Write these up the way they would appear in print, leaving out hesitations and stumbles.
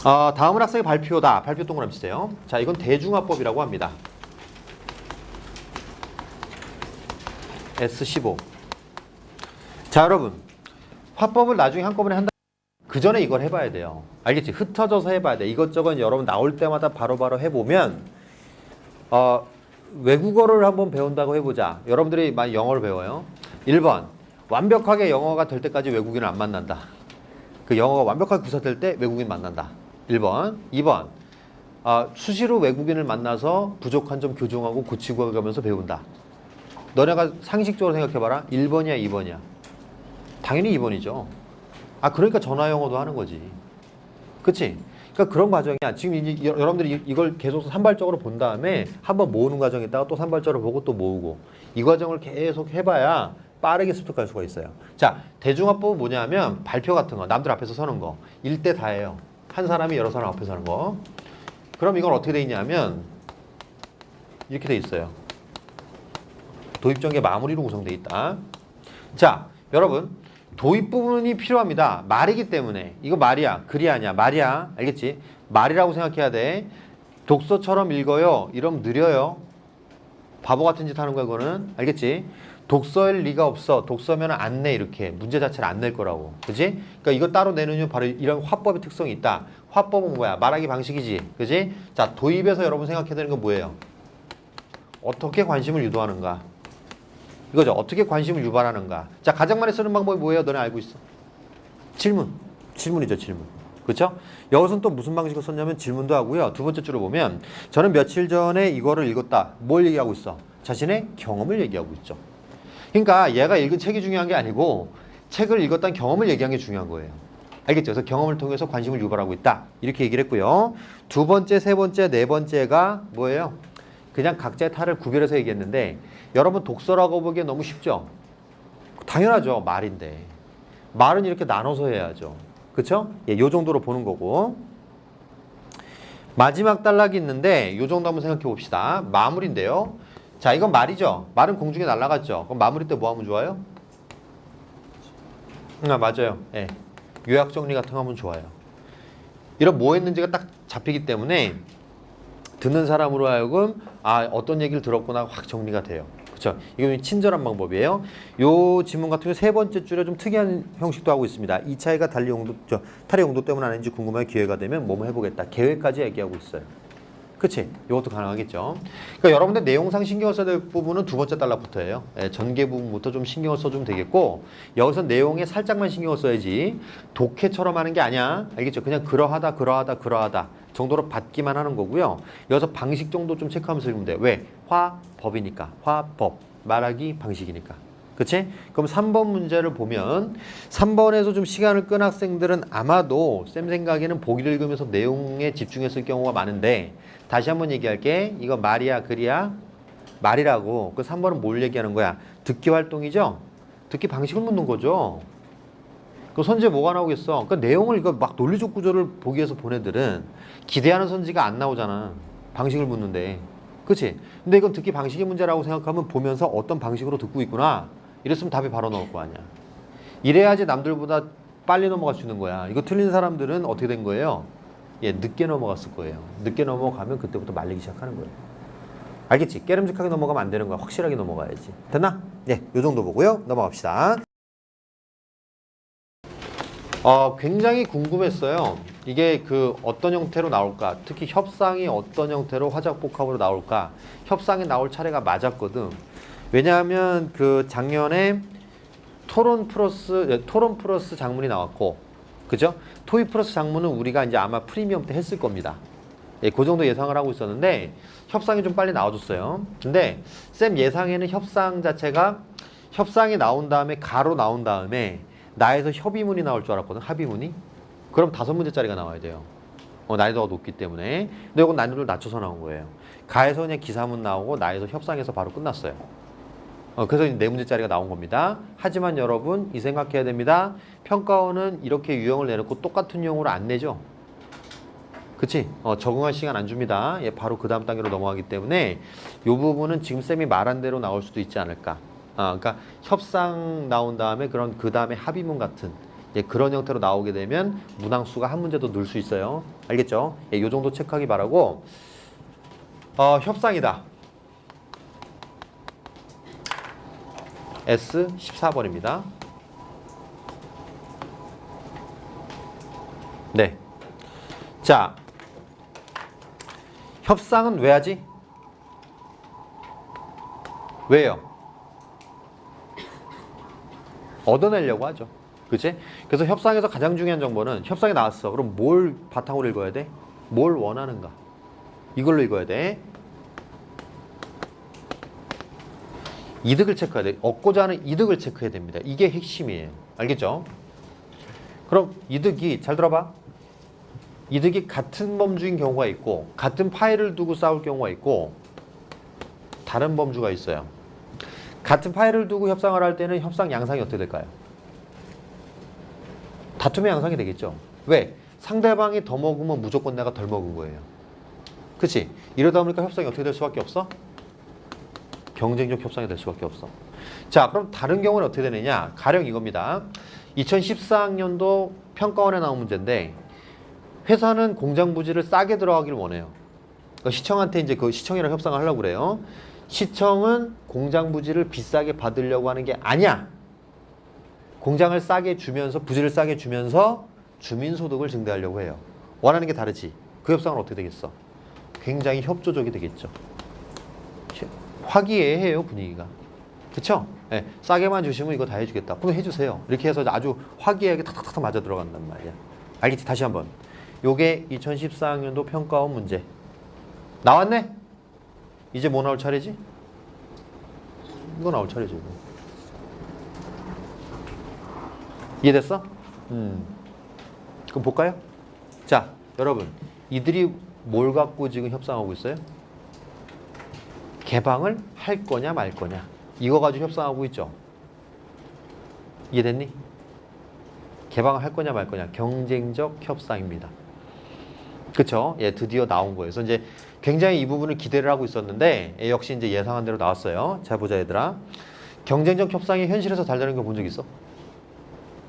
다음은 학생의 발표다. 발표 동그라미 치세요. 자, 이건 대중화법이라고 합니다. S15. 자, 여러분. 화법을 나중에 한꺼번에 한다. 그 전에 이걸 해봐야 돼요. 알겠지? 흩어져서 해봐야 돼. 이것저것 여러분 나올 때마다 바로바로 해보면 외국어를 한번 배운다고 해보자. 여러분들이 많이 영어를 배워요. 1번. 완벽하게 영어가 될 때까지 외국인을 안 만난다. 그 영어가 완벽하게 구사될 때 외국인 만난다. 1번. 2번. 수시로 외국인을 만나서 부족한 점 교정하고 고치고 가면서 배운다. 너네가 상식적으로 생각해봐라. 1번이야, 2번이야. 당연히 2번이죠. 그러니까 전화 영어도 하는 거지. 그치? 그러니까 그런 과정이야. 지금 이제 여러분들이 이걸 계속 산발적으로 본 다음에 한번 모으는 과정에 있다가 또 산발적으로 보고 또 모으고 이 과정을 계속 해봐야 빠르게 습득할 수가 있어요. 자, 대중화법은 뭐냐면 발표 같은 거, 남들 앞에서 서는 거, 일대 다예요. 한 사람이 여러 사람 앞에 서는 거. 그럼 이건 어떻게 돼 있냐면 이렇게 돼 있어요. 도입 전개 마무리로 구성돼 있다. 자, 여러분 도입 부분이 필요합니다. 말이기 때문에. 이거 말이야. 글이 아니야. 말이야. 알겠지? 말이라고 생각해야 돼. 독서처럼 읽어요. 이러면 느려요. 바보 같은 짓 하는 거야, 그거는. 알겠지? 독서일 리가 없어. 독서면 안 내, 이렇게. 문제 자체를 안 낼 거라고. 그지? 그러니까 이거 따로 내는 이유는 바로 이런 화법의 특성이 있다. 화법은 뭐야? 말하기 방식이지. 그지? 자, 도입에서 여러분 생각해야 되는 건 뭐예요? 어떻게 관심을 유도하는가? 이거죠. 어떻게 관심을 유발하는가. 자, 가장 많이 쓰는 방법이 뭐예요? 너네 알고 있어? 질문. 질문이죠, 질문. 그렇죠? 여기서는 또 무슨 방식을 썼냐면 질문도 하고요. 두 번째 줄을 보면 저는 며칠 전에 이거를 읽었다. 뭘 얘기하고 있어? 자신의 경험을 얘기하고 있죠. 그러니까 얘가 읽은 책이 중요한 게 아니고 책을 읽었다는 경험을 얘기한 게 중요한 거예요. 알겠죠? 그래서 경험을 통해서 관심을 유발하고 있다. 이렇게 얘기를 했고요. 두 번째, 세 번째, 네 번째가 뭐예요? 그냥 각자의 탈을 구별해서 얘기했는데 여러분 독서라고 보기엔 너무 쉽죠? 당연하죠. 말인데. 말은 이렇게 나눠서 해야죠. 그쵸? 예, 요 정도로 보는 거고. 마지막 단락이 있는데 요 정도 한번 생각해 봅시다. 마무리인데요. 자, 이건 말이죠. 말은 공중에 날아갔죠. 그럼 마무리 때 뭐 하면 좋아요? 맞아요. 예. 요약 정리 같은 거 하면 좋아요. 이런 뭐 했는지가 딱 잡히기 때문에 듣는 사람으로 하여금 어떤 얘기를 들었구나 확 정리가 돼요. 그렇죠? 이건 친절한 방법이에요. 요 지문 같은 경우 세 번째 줄에 좀 특이한 형식도 하고 있습니다. 이 차이가 탈의 용도 때문 아닌지 궁금한 기회가 되면 뭐뭐 해보겠다. 계획까지 얘기하고 있어요. 그치? 이것도 가능하겠죠. 그러니까 여러분들 내용상 신경을 써야 될 부분은 두 번째 단락부터예요. 전개 부분부터 좀 신경을 써주면 되겠고 여기서 내용에 살짝만 신경을 써야지 독해처럼 하는 게 아니야. 알겠죠? 그냥 그러하다 정도로 받기만 하는 거고요. 여기서 방식 정도 좀 체크하면서 읽으면 돼요. 왜? 화법이니까. 화법. 말하기 방식이니까. 그치? 그럼 3번 문제를 보면 3번에서 좀 시간을 끈 학생들은 아마도 쌤 생각에는 보기를 읽으면서 내용에 집중했을 경우가 많은데 다시 한번 얘기할게. 이거 말이야, 글이야? 말이라고. 그 3번은 뭘 얘기하는 거야? 듣기 활동이죠? 듣기 방식을 묻는 거죠. 그 선지에 뭐가 나오겠어? 그 내용을 이거 막 논리적 구조를 보기 위해서 본 애들은 기대하는 선지가 안 나오잖아. 방식을 묻는데. 그치? 근데 이건 듣기 방식의 문제라고 생각하면 보면서 어떤 방식으로 듣고 있구나. 이랬으면 답이 바로 나올 거 아니야. 이래야지 남들보다 빨리 넘어갈 수 있는 거야. 이거 틀린 사람들은 어떻게 된 거예요? 예, 늦게 넘어갔을 거예요. 늦게 넘어가면 그때부터 말리기 시작하는 거예요. 알겠지? 깨름직하게 넘어가면 안 되는 거야. 확실하게 넘어가야지. 됐나? 예, 요 정도 보고요. 넘어갑시다. 굉장히 궁금했어요. 이게 어떤 형태로 나올까? 특히 협상이 어떤 형태로 화작복합으로 나올까? 협상이 나올 차례가 맞았거든. 왜냐하면 작년에 토론 플러스 장문이 나왔고, 그죠? 토익 플러스 장문은 우리가 이제 아마 프리미엄 때 했을 겁니다. 예, 그 정도 예상을 하고 있었는데 협상이 좀 빨리 나와줬어요. 근데 쌤 예상에는 협상 자체가 협상이 나온 다음에 가로 나온 다음에 나에서 협의문이 나올 줄 알았거든. 합의문이. 그럼 5문제짜리가 나와야 돼요. 난이도가 높기 때문에. 근데 이건 난이도를 낮춰서 나온 거예요. 가에서 그냥 기사문 나오고 나에서 협상에서 바로 끝났어요. 그래서 4문제짜리가 나온 겁니다. 하지만 여러분 이 생각해야 됩니다. 평가원은 이렇게 유형을 내놓고 똑같은 유형으로 안 내죠. 그치? 적응할 시간 안 줍니다. 예, 바로 그 다음 단계로 넘어가기 때문에 이 부분은 지금 쌤이 말한 대로 나올 수도 있지 않을까. 그러니까 협상 나온 다음에 그 다음에 합의문 같은 예, 그런 형태로 나오게 되면 문항수가 한 문제 더 늘 수 있어요. 알겠죠? 예, 요 정도 체크하기 바라고. 협상이다. S 14번입니다. 네. 자, 협상은 왜 하지? 왜요? 얻어내려고 하죠. 그치? 그래서 협상에서 가장 중요한 정보는 협상이 나왔어. 그럼 뭘 바탕으로 읽어야 돼? 뭘 원하는가? 이걸로 읽어야 돼. 이득을 체크해야 돼. 얻고자 하는 이득을 체크해야 됩니다. 이게 핵심이에요. 알겠죠? 그럼 이득이, 잘 들어봐. 이득이 같은 범주인 경우가 있고 같은 파일을 두고 싸울 경우가 있고 다른 범주가 있어요. 같은 파일을 두고 협상을 할 때는 협상 양상이 어떻게 될까요? 다툼의 양상이 되겠죠. 왜? 상대방이 더 먹으면 무조건 내가 덜 먹은 거예요. 그치? 이러다 보니까 협상이 어떻게 될 수밖에 없어? 경쟁적 협상이 될 수밖에 없어. 자, 그럼 다른 경우는 어떻게 되느냐? 가령 이겁니다. 2014학년도 평가원에 나온 문제인데 회사는 공장 부지를 싸게 들어가기를 원해요. 그러니까 시청한테 이제 그 시청이랑 협상을 하려고 그래요. 시청은 공장 부지를 비싸게 받으려고 하는 게 아니야. 공장을 싸게 주면서 부지를 싸게 주면서 주민소득을 증대하려고 해요. 원하는 게 다르지. 그 협상은 어떻게 되겠어? 굉장히 협조적이 되겠죠. 화기애애해요, 분위기가. 그쵸? 네, 싸게만 주시면 이거 다 해주겠다. 그럼 해주세요. 이렇게 해서 아주 화기애애하게 탁탁탁 맞아 들어간단 말이야. 알겠지? 다시 한번. 요게 2014학년도 평가원 문제. 나왔네? 이제 뭐 나올 차례지? 이거 나올 차례죠. 이거. 이해됐어? 그럼 볼까요? 자, 여러분. 이들이 뭘 갖고 지금 협상하고 있어요? 개방을 할 거냐 말 거냐. 이거 가지고 협상하고 있죠. 이해됐니? 개방을 할 거냐 말 거냐. 경쟁적 협상입니다. 그쵸? 예, 드디어 나온 거예요. 그래서 이제 굉장히 이 부분을 기대를 하고 있었는데 역시 이제 예상한 대로 나왔어요. 자, 보자 얘들아. 경쟁적 협상이 현실에서 잘 되는 거 본 적 있어?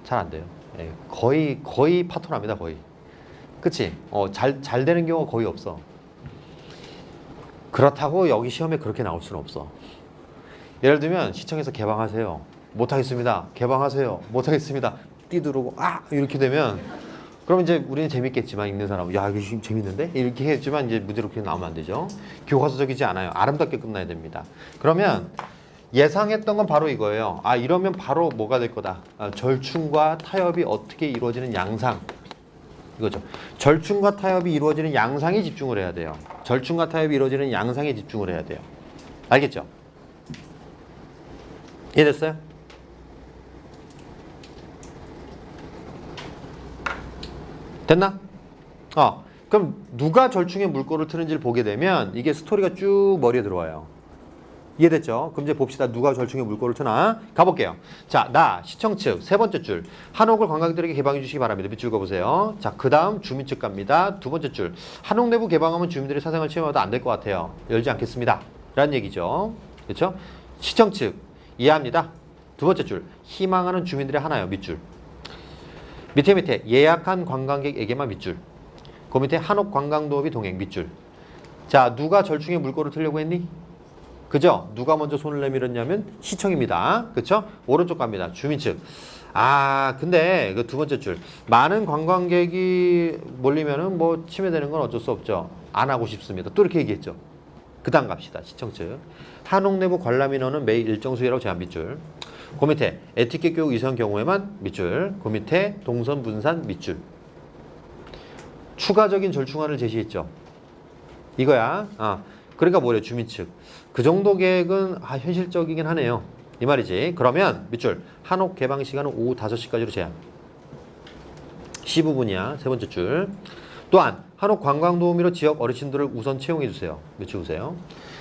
잘 안 돼요. 예, 거의 파토납니다. 거의. 그치? 잘 되는 경우가 거의 없어. 그렇다고 여기 시험에 그렇게 나올 수는 없어. 예를 들면 시청에서 개방하세요. 못하겠습니다. 개방하세요. 못하겠습니다. 띠두르고 이렇게 되면 그럼 이제 우리는 재밌겠지만 읽는 사람은 야 이거 지금 재밌는데? 이렇게 했지만 이제 문제로 그렇게 나오면 안 되죠. 교과서적이지 않아요. 아름답게 끝나야 됩니다. 그러면 예상했던 건 바로 이거예요. 이러면 바로 뭐가 될 거다. 절충과 타협이 어떻게 이루어지는 양상. 이거죠. 절충과 타협이 이루어지는 양상에 집중을 해야 돼요. 절충과 타협이 이루어지는 양상에 집중을 해야 돼요. 알겠죠? 이해됐어요? 됐나? 그럼 누가 절충의 물꼬를 트는지를 보게 되면 이게 스토리가 쭉 머리에 들어와요. 이해됐죠? 그럼 이제 봅시다. 누가 절충의 물꼬를 트나? 가볼게요. 자, 나 시청 측 세 번째 줄 한옥을 관광객들에게 개방해 주시기 바랍니다. 밑줄 그어보세요. 자, 그 다음 주민 측 갑니다. 두 번째 줄 한옥 내부 개방하면 주민들이 사생활 침해도 안 될 것 같아요. 열지 않겠습니다. 라는 얘기죠. 그렇죠? 시청 측 이해합니다. 두 번째 줄 희망하는 주민들의 하나요. 밑줄. 밑에 예약한 관광객에게만 밑줄. 그 밑에 한옥 관광도업이 동행 밑줄. 자, 누가 절충의 물꼬를 틀려고 했니? 그죠? 누가 먼저 손을 내밀었냐면 시청입니다. 그쵸? 오른쪽 갑니다. 주민 측. 근데 그 두 번째 줄. 많은 관광객이 몰리면은 뭐 침해되는 건 어쩔 수 없죠. 안 하고 싶습니다. 또 이렇게 얘기했죠. 그 다음 갑시다. 시청 측. 한옥 내부 관람 인원은 매일 일정 수위라고 제한 밑줄. 그 밑에 에티켓 교육 이상 경우에만 밑줄. 그 밑에 동선 분산 밑줄. 추가적인 절충안을 제시했죠. 이거야. 그러니까 뭐래? 주민 측. 그 정도 계획은 현실적이긴 하네요. 이 말이지. 그러면 밑줄. 한옥 개방 시간은 오후 5시까지로 제한. 15분이야. 세 번째 줄. 또한 한옥 관광도우미로 지역 어르신들을 우선 채용해 주세요. 밑줄 보세요.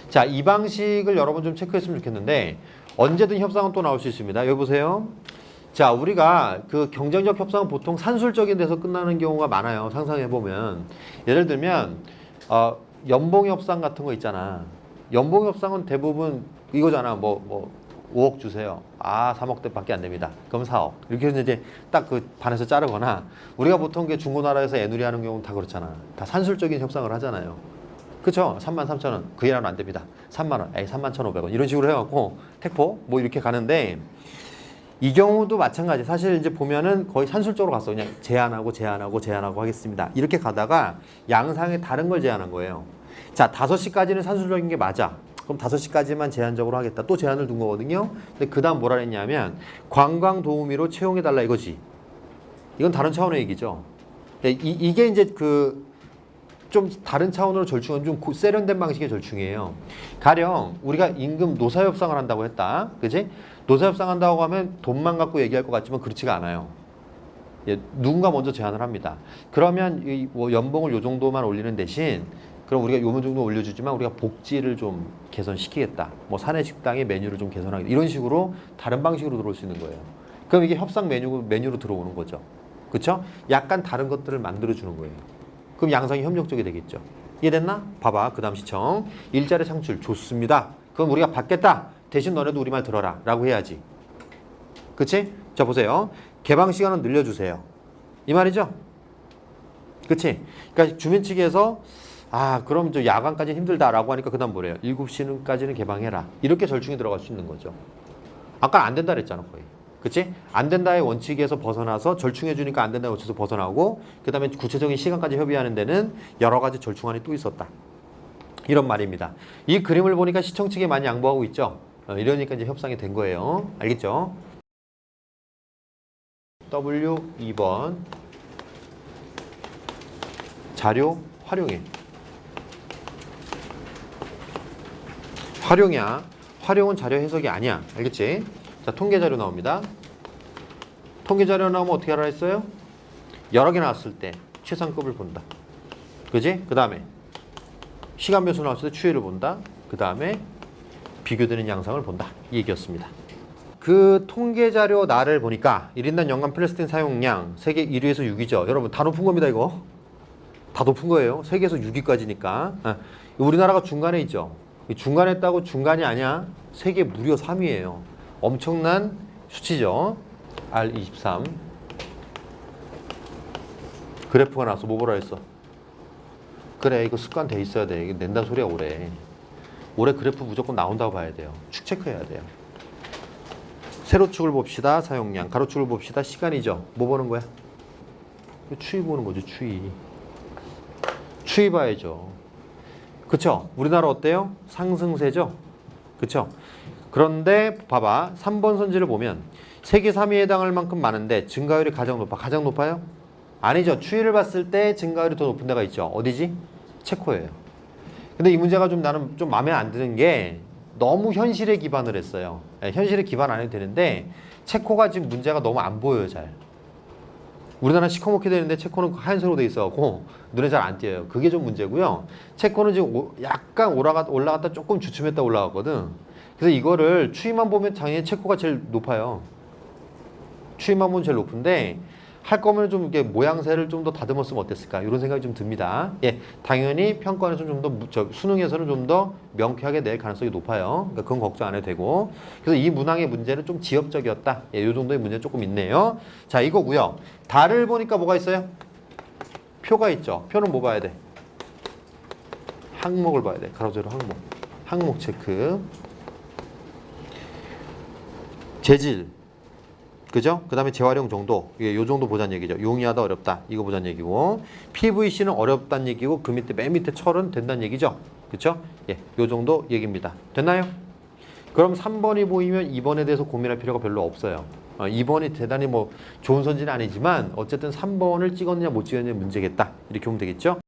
자, 이 방식을 여러분 좀 체크했으면 좋겠는데 언제든 협상은 또 나올 수 있습니다. 여기 보세요. 자, 우리가 그 경쟁적 협상은 보통 산술적인 데서 끝나는 경우가 많아요. 상상해보면. 예를 들면 연봉 협상 같은 거 있잖아. 연봉 협상은 대부분 이거잖아. 5억 주세요. 아, 3억대밖에 안 됩니다. 그럼 4억. 이렇게 해서 이제 딱 그 반에서 자르거나 우리가 보통 그 중고나라에서 애누리 하는 경우는 다 그렇잖아. 다 산술적인 협상을 하잖아요. 그쵸? 33,000원. 그 이하는 안 됩니다. 3만원. 에이, 31,500원. 이런 식으로 해갖고 택포 뭐 이렇게 가는데 이 경우도 마찬가지. 사실 이제 보면은 거의 산술적으로 갔어. 그냥 제한하고 하겠습니다. 이렇게 가다가 양상에 다른 걸 제한한 거예요. 자, 5시까지는 산술적인 게 맞아. 그럼 5시까지만 제한적으로 하겠다. 또 제한을 둔 거거든요. 근데 그 다음 뭐라 했냐면 관광 도우미로 채용해달라 이거지. 이건 다른 차원의 얘기죠. 이게 이제 그 좀 다른 차원으로 절충은 좀 세련된 방식의 절충이에요. 가령 우리가 임금 노사협상을 한다고 했다. 그지? 노사협상 한다고 하면 돈만 갖고 얘기할 것 같지만 그렇지가 않아요. 예, 누군가 먼저 제안을 합니다. 그러면 이 뭐 연봉을 요 정도만 올리는 대신 그럼 우리가 요 정도 올려주지만 우리가 복지를 좀 개선시키겠다. 뭐 사내 식당의 메뉴를 좀 개선하겠다. 이런 식으로 다른 방식으로 들어올 수 있는 거예요. 그럼 이게 협상 메뉴로 들어오는 거죠. 그렇죠? 약간 다른 것들을 만들어주는 거예요. 그럼 양상이 협력적이 되겠죠. 이해됐나? 봐봐. 그 다음 시청. 일자리 창출 좋습니다. 그럼 우리가 받겠다. 대신 너네도 우리 말 들어라. 라고 해야지. 그치? 자, 보세요. 개방 시간은 늘려주세요. 이 말이죠? 그치? 그러니까 주민 측에서 아, 그럼 저 야간까지 힘들다라고 하니까 그 다음 뭐래요? 7시까지는 개방해라. 이렇게 절충이 들어갈 수 있는 거죠. 아까 안 된다 그랬잖아, 거의. 그치? 안 된다의 원칙에서 벗어나서 절충해주니까 안 된다의 원칙에서 벗어나고 그 다음에 구체적인 시간까지 협의하는 데는 여러 가지 절충안이 또 있었다. 이런 말입니다. 이 그림을 보니까 시청 측에 많이 양보하고 있죠? 이러니까 이제 협상이 된 거예요. 알겠죠? W 2번 자료 활용해. 활용이야. 활용은 자료 해석이 아니야. 알겠지? 자, 통계 자료 나옵니다. 통계 자료 나오면 어떻게 하라 했어요? 여러 개 나왔을 때 최상급을 본다. 그지? 그 다음에 시간 변수 나왔을 때 추이를 본다. 그 다음에 비교되는 양상을 본다. 이 얘기였습니다. 그 통계 자료 나를 보니까 1인당 연간 플라스틱 사용량 세계 1위에서 6위죠. 여러분 다 높은 겁니다, 이거. 다 높은 거예요. 세계에서 6위까지니까. 우리나라가 중간에 있죠. 중간에 있다고 중간이 아니야. 세계 무려 3위예요. 엄청난 수치죠. R23 그래프가 나왔어. 뭐 보라 했어? 그래, 이거 습관 돼 있어야 돼. 이거 낸다 소리야. 올해 그래프 무조건 나온다고 봐야 돼요. 축 체크해야 돼요. 세로축을 봅시다. 사용량. 가로축을 봅시다. 시간이죠. 뭐 보는 거야? 추이 보는 거죠. 추이 봐야죠. 그쵸? 우리나라 어때요? 상승세죠? 그쵸? 그런데 봐봐. 3번 선지를 보면 세계 3위에 해당할 만큼 많은데 증가율이 가장 높아. 가장 높아요? 아니죠. 추이를 봤을 때 증가율이 더 높은 데가 있죠. 어디지? 체코예요. 근데 이 문제가 좀 나는 좀 마음에 안 드는 게 너무 현실에 기반을 했어요. 네, 현실에 기반 안 해도 되는데 체코가 지금 문제가 너무 안 보여요. 잘. 우리나라는 시커멓게 되는데 체코는 하얀색으로 돼 있어갖고 눈에 잘 안 띄어요. 그게 좀 문제고요. 체코는 지금 약간 올라갔다 조금 주춤했다 올라갔거든. 그래서 이거를 추이만 보면 당연히 체코가 제일 높아요. 추이만 보면 제일 높은데 할 거면 좀 이렇게 모양새를 좀 더 다듬었으면 어땠을까 이런 생각이 좀 듭니다. 예, 당연히 평가에서 좀 더 수능에서는 좀 더 명쾌하게 낼 가능성이 높아요. 그러니까 그건 걱정 안 해도 되고. 그래서 이 문항의 문제는 좀 지엽적이었다. 예, 이 정도의 문제 조금 있네요. 자, 이거고요. 달을 보니까 뭐가 있어요? 표가 있죠. 표는 뭐 봐야 돼? 항목을 봐야 돼. 가로세로 항목. 항목 체크. 재질. 그죠? 그 다음에 재활용 정도. 예, 요 정도 보자는 얘기죠. 용이하다, 어렵다. 이거 보자는 얘기고. PVC는 어렵다는 얘기고, 그 밑에, 맨 밑에 철은 된다는 얘기죠. 그쵸? 예, 요 정도 얘기입니다. 됐나요? 그럼 3번이 보이면 2번에 대해서 고민할 필요가 별로 없어요. 2번이 대단히 뭐 좋은 선지는 아니지만, 어쨌든 3번을 찍었느냐, 못 찍었느냐 문제겠다. 이렇게 보면 되겠죠?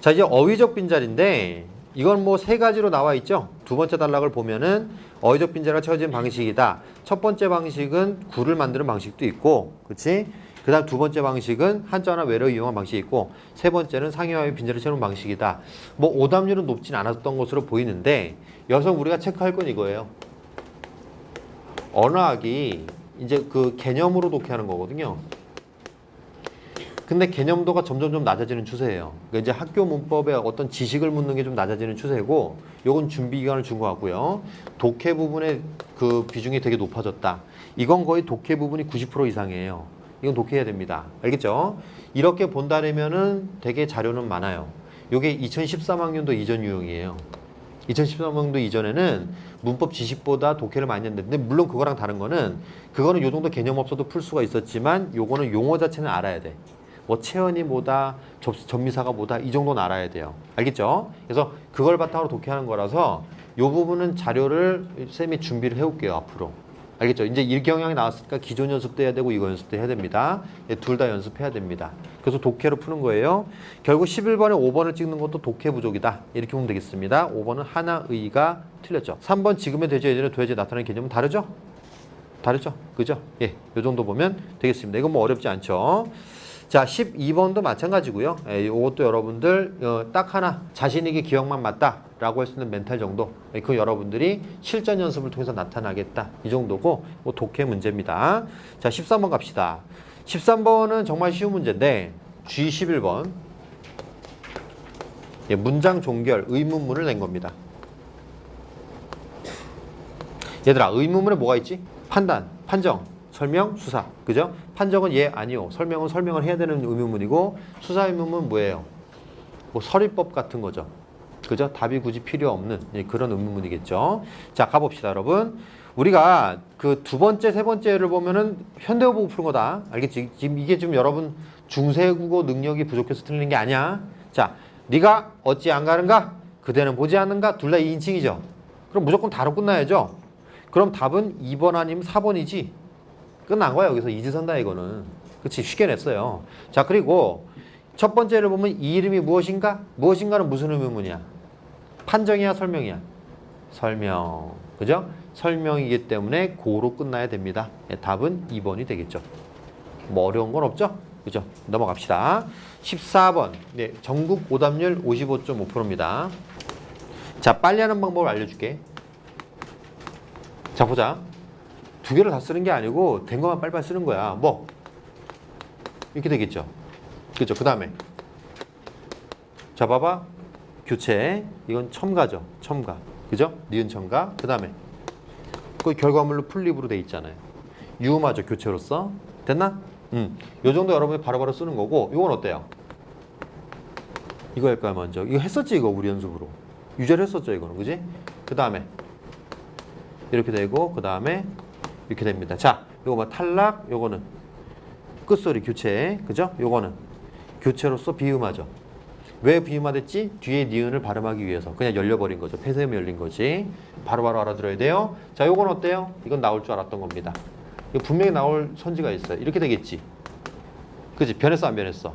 자, 이제 어휘적 빈자리인데, 이건 뭐 세 가지로 나와 있죠. 두 번째 단락을 보면은 어휘적 빈자리가 채워진 방식이다. 첫 번째 방식은 구를 만드는 방식도 있고, 그렇지? 그 다음 두 번째 방식은 한자나 외래어 이용한 방식이 있고, 세 번째는 상해와의 빈자리를 채우는 방식이다. 뭐 오답률은 높진 않았던 것으로 보이는데 여기서 우리가 체크할 건 이거예요. 언어학이 이제 그 개념으로 독해하는 거거든요. 근데 개념도가 점점 좀 낮아지는 추세예요. 그러니까 이제 학교 문법에 어떤 지식을 묻는 게 좀 낮아지는 추세고, 요건 준비 기간을 준 것 같고요. 독해 부분의 그 비중이 되게 높아졌다. 이건 거의 독해 부분이 90% 이상이에요. 이건 독해해야 됩니다. 알겠죠? 이렇게 본다면은 되게 자료는 많아요. 요게 2013학년도 이전 유형이에요. 2013학년도 이전에는 문법 지식보다 독해를 많이 했는데, 물론 그거랑 다른 거는, 그거는 요 정도 개념 없어도 풀 수가 있었지만 요거는 용어 자체는 알아야 돼. 뭐 체언이 뭐다, 접미사가 뭐다, 이 정도는 알아야 돼요. 알겠죠? 그래서 그걸 바탕으로 독해하는 거라서 요 부분은 자료를 쌤이 준비를 해올게요, 앞으로. 알겠죠? 이제 일경향이 나왔으니까 기존 연습도 해야 되고 이거 연습도 해야 됩니다. 둘 다 연습해야 됩니다. 그래서 독해로 푸는 거예요. 결국 11번에 5번을 찍는 것도 독해 부족이다. 이렇게 보면 되겠습니다. 5번은 하나의가 틀렸죠. 3번 지금의 돼지 예전에 돼지 나타나는 개념은 다르죠? 다르죠? 그죠? 예, 요 정도 보면 되겠습니다. 이건 뭐 어렵지 않죠? 자, 12번도 마찬가지고요. 이것도 여러분들 딱 하나 자신에게 기억만 맞다라고 할 수 있는 멘탈 정도. 그 여러분들이 실전 연습을 통해서 나타나겠다. 이 정도고 뭐 독해 문제입니다. 자, 13번 갑시다. 13번은 정말 쉬운 문제인데 G11번 문장 종결 의문문을 낸 겁니다. 얘들아, 의문문에 뭐가 있지? 판단, 판정, 설명, 수사. 그죠? 판정은 예, 아니요. 설명은 설명을 해야 되는 의문문이고, 수사 의문문은 뭐예요? 뭐 서리법 같은 거죠. 그죠? 답이 굳이 필요 없는 그런 의문문이겠죠. 자, 가봅시다, 여러분. 우리가 그 두 번째, 세 번째를 보면은 현대어 보고 푸는 거다. 알겠지? 지금 이게 좀 여러분 중세국어 능력이 부족해서 틀리는 게 아니야. 자, 네가 어찌 안 가는가? 그대는 보지 않는가? 둘 다 2인칭이죠. 그럼 무조건 다로 끝나야죠. 그럼 답은 2번 아니면 4번이지. 끝난 거야. 여기서 이지선다 이거는. 그치? 쉽게 냈어요. 자, 그리고 첫 번째를 보면 이 이름이 무엇인가? 무엇인가는 무슨 의문문이야? 판정이야, 설명이야? 설명. 그죠? 설명이기 때문에 고로 끝나야 됩니다. 답은 2번이 되겠죠. 뭐 어려운 건 없죠? 그죠? 넘어갑시다. 14번. 네, 전국 오답률 55.5%입니다. 자, 빨리 하는 방법을 알려줄게. 자, 보자. 두 개를 다 쓰는 게 아니고 된 것만 빨리빨리 쓰는 거야. 뭐 이렇게 되겠죠. 그죠? 그 다음에 자, 봐봐. 교체. 이건 첨가죠. 첨가. 그죠? 니은 첨가. 그 다음에 그 결과물로 풀립으로 돼 있잖아요. 유음하죠. 교체로서. 됐나? 요 정도 여러분이 바로바로 쓰는 거고, 이건 어때요? 이거 할까요, 먼저? 이거 했었지, 이거 우리 연습으로. 유죄를 했었죠, 이거는. 그지? 그 다음에 이렇게 되고, 그 다음에 이렇게 됩니다. 자, 요거 뭐 탈락, 요거는 끝소리 교체, 그죠? 요거는 교체로서 비음하죠. 왜 비음화됐지? 뒤에 니은을 발음하기 위해서. 그냥 열려버린 거죠. 폐쇄음이 열린 거지. 바로바로 알아들어야 돼요. 자, 요건 어때요? 이건 나올 줄 알았던 겁니다. 이거 분명히 나올 선지가 있어요. 이렇게 되겠지. 그치? 변했어, 안 변했어?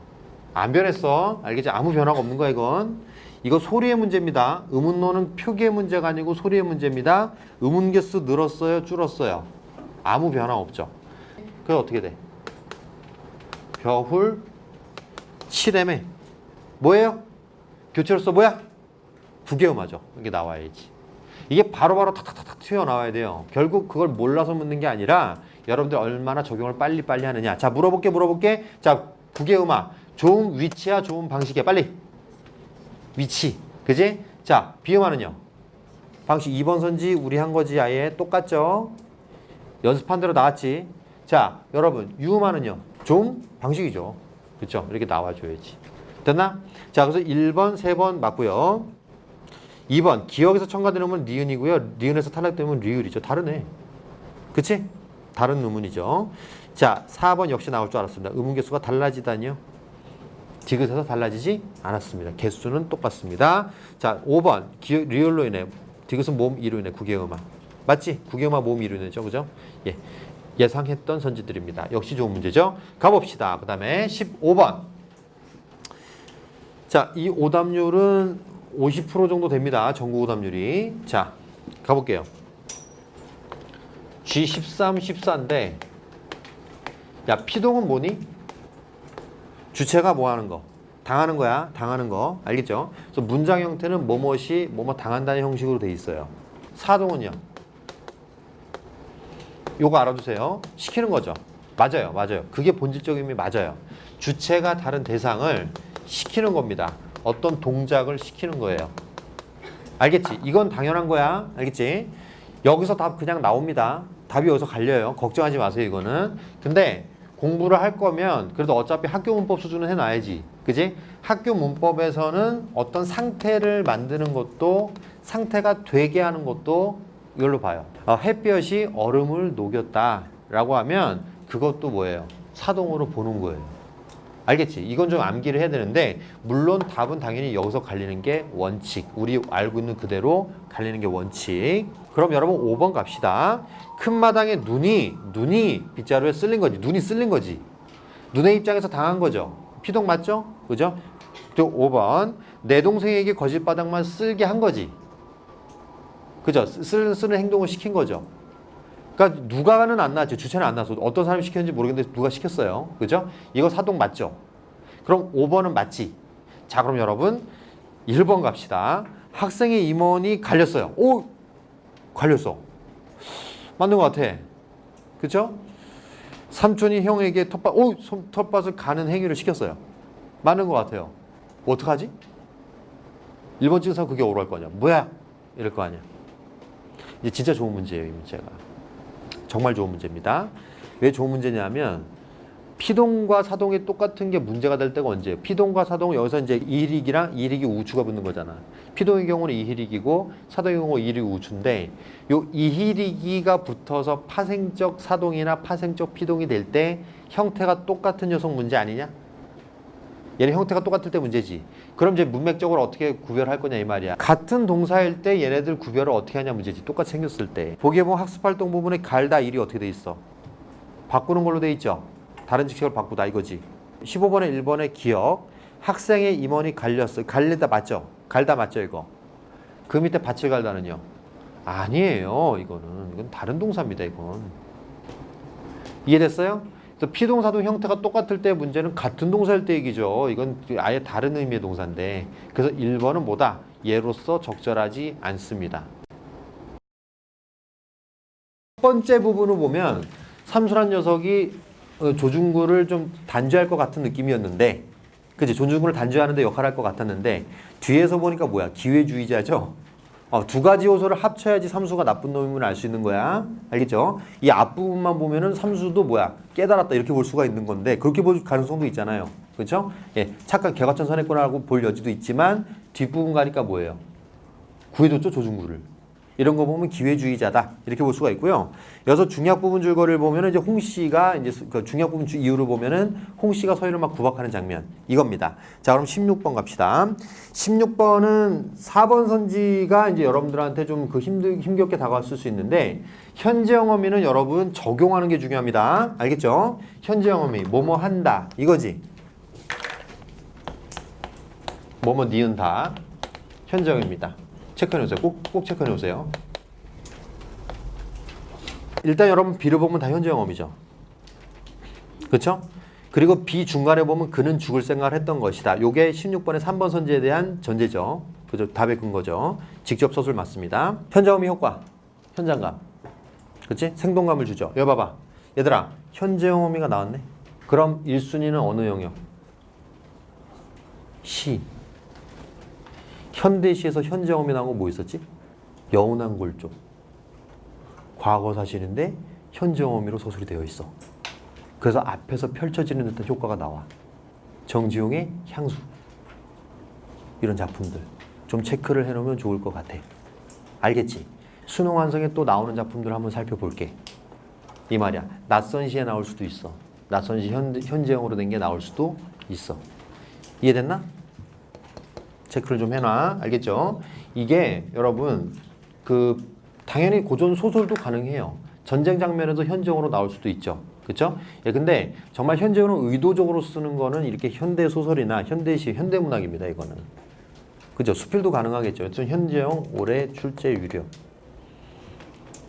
안 변했어. 알겠지? 아무 변화가 없는 거야, 이건. 이거 소리의 문제입니다. 의문론은 표기의 문제가 아니고 소리의 문제입니다. 의문 개수 늘었어요, 줄었어요? 아무 변화 없죠. 그래서 어떻게 돼? 겨울 칠엠에 뭐예요? 교체로서 뭐야? 부계음하죠. 이게 나와야지. 이게 바로바로 탁탁탁 튀어나와야 돼요. 결국 그걸 몰라서 묻는 게 아니라 여러분들 얼마나 적용을 빨리빨리 하느냐. 자, 물어볼게. 자, 부계음화. 좋은 위치야, 좋은 방식이야. 빨리. 위치. 그지? 자, 비음화는요. 방식 2번 선지 우리 한 거지. 아예 똑같죠? 연습한 대로 나왔지. 자, 여러분 유음화는요. 좀 방식이죠. 그렇죠? 이렇게 나와줘야지. 됐나? 자, 그래서 1번, 3번 맞고요. 2번 기억에서 첨가되는 니은이고요. 니은에서 탈락되면 리을이죠. 다르네. 그치? 다른 의문이죠. 자, 4번 역시 나올 줄 알았습니다. 의문 개수가 달라지다니요. 디귿에서 달라지지 않았습니다. 개수는 똑같습니다. 자, 5번 리을로 인해 디귿은 모음 이로 인해 구개음화. 맞지? 구개음화 모음 이로 인해죠. 그죠? 예. 예상했던 선지들입니다. 역시 좋은 문제죠. 가봅시다. 그 다음에 15번. 자, 이 오답률은 50% 정도 됩니다. 전국 오답률이. 자, 가볼게요. G13, 14인데 야, 피동은 뭐니? 주체가 뭐 하는 거? 당하는 거야. 당하는 거. 알겠죠? 그래서 문장 형태는 뭐뭇이 뭐뭐 당한다는 형식으로 돼 있어요. 사동은요. 요거 알아두세요. 시키는 거죠. 맞아요, 맞아요. 그게 본질적인 의미 맞아요. 주체가 다른 대상을 시키는 겁니다. 어떤 동작을 시키는 거예요. 알겠지? 이건 당연한 거야. 알겠지? 여기서 답 그냥 나옵니다. 답이 여기서 갈려요. 걱정하지 마세요, 이거는. 근데 공부를 할 거면 그래도 어차피 학교 문법 수준은 해놔야지. 그지? 학교 문법에서는 어떤 상태를 만드는 것도 상태가 되게 하는 것도 이걸로 봐요. 햇볕이 얼음을 녹였다 라고 하면 그것도 뭐예요? 사동으로 보는 거예요. 알겠지? 이건 좀 암기를 해야 되는데 물론 답은 당연히 여기서 갈리는 게 원칙. 우리 알고 있는 그대로 갈리는 게 원칙. 그럼 여러분 5번 갑시다. 큰 마당에 눈이 빗자루에 쓸린 거지. 눈이 쓸린 거지. 눈의 입장에서 당한 거죠. 피동 맞죠? 그죠? 또 5번 내 동생에게 거실바닥만 쓸게 한 거지. 그죠? 쓰는 행동을 시킨 거죠. 그러니까 누가는 안 나왔죠. 주체는 안 나왔어. 어떤 사람이 시켰는지 모르겠는데 누가 시켰어요. 그죠? 이거 사동 맞죠? 그럼 5번은 맞지. 자, 그럼 여러분 1번 갑시다. 학생의 임원이 갈렸어요. 오! 갈렸어. 맞는 것 같아. 그죠? 삼촌이 형에게 텃밭을 가는 행위를 시켰어요. 맞는 것 같아요. 어떡하지? 1번 찍은 사람 그게 오ral 거냐? 뭐야? 이럴 거 아니야. 이제 진짜 좋은 문제예요, 이 문제가. 정말 좋은 문제입니다. 왜 좋은 문제냐면 피동과 사동이 똑같은 게 문제가 될 때가 언제예요? 피동과 사동 여기서 이제 이힐이기랑 이힐이기 우추가 붙는 거잖아. 피동의 경우는 이힐이기고 사동의 경우는 이힐이기 우추인데 요 이힐이기가 붙어서 파생적 사동이나 파생적 피동이 될 때 형태가 똑같은 녀석 문제 아니냐? 얘는 형태가 똑같을 때 문제지. 그럼 이제 문맥적으로 어떻게 구별할 거냐 이 말이야. 같은 동사일 때 얘네들 구별을 어떻게 하냐 문제지. 똑같이 생겼을 때. 보기에 보면 학습활동 부분에 갈다 일이 어떻게 돼 있어? 바꾸는 걸로 돼 있죠. 다른 직책을 바꾸다 이거지. 15번에 1번에 기억. 학생의 임원이 갈렸어. 갈리다 맞죠? 갈다 맞죠 이거? 그 밑에 밭을 갈다는요? 아니에요. 이건 다른 동사입니다. 이건. 이해됐어요? 피동사동 형태가 똑같을 때 문제는 같은 동사일 때 얘기죠. 이건 아예 다른 의미의 동사인데. 그래서 1번은 뭐다? 얘로서 적절하지 않습니다. 첫 번째 부분을 보면 삼수란 녀석이 조중구를 좀 단죄할 것 같은 느낌이었는데, 그치? 조중구를 단죄하는 데 역할을 할 것 같았는데 뒤에서 보니까 뭐야? 기회주의자죠? 두 가지 요소를 합쳐야지 삼수가 나쁜 놈임을 알 수 있는 거야. 알겠죠? 이 앞부분만 보면은 삼수도 뭐야? 깨달았다 이렇게 볼 수가 있는 건데 그렇게 볼 가능성도 있잖아요. 그렇죠? 예, 착각 개과천 선했구나라고 볼 여지도 있지만 뒷부분 가니까 뭐예요? 구해줬죠 조중구를. 이런 거 보면 기회주의자다 이렇게 볼 수가 있고요. 여기서 중약 부분 줄거리를 보면은 이제 홍 씨가 이제 그 중약 부분 이유를 보면은 홍 씨가 서희를 막 구박하는 장면 이겁니다. 자, 그럼 16번 갑시다. 16번은 4번 선지가 이제 여러분들한테 좀 그 힘겹게 다가왔을 수 있는데 현재형 어미는 여러분 적용하는 게 중요합니다. 알겠죠? 현재형 어미 뭐뭐 한다 이거지. 뭐뭐 니은다 현재형입니다. 체크해 놓으세요. 꼭 체크해 놓으세요. 일단 여러분 B를 보면 다 현재형 어미죠. 그렇죠? 그리고 B 중간에 보면 그는 죽을 생각을 했던 것이다. 요게 16번의 3번 선지에 대한 전제죠. 그죠? 답의 근거죠. 직접 서술 맞습니다. 현재형 어미 효과. 현장감. 그렇지? 생동감을 주죠. 여기 봐봐. 얘들아. 현재형 어미가 나왔네. 그럼 1순위는 어느 영역? 시. 현대시에서 현재형이 나온 거 뭐 있었지? 여운한 골조. 과거 사실인데 현재형으로 서술이 되어 있어. 그래서 앞에서 펼쳐지는 듯한 효과가 나와. 정지용의 향수. 이런 작품들. 좀 체크를 해놓으면 좋을 것 같아. 알겠지? 수능 완성에 또 나오는 작품들 한번 살펴볼게. 이 말이야. 낯선 시에 나올 수도 있어. 낯선 시 현재형으로 된 게 나올 수도 있어. 이해됐나? 체크를 좀 해놔. 알겠죠? 이게 여러분 당연히 고전 소설도 가능해요. 전쟁 장면에도 현재형으로 나올 수도 있죠. 그렇죠? 예, 근데 정말 현재형을 의도적으로 쓰는 거는 이렇게 현대 소설이나 현대시, 현대문학입니다. 이거는. 그죠? 수필도 가능하겠죠. 여튼 현재형 올해 출제 유료.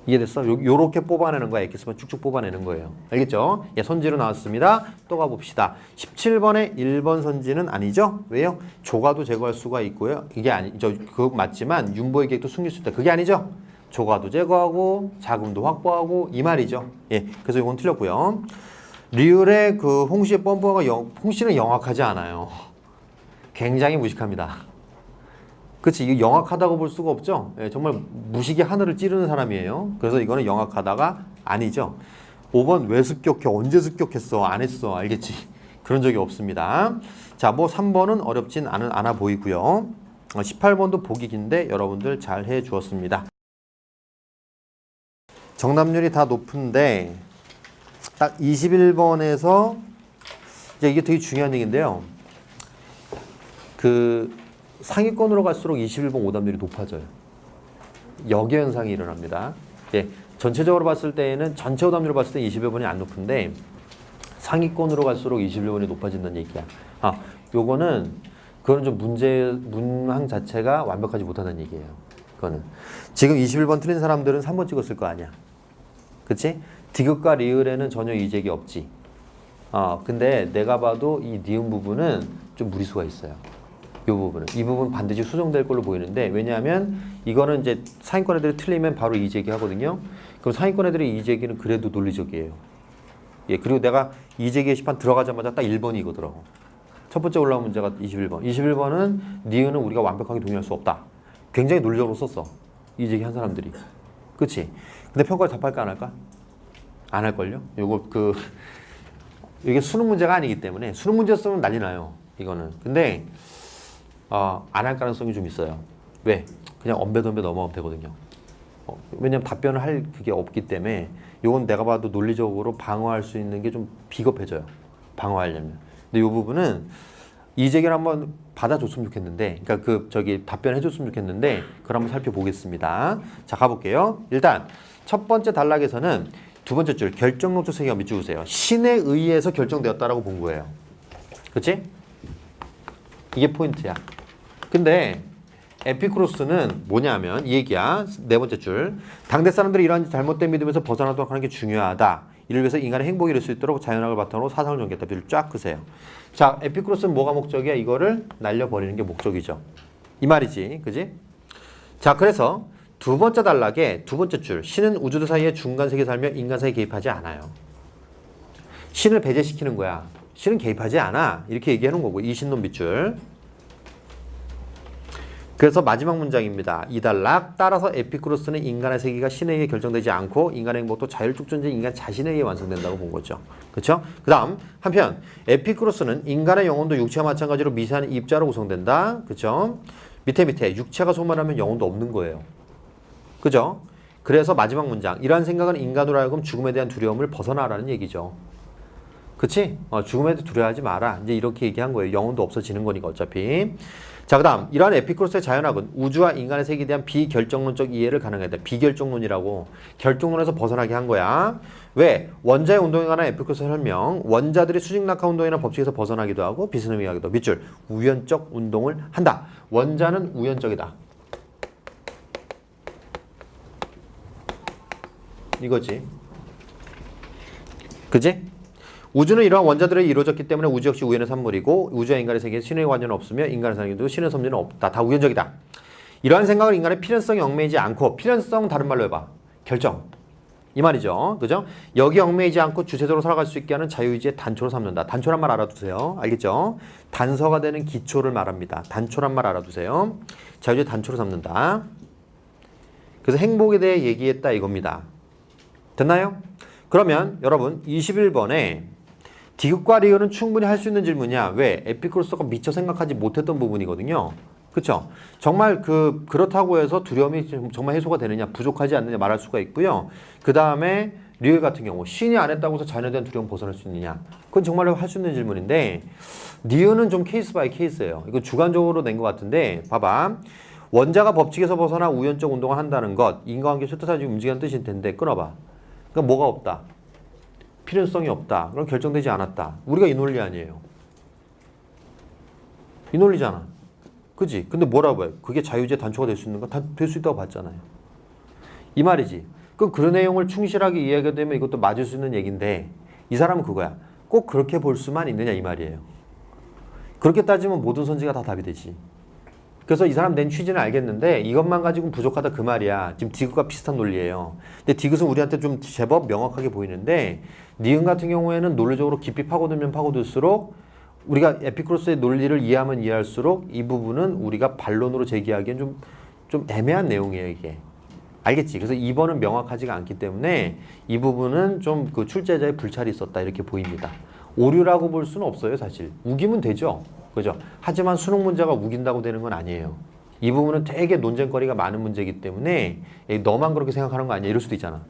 이해됐어? 요렇게 뽑아내는 거야. 엑스만 쭉쭉 뽑아내는 거예요. 알겠죠? 예, 선지로 나왔습니다. 또 가봅시다. 17번에 1번 선지는 아니죠? 왜요? 조가도 제거할 수가 있고요. 이게 아니죠. 그거 맞지만 윤보의 계획도 숨길 수 있다. 그게 아니죠? 조가도 제거하고 자금도 확보하고 이 말이죠. 예, 그래서 이건 틀렸고요. 리을의 그 홍씨의 뻔뻔가 홍씨는 영악하지 않아요. 굉장히 무식합니다. 그치? 이거 영악하다고 볼 수가 없죠? 예, 정말 무식이 하늘을 찌르는 사람이에요. 그래서 이거는 영악하다가 아니죠. 5번 왜 습격해? 언제 습격했어? 안 했어. 알겠지? 그런 적이 없습니다. 자, 뭐 3번은 어렵진 않아 보이고요. 18번도 보기 긴데 여러분들 잘 해 주었습니다. 정답률이 다 높은데 딱 21번에서 이게 되게 중요한 얘기인데요. 그 상위권으로 갈수록 21번 오답률이 높아져요. 역여현상이 일어납니다. 예, 전체적으로 봤을 때에는 전체 오답률을 봤을 때 21번이 안 높은데 상위권으로 갈수록 21번이 높아진다는 얘기야. 요거는 그거는 좀 문항 자체가 완벽하지 못하다는 얘기예요. 그거는 지금 21번 틀린 사람들은 3번 찍었을 거 아니야. 그치? 디귿과 리을에는 전혀 이직이 없지. 근데 내가 봐도 이 니은 부분은 좀 무리수가 있어요. 이 부분 반드시 수정될 걸로 보이는데, 왜냐하면 이거는 이제 상위권 애들이 틀리면 바로 이재기 하거든요. 그럼 상위권 애들의 이재기는 그래도 논리적이에요. 예, 그리고 내가 이재기 게시판 들어가자마자 딱 1번이 이거더라고. 첫 번째 올라온 문제가 21번. 21번은 니은은 우리가 완벽하게 동의할 수 없다. 굉장히 논리적으로 썼어. 이재기 한 사람들이. 그치? 근데 평가를 답할까 안 할까? 안 할걸요? 이게 수능 문제가 아니기 때문에, 수능 문제였으면 난리 나요. 이거는. 근데 안 할 가능성이 좀 있어요. 왜? 그냥 엄배덤배 넘어가면 되거든요. 왜냐면 답변을 할 그게 없기 때문에 이건 내가 봐도 논리적으로 방어할 수 있는 게 좀 비겁해져요. 방어하려면. 근데 이 부분은 이재기를 한번 받아줬으면 좋겠는데, 그러니까 답변해줬으면 좋겠는데, 그걸 한번 살펴보겠습니다. 자, 가볼게요. 일단 첫 번째 단락에서는 두 번째 줄 결정론적 세계가 밑줄 그으세요. 신에 의해서 결정되었다라고 본 거예요. 그렇지? 이게 포인트야. 근데 에피쿠로스는 뭐냐면 이 얘기야. 네 번째 줄. 당대 사람들이 이러한 잘못된 믿음에서 벗어나도록 하는 게 중요하다. 이를 위해서 인간의 행복이 이룰 수 있도록 자연학을 바탕으로 사상을 전개했다. 비를 쫙 그세요. 자, 에피쿠로스는 뭐가 목적이야? 이거를 날려버리는 게 목적이죠. 이 말이지. 그지? 자, 그래서 두 번째 단락에 두 번째 줄. 신은 우주들 사이의 중간 세계에 살며 인간 사이에 개입하지 않아요. 신을 배제시키는 거야. 신은 개입하지 않아. 이렇게 얘기하는 거고. 이 신론 밑줄. 그래서 마지막 문장입니다. 이 단락. 따라서 에피쿠로스는 인간의 세계가 신에 의해 결정되지 않고 인간의 행복도 자율적 존재인 인간 자신에 의해 완성된다고 본 거죠. 그렇죠? 그 다음 한편 에피쿠로스는 인간의 영혼도 육체와 마찬가지로 미세한 입자로 구성된다. 그렇죠? 밑에 육체가 소멸하면 영혼도 없는 거예요. 그죠? 그래서 마지막 문장. 이러한 생각은 인간으로 하여금 죽음에 대한 두려움을 벗어나라는 얘기죠. 그치? 죽음에 대해 두려워하지 마라. 이제 이렇게 얘기한 거예요. 영혼도 없어지는 거니까 어차피. 자, 그 다음 이러한 에피쿠로스의 자연학은 우주와 인간의 세계에 대한 비결정론적 이해를 가능하게 했다. 비결정론이라고. 결정론에서 벗어나게 한 거야. 왜? 원자의 운동에 관한 에피쿠로스의 설명. 원자들이 수직낙하 운동이나 법칙에서 벗어나기도 하고 비스듬히하기도 하고. 밑줄. 우연적 운동을 한다. 원자는 우연적이다. 이거지. 그지? 우주는 이러한 원자들에 이루어졌기 때문에 우주 역시 우연의 산물이고 우주와 인간의 세계에 신의 관여는 없으며 인간의 사랑에도 신의 섭리는 없다. 다 우연적이다. 이러한 생각은 인간의 필연성에 얽매이지 않고, 필연성 다른 말로 해봐. 결정. 이 말이죠. 그죠? 여기 얽매이지 않고 주체적으로 살아갈 수 있게 하는 자유의지의 단초로 삼는다. 단초란 말 알아두세요. 알겠죠? 단서가 되는 기초를 말합니다. 단초란 말 알아두세요. 자유의지의 단초로 삼는다. 그래서 행복에 대해 얘기했다 이겁니다. 됐나요? 그러면 여러분 21번에 디귿과 리을은 충분히 할 수 있는 질문이야. 왜? 에피쿠로스가 미처 생각하지 못했던 부분이거든요. 그렇죠? 정말 그렇다고 해서 두려움이 정말 해소가 되느냐, 부족하지 않느냐 말할 수가 있고요. 그 다음에 리을 같은 경우 신이 안 했다고 해서 자연에 대한 두려움 벗어날 수 있느냐, 그건 정말로 할 수 있는 질문인데, 리을은 좀 케이스 바이 케이스예요. 이거 주관적으로 낸 것 같은데 봐봐. 원자가 법칙에서 벗어나 우연적 운동을 한다는 것, 인과관계 쇠퇴사지 움직이는 뜻일 텐데 끊어봐. 그러니까 뭐가 없다? 필연성이 없다. 그럼 결정되지 않았다. 우리가 이 논리 아니에요. 이 논리잖아. 그지? 근데 뭐라고 해요? 그게 자유의지의 단초가 될 수 있는 거? 다 될 수 있다고 봤잖아요. 이 말이지. 그 내용을 충실하게 이해하게 되면 이것도 맞을 수 있는 얘기인데, 이 사람은 그거야. 꼭 그렇게 볼 수만 있느냐 이 말이에요. 그렇게 따지면 모든 선지가 다 답이 되지. 그래서 이 사람 낸 취지는 알겠는데 이것만 가지고는 부족하다 그 말이야. 지금 디귿과 비슷한 논리예요. 근데 디귿은 우리한테 좀 제법 명확하게 보이는데 니은 같은 경우에는 논리적으로 깊이 파고들면 파고들수록 우리가 에피쿠로스의 논리를 이해하면 이해할수록 이 부분은 우리가 반론으로 제기하기엔 좀 애매한 내용이에요, 이게. 알겠지? 그래서 2번은 명확하지가 않기 때문에 이 부분은 좀 그 출제자의 불찰이 있었다 이렇게 보입니다. 오류라고 볼 수는 없어요, 사실. 우기면 되죠. 그죠? 하지만 수능 문제가 우긴다고 되는 건 아니에요. 이 부분은 되게 논쟁거리가 많은 문제이기 때문에 너만 그렇게 생각하는 거 아니야? 이럴 수도 있잖아.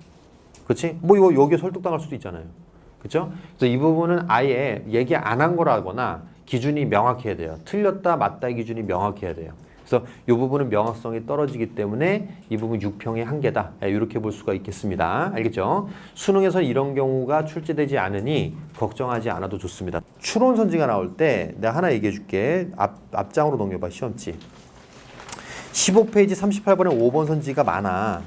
그렇지? 뭐 이거 여기에 설득당할 수도 있잖아요. 그렇죠? 그래서 이 부분은 아예 얘기 안 한 거라거나 기준이 명확해야 돼요. 틀렸다 맞다의 기준이 명확해야 돼요. 그래서 이 부분은 명확성이 떨어지기 때문에 이 부분 6평의 한계다. 이렇게 볼 수가 있겠습니다. 알겠죠? 수능에서 이런 경우가 출제되지 않으니 걱정하지 않아도 좋습니다. 추론 선지가 나올 때 내가 하나 얘기해 줄게. 앞장으로 넘겨봐. 시험지. 15페이지 38번에 5번 선지가 많아.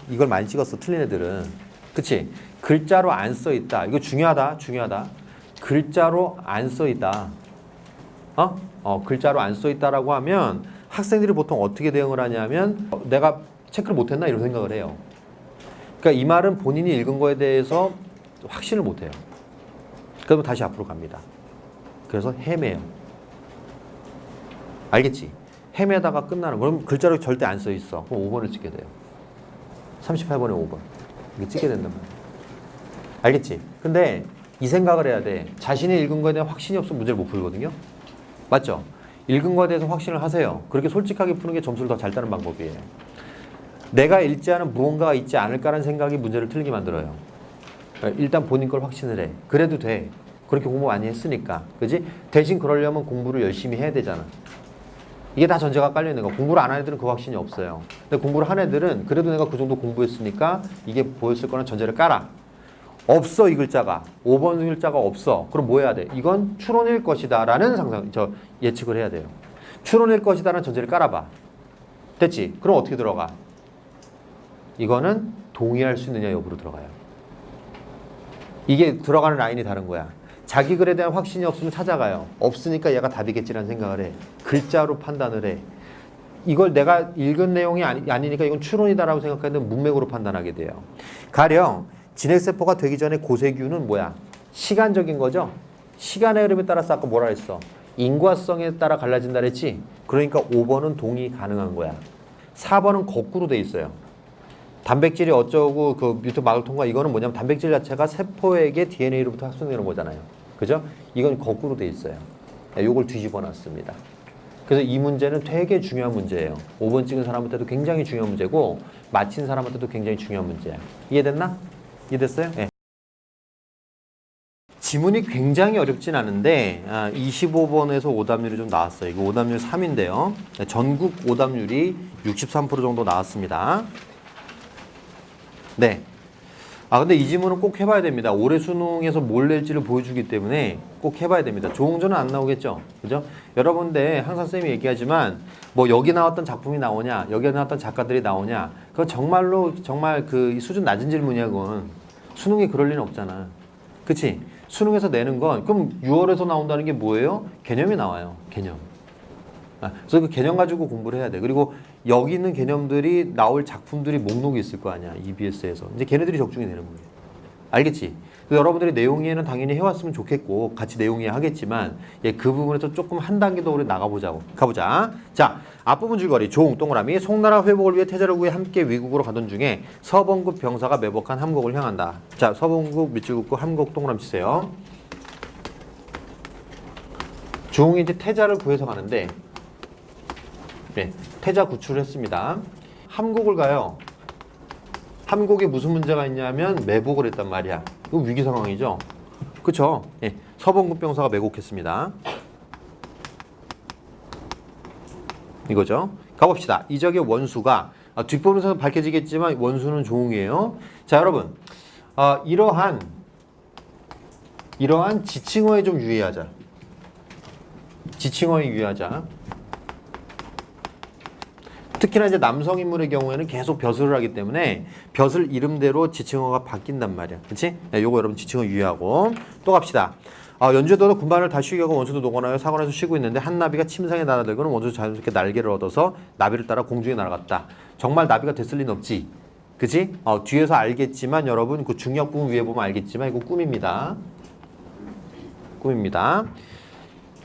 이걸 많이 찍었어. 틀린 애들은. 그치? 글자로 안 써 있다. 이거 중요하다. 중요하다. 글자로 안 써 있다. 글자로 안 써 있다라고 하면 학생들이 보통 어떻게 대응을 하냐면 내가 체크를 못했나 이런 생각을 해요. 그러니까 이 말은 본인이 읽은 거에 대해서 확신을 못해요. 그러면 다시 앞으로 갑니다. 그래서 헤매요. 알겠지? 헤매다가 끝나는 거. 그럼 글자로 절대 안 써 있어. 그럼 5번을 찍게 돼요. 38번에 5번. 이게 찍게 된단 말이야. 알겠지? 근데 이 생각을 해야 돼. 자신이 읽은 거에 대한 확신이 없으면 문제를 못 풀거든요. 맞죠? 읽은 거에 대해서 확신을 하세요. 그렇게 솔직하게 푸는 게 점수를 더 잘 따는 방법이에요. 내가 읽지 않은 무언가가 있지 않을까라는 생각이 문제를 틀리게 만들어요. 일단 본인 걸 확신을 해. 그래도 돼. 그렇게 공부 많이 했으니까. 그지? 대신 그러려면 공부를 열심히 해야 되잖아. 이게 다 전제가 깔려 있는 거야. 공부를 안 한 애들은 그 확신이 없어요. 근데 공부를 한 애들은 그래도 내가 그 정도 공부했으니까 이게 보였을 거라는 전제를 깔아. 없어, 이 글자가. 5번 글자가 없어. 그럼 뭐 해야 돼? 이건 추론일 것이다 라는 예측을 해야 돼요. 추론일 것이다 라는 전제를 깔아봐. 됐지? 그럼 어떻게 들어가? 이거는 동의할 수 있느냐 여부로 들어가요. 이게 들어가는 라인이 다른 거야. 자기 글에 대한 확신이 없으면 찾아가요. 없으니까 얘가 답이겠지라는 생각을 해. 글자로 판단을 해. 이걸 내가 읽은 내용이 아니니까 이건 추론이다라고 생각하는데 문맥으로 판단하게 돼요. 가령 진핵세포가 되기 전에 고세균은 뭐야? 시간적인 거죠? 시간의 흐름에 따라서 아까 뭐라 했어? 인과성에 따라 갈라진다 그랬지? 그러니까 5번은 동의 가능한 거야. 4번은 거꾸로 돼 있어요. 단백질이 어쩌고 그 뮤트 막을 통과 이거는 뭐냐면 단백질 자체가 세포에게 DNA로부터 합성되는 거잖아요. 그죠? 이건 거꾸로 돼 있어요. 요걸 뒤집어 놨습니다. 그래서 이 문제는 되게 중요한 문제예요. 5번 찍은 사람한테도 굉장히 중요한 문제고 맞힌 사람한테도 굉장히 중요한 문제야. 이해됐나? 이해됐어요? 네. 지문이 굉장히 어렵진 않은데 25번에서 오답률이 좀 나왔어요. 이거 오답률 3인데요. 전국 오답률이 63% 정도 나왔습니다. 네. 근데 이 지문은 꼭 해봐야 됩니다. 올해 수능에서 뭘 낼지를 보여주기 때문에 꼭 해봐야 됩니다. 조홍조는 안 나오겠죠? 그죠? 여러분들 항상 쌤이 얘기하지만 뭐 여기 나왔던 작품이 나오냐, 여기 나왔던 작가들이 나오냐, 그건 정말 그 수준 낮은 질문이야, 그건. 수능에 그럴 리는 없잖아. 그치? 수능에서 내는 건 그럼 6월에서 나온다는 게 뭐예요? 개념이 나와요. 개념. 그래서 그 개념 가지고 공부를 해야 돼. 그리고 여기 있는 개념들이 나올 작품들이 목록이 있을 거 아니야. EBS에서. 이제 걔네들이 적중이 되는 거예요. 알겠지? 그래서 여러분들이 내용 이해는 당연히 해왔으면 좋겠고 같이 내용 이해 하겠지만 그 부분에서 조금 한 단계 더 우리 나가보자고. 가보자. 자, 앞부분 줄거리. 종, 동그라미. 송나라 회복을 위해 태자를 구해 함께 위국으로 가던 중에 서범국 병사가 매복한 함국을 향한다. 자, 서범국 밑줄 긋고 함국 동그라미 치세요. 종이 이제 태자를 구해서 가는데 네, 태자 구출을 했습니다. 함국을 가요. 함국에 무슨 문제가 있냐면 매복을 했단 말이야. 이거 위기 상황이죠. 그쵸? 예, 서범국 병사가 매복했습니다. 이거죠. 가봅시다. 이적의 원수가 뒷부분에서 밝혀지겠지만 원수는 종이에요. 자, 여러분 이러한 지칭어에 좀 유의하자. 지칭어에 유의하자. 특히나 이제 남성 인물의 경우에는 계속 벼슬을 하기 때문에 벼슬 이름대로 지칭어가 바뀐단 말이야. 그렇지? 네, 요거 여러분 지칭어 유의하고 또 갑시다. 연주에도 군반을 다 쉬게 하고 원수도 녹아나요. 사관에서 쉬고 있는데 한 나비가 침상에 날아들고는 원수 자연스럽게 날개를 얻어서 나비를 따라 공중에 날아갔다. 정말 나비가 됐을 리는 없지. 그치? 뒤에서 알겠지만 여러분 그 중력 부분 위에 보면 알겠지만 이거 꿈입니다. 꿈입니다.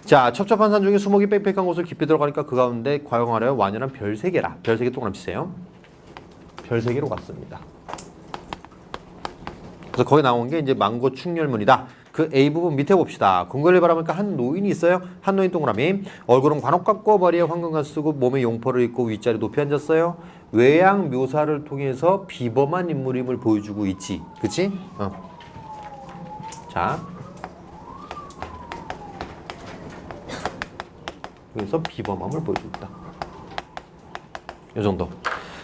자, 첩첩한 산 중에 수목이 빽빽한 곳을 깊이 들어가니까 그 가운데 과용하려 완연한 별 3개라. 별 3개 동그라미 치세요. 별 3개로 갔습니다. 그래서 거기 나온 게 이제 망고 충렬문이다. 그 A 부분 밑에 봅시다. 궁궐을 바라보니까 한 노인이 있어요. 한 노인 동그라미. 얼굴은 관옥 같고 머리에 황금관 쓰고 몸에 용포를 입고 윗자리 높이 앉았어요. 외양 묘사를 통해서 비범한 인물임을 보여주고 있지. 그치? 자. 그래서 비범함을 보여주고 있다. 이 정도.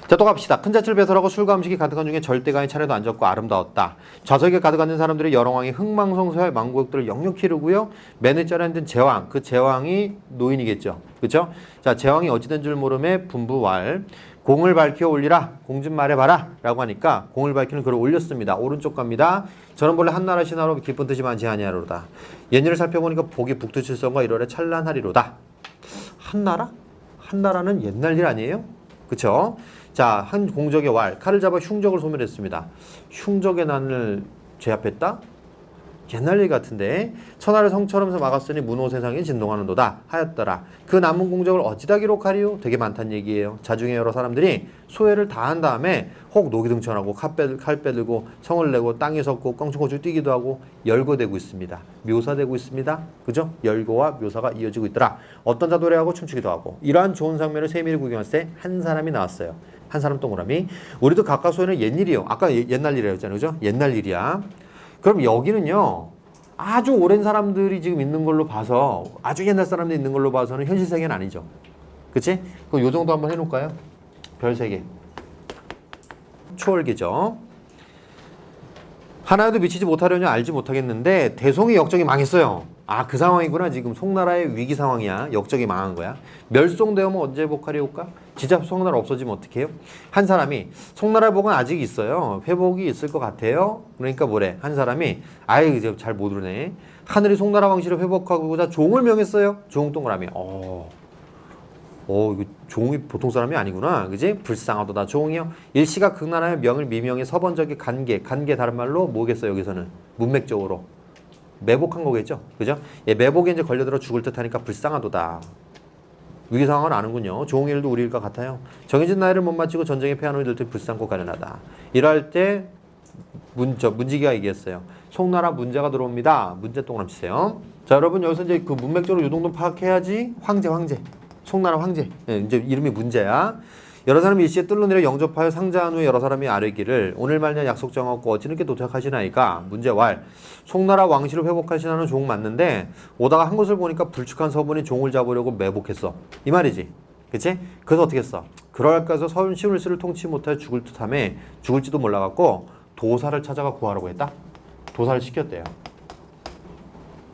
자, 또 갑시다. 큰 잣을 배설하고 술과 음식이 가득한 중에 절대가의 차례도 앉았고 아름다웠다. 좌석에 가득 앉은 사람들이 여러 왕이 흥망성쇠할 망국들을 역력히 이루고요. 맨에 자리에 앉은 제왕, 그 제왕이 노인이겠죠. 그렇죠? 자, 제왕이 어찌된 줄 모름에 분부왈 공을 밝혀 올리라, 공 좀 말해봐라 라고 하니까 공을 밝히는 글을 올렸습니다. 오른쪽 갑니다. 저는 본래 한나라 신하로 기쁜 뜻이 많지 아니하로다. 옛일을 살펴보니까 복이 북두칠성과 1월에 찬란하리로다. 한나라? 한나라는 옛날 일 아니에요? 그쵸? 자, 한 공적의 왈, 칼을 잡아 흉적을 소멸했습니다. 흉적의 난을 제압했다? 옛날 일 같은데. 천하를 성처럼 막았으니 문호 세상에 진동하는도다 하였더라. 그 남은 공적을 어찌다 기록하리요? 되게 많단 얘기예요. 자중에 여러 사람들이 소회를 다 한 다음에 혹 노기등천하고 칼 빼들고 성을 내고 땅에 섰고 껑충껑충 뛰기도 하고 열거되고 있습니다. 묘사되고 있습니다. 그죠? 열거와 묘사가 이어지고 있더라. 어떤 자 노래하고 춤추기도 하고. 이러한 좋은 장면을 세밀히 구경했을 때 한 사람이 나왔어요. 한 사람 동그라미. 우리도 각각 소회는 옛일이요. 아까 옛날 일이라고 했잖아요. 그죠? 옛날 일이야. 그럼 여기는요. 아주 오랜 사람들이 지금 있는 걸로 봐서 아주 옛날 사람들이 있는 걸로 봐서는 현실 세계는 아니죠. 그치? 그럼 요 정도 한번 해놓을까요? 별 3개. 초월기죠. 하나에도 미치지 못하려냐 알지 못하겠는데 대송의 역적이 망했어요. 그 상황이구나. 지금 송나라의 위기 상황이야. 역적이 망한 거야. 멸송되면 언제 회복하리 올까? 진짜 송나라 없어지면 어떡해요? 한 사람이 송나라 회복은 아직 있어요. 회복이 있을 것 같아요. 그러니까 뭐래? 한 사람이 이제 잘 모르네. 하늘이 송나라 왕실을 회복하고자 종을 명했어요. 종 동그라미. 이거 종이 보통 사람이 아니구나. 그지? 불쌍하도다 종이요. 일시가 극나라의 명을 미명의 서번적의 간계 다른 말로 뭐겠어요? 여기서는 문맥적으로 매복한 거겠죠. 그죠? 매복에 이제 걸려들어 죽을 듯 하니까 불쌍하도다. 위기 상황을 아는군요. 좋은 일도 우리 일과 같아요. 정해진 나이를 못 마치고 전쟁에 패하는 이들 불쌍고 가련하다. 이럴 때 문지기가 얘기했어요. 송나라 문제가 들어옵니다. 문제 동그라미 치세요. 자, 여러분 여기서 이제 그 문맥적으로 요 정도 파악해야지. 황제. 송나라 황제. 이제 이름이 문제야. 여러 사람이 일시에 뜰로 내려 영접하여 상자한 후에 여러 사람이 아뢰기를 오늘 말년 약속 정하고 어찌 늦게 도착하시나이까. 문제왈 송나라 왕실을 회복하시나는 종 맞는데 오다가 한 곳을 보니까 불축한 서분이 종을 잡으려고 매복했어. 이 말이지. 그치? 그래서 어떻게 했어? 그럴까 해서 서운 시울스를 통치 못하여 죽을 듯함에 죽을지도 몰라갖고 도사를 찾아가 구하라고 했다? 도사를 시켰대요.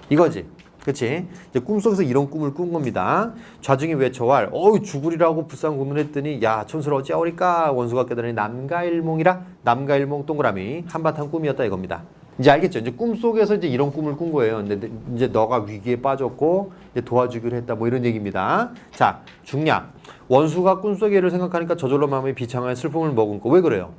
이거지. 그치? 이제 꿈속에서 이런 꿈을 꾼 겁니다. 좌중이 외쳐왈, 죽으리라고 불쌍 고문을 했더니, 야, 촌스러워 어찌하오리까? 원수가 깨달으니 남가일몽이라? 남가일몽 동그라미. 한바탕 꿈이었다 이겁니다. 이제 알겠죠? 이제 꿈속에서 이제 이런 꿈을 꾼 거예요. 근데 이제 너가 위기에 빠졌고, 이제 도와주기로 했다. 뭐 이런 얘기입니다. 자, 중략. 원수가 꿈속의 일을 생각하니까 저절로 마음이 비창하여 슬픔을 머금고. 왜 그래요?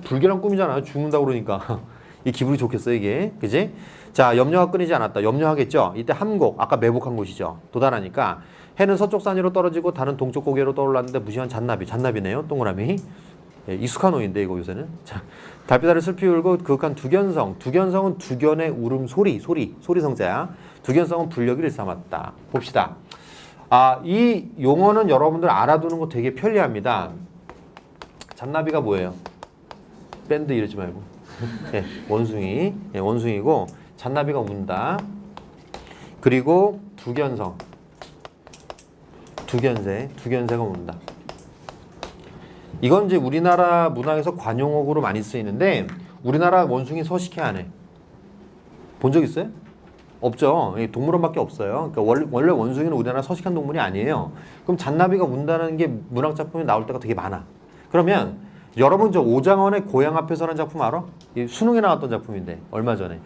불길한 꿈이잖아요. 죽는다고 그러니까. 이 기분이 좋겠어, 이게. 그지? 자, 염려가 끊이지 않았다. 염려하겠죠? 이때 함곡, 아까 매복한 곳이죠. 도달하니까 해는 서쪽 산 위로 떨어지고 달은 동쪽 고개로 떠올랐는데 무시한 잔나비네요. 동그라미. 익숙한 어인데 이거 요새는. 자, 달빛 아래 슬피 울고 그윽한 두견성. 두견성은 두견의 울음 소리 성자야. 두견성은 불력을 일삼았다. 봅시다. 이 용어는 여러분들 알아두는 거 되게 편리합니다. 잔나비가 뭐예요? 밴드 이러지 말고. 원숭이. 원숭이고 잔나비가 운다. 그리고 두견새가 운다. 이건 이제 우리나라 문학에서 관용어구로 많이 쓰이는데 우리나라 원숭이 서식해 안 해. 본 적 있어요? 없죠. 동물원밖에 없어요. 그러니까 원래 원숭이는 우리나라 서식한 동물이 아니에요. 그럼 잔나비가 운다는 게 문학 작품에 나올 때가 되게 많아. 그러면 여러분 저 오장원의 고향 앞에서라는 작품 알아? 수능에 나왔던 작품인데 얼마 전에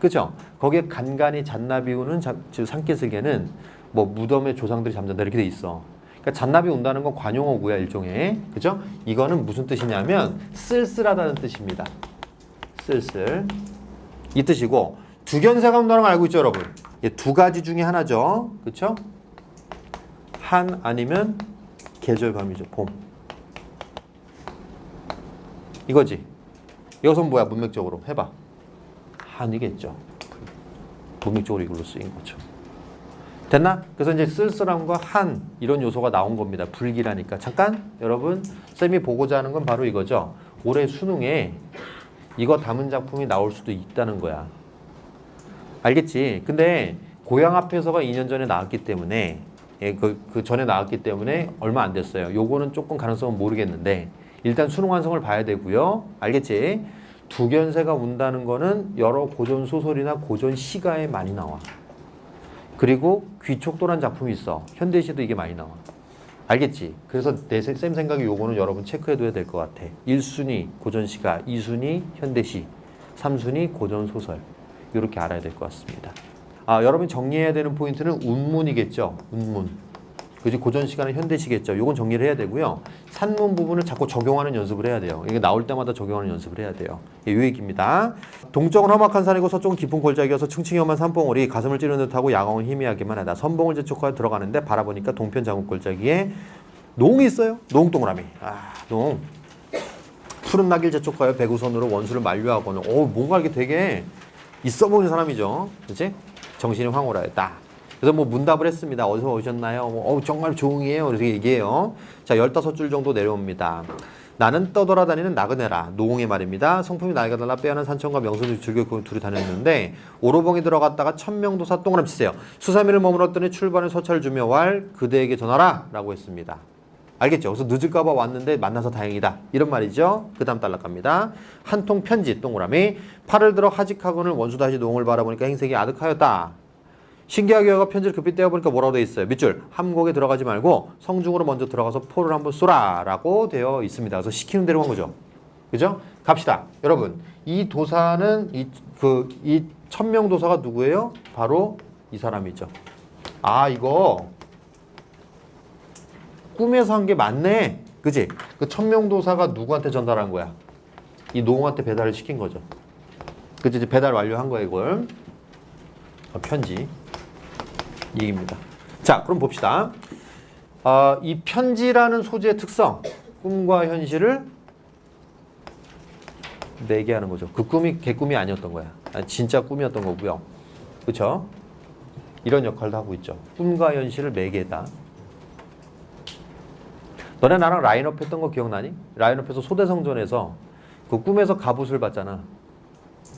그죠? 거기에 간간히 잣나비 우는 산기슭에는 뭐 무덤의 조상들이 잠잔다 이렇게 돼 있어. 그러니까 잣나비 운다는 건 관용어구야 일종의. 그죠? 이거는 무슨 뜻이냐면 쓸쓸하다는 뜻입니다. 쓸쓸. 이 뜻이고 두견세가 운다는 걸 알고 있죠, 여러분? 두 가지 중에 하나죠. 그렇죠? 한 아니면 계절감이죠. 봄. 이거지. 이것은 뭐야? 문맥적으로 해봐. 한이겠죠. 문맥적으로 이걸로 쓰인 거죠. 됐나? 그래서 이제 쓸쓸함과 한 이런 요소가 나온 겁니다. 불기라니까. 잠깐 여러분 쌤이 보고자 하는 건 바로 이거죠. 올해 수능에 이거 담은 작품이 나올 수도 있다는 거야. 알겠지? 근데 고향 앞에서가 2년 전에 나왔기 때문에 그 전에 나왔기 때문에 얼마 안 됐어요. 요거는 조금 가능성은 모르겠는데 일단 수능 완성을 봐야 되고요. 알겠지? 두견세가 운다는 거는 여러 고전 소설이나 고전 시가에 많이 나와. 그리고 귀촉도란 작품이 있어. 현대시도 이게 많이 나와. 알겠지? 그래서 쌤 생각에 요거는 여러분 체크해둬야 될 것 같아. 1순위 고전시가, 2순위 현대시, 3순위 고전소설. 이렇게 알아야 될 것 같습니다. 여러분이 정리해야 되는 포인트는 운문이겠죠. 운문. 그지? 고전시가는 현대시겠죠. 요건 정리를 해야 되고요. 산문 부분을 자꾸 적용하는 연습을 해야 돼요. 이게 나올 때마다 적용하는 연습을 해야 돼요. 이 얘기입니다. 동쪽은 험악한 산이고 서쪽은 깊은 골짜기여서 층층이 험한 산봉우리 가슴을 찌르는 듯하고 야광은 희미하기만 하다. 선봉을 재촉하여 들어가는데 바라보니까 동편 장국 골짜기에 농이 있어요. 농동그라미. 농. 푸른 낙일 재촉하여 배구선으로 원수를 만류하고는 뭔가 이게 되게 있어 보이는 사람이죠. 그렇지? 정신이 황홀하였다. 그래서 뭐 문답을 했습니다. 어디서 오셨나요? 정말 조응이에요. 그래서 얘기해요. 자, 15줄 정도 내려옵니다. 나는 떠돌아다니는 나그네라. 노홍의 말입니다. 성품이 나이가 달라 빼어난 산천과 명소를 즐겨 둘이 다녔는데 오로봉에 들어갔다가 천명도사 동그라미 치세요. 수사미를 머물렀더니 출발의 서차를 주며 왈 그대에게 전하라 라고 했습니다. 알겠죠? 그래서 늦을까봐 왔는데 만나서 다행이다. 이런 말이죠. 그 다음 단락 갑니다. 한 통 편지 동그라미. 팔을 들어 하직하거늘 원수 다시 노홍을 바라보니까 행색이 아득하였다. 신기하게 여가 편지를 급히 떼어보니까 뭐라고 되어 있어요? 밑줄 함곡에 들어가지 말고 성중으로 먼저 들어가서 포를 한번 쏘라 라고 되어 있습니다. 그래서 시키는 대로 한 거죠. 그죠? 갑시다. 여러분 이 도사는 이 천명도사가 누구예요? 바로 이 사람이죠. 이거 꿈에서 한 게 맞네. 그지? 그 천명도사가 누구한테 전달한 거야? 이 노홍한테 배달을 시킨 거죠. 그치? 이제 배달 완료한 거야 이걸. 편지. 이 얘기입니다. 자, 그럼 봅시다. 이 편지라는 소재의 특성, 꿈과 현실을 매개하는 거죠. 그 꿈이 개꿈이 아니었던 거야. 진짜 꿈이었던 거고요. 그렇죠? 이런 역할도 하고 있죠. 꿈과 현실을 매개다. 너네 나랑 라인업 했던 거 기억나니? 라인업에서 소대성전에서 그 꿈에서 갑옷을 봤잖아.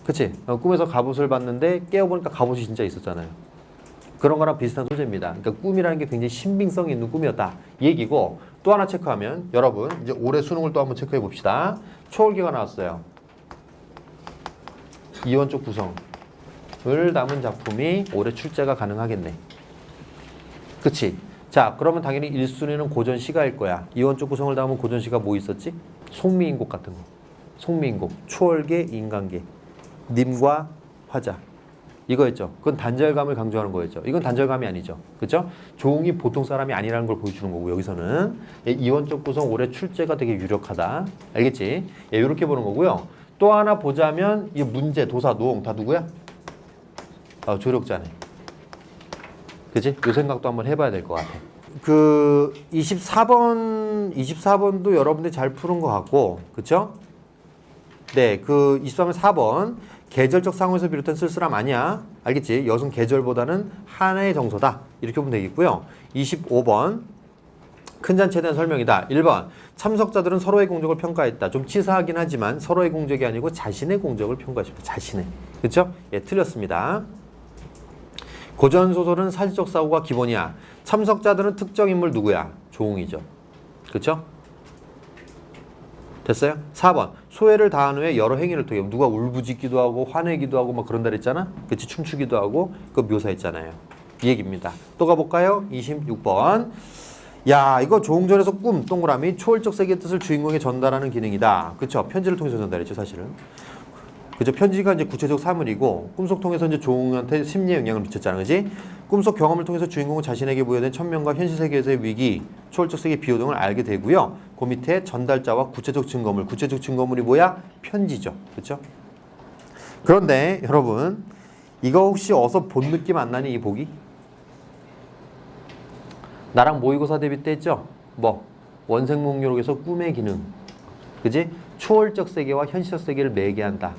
그치? 꿈에서 갑옷을 봤는데 깨어보니까 갑옷이 진짜 있었잖아요. 그런 거랑 비슷한 소재입니다. 그러니까 꿈이라는 게 굉장히 신빙성이 있는 꿈이었다. 이 얘기고 또 하나 체크하면 여러분 이제 올해 수능을 또 한번 체크해 봅시다. 초월기가 나왔어요. 이원적 구성을 담은 작품이 올해 출제가 가능하겠네. 그치? 자, 그러면 당연히 1순위는 고전시가일 거야. 이원적 구성을 담은 고전시가 뭐 있었지? 송미인곡 같은 거. 송미인곡, 초월계, 인간계, 님과 화자. 이거였죠. 그건 단절감을 강조하는 거였죠. 이건 단절감이 아니죠. 그렇죠? 조응이 보통 사람이 아니라는 걸 보여주는 거고 여기서는 이원적 구성 올해 출제가 되게 유력하다. 알겠지? 이렇게 보는 거고요. 또 하나 보자면 이 문제, 도사, 노홍 다 누구야? 조력자네. 그치? 이 생각도 한번 해봐야 될 것 같아. 그 24번도 여러분들이 잘 푸는 것 같고, 그쵸? 네, 그 23번 4번. 계절적 상황에서 비롯된 쓸쓸함 아니야. 알겠지? 여성 계절보다는 하나의 정서다. 이렇게 보면 되겠고요. 25번. 큰 잔치에 대한 설명이다. 1번. 참석자들은 서로의 공적을 평가했다. 좀 치사하긴 하지만 서로의 공적이 아니고 자신의 공적을 평가했습니다. 자신의. 그렇죠? 예, 틀렸습니다. 고전소설은 사실적 사고가 기본이야. 참석자들은 특정 인물 누구야? 조응이죠. 그렇죠? 됐어요? 4번. 소회를 다한 후에 여러 행위를 통해 누가 울부짖기도 하고 화내기도 하고 막 그런다 그랬잖아? 그치? 춤추기도 하고 그거 묘사했잖아요. 이 얘기입니다. 또 가볼까요? 26번. 야, 이거 조응전에서 꿈, 동그라미, 초월적 세계의 뜻을 주인공에 전달하는 기능이다. 그쵸? 편지를 통해서 전달했죠, 사실은. 그죠? 편지가 이제 구체적 사물이고 꿈속 통해서 이제 조웅한테 심리에 영향을 미쳤잖아, 그지? 꿈속 경험을 통해서 주인공은 자신에게 부여된 천명과 현실 세계에서의 위기, 초월적 세계 비호 등을 알게 되고요. 그 밑에 전달자와 구체적 증거물, 구체적 증거물이 뭐야? 편지죠, 그렇죠? 그런데 여러분, 이거 혹시 어서 본 느낌 안 나니 이 보기? 나랑 모의고사 대비 때 했죠? 뭐? 원생목록에서 꿈의 기능, 그지? 초월적 세계와 현실적 세계를 매개한다.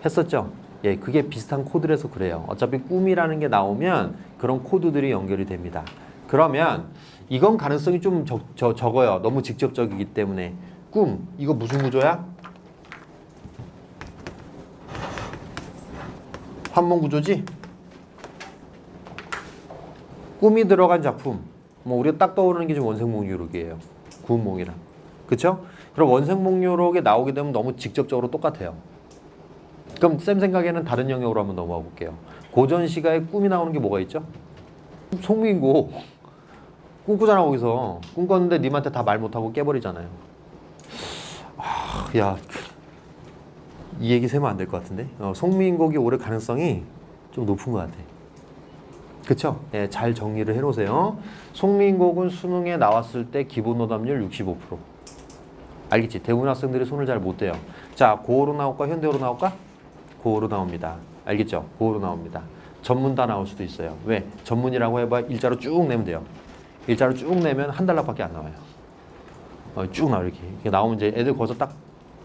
했었죠? 예, 그게 비슷한 코드라서 그래요. 어차피 꿈이라는 게 나오면 그런 코드들이 연결이 됩니다. 그러면 이건 가능성이 좀 적어요. 너무 직접적이기 때문에. 꿈, 이거 무슨 구조야? 환문 구조지? 꿈이 들어간 작품. 뭐 우리가 딱 떠오르는 게 지금 원생목록이에요. 구운몽이랑. 그쵸? 그럼 원생목록에 나오게 되면 너무 직접적으로 똑같아요. 그럼 쌤 생각에는 다른 영역으로 한번 넘어가 볼게요. 고전 시가에 꿈이 나오는 게 뭐가 있죠? 송민고 꿈꾸잖아. 거기서 꿈꿨는데 님한테 다 말 못하고 깨버리잖아요. 야, 이 얘기 세면 안 될 것 같은데. 송민곡이 오를 가능성이 좀 높은 것 같아. 그쵸? 예, 잘 정리를 해놓으세요. 송민곡은 수능에 나왔을 때 기본 오답률 65%. 알겠지? 대부분 학생들이 손을 잘 못 대요. 자, 고어로 나올까? 현대어로 나올까? 고어로 나옵니다. 알겠죠? 고어로 나옵니다. 전문 다 나올 수도 있어요. 왜? 전문이라고 해봐 일자로 쭉 내면 돼요. 일자로 쭉 내면 한 달락밖에 안 나와요. 쭉 나와 이렇게 나오면 이제 애들 거기서 딱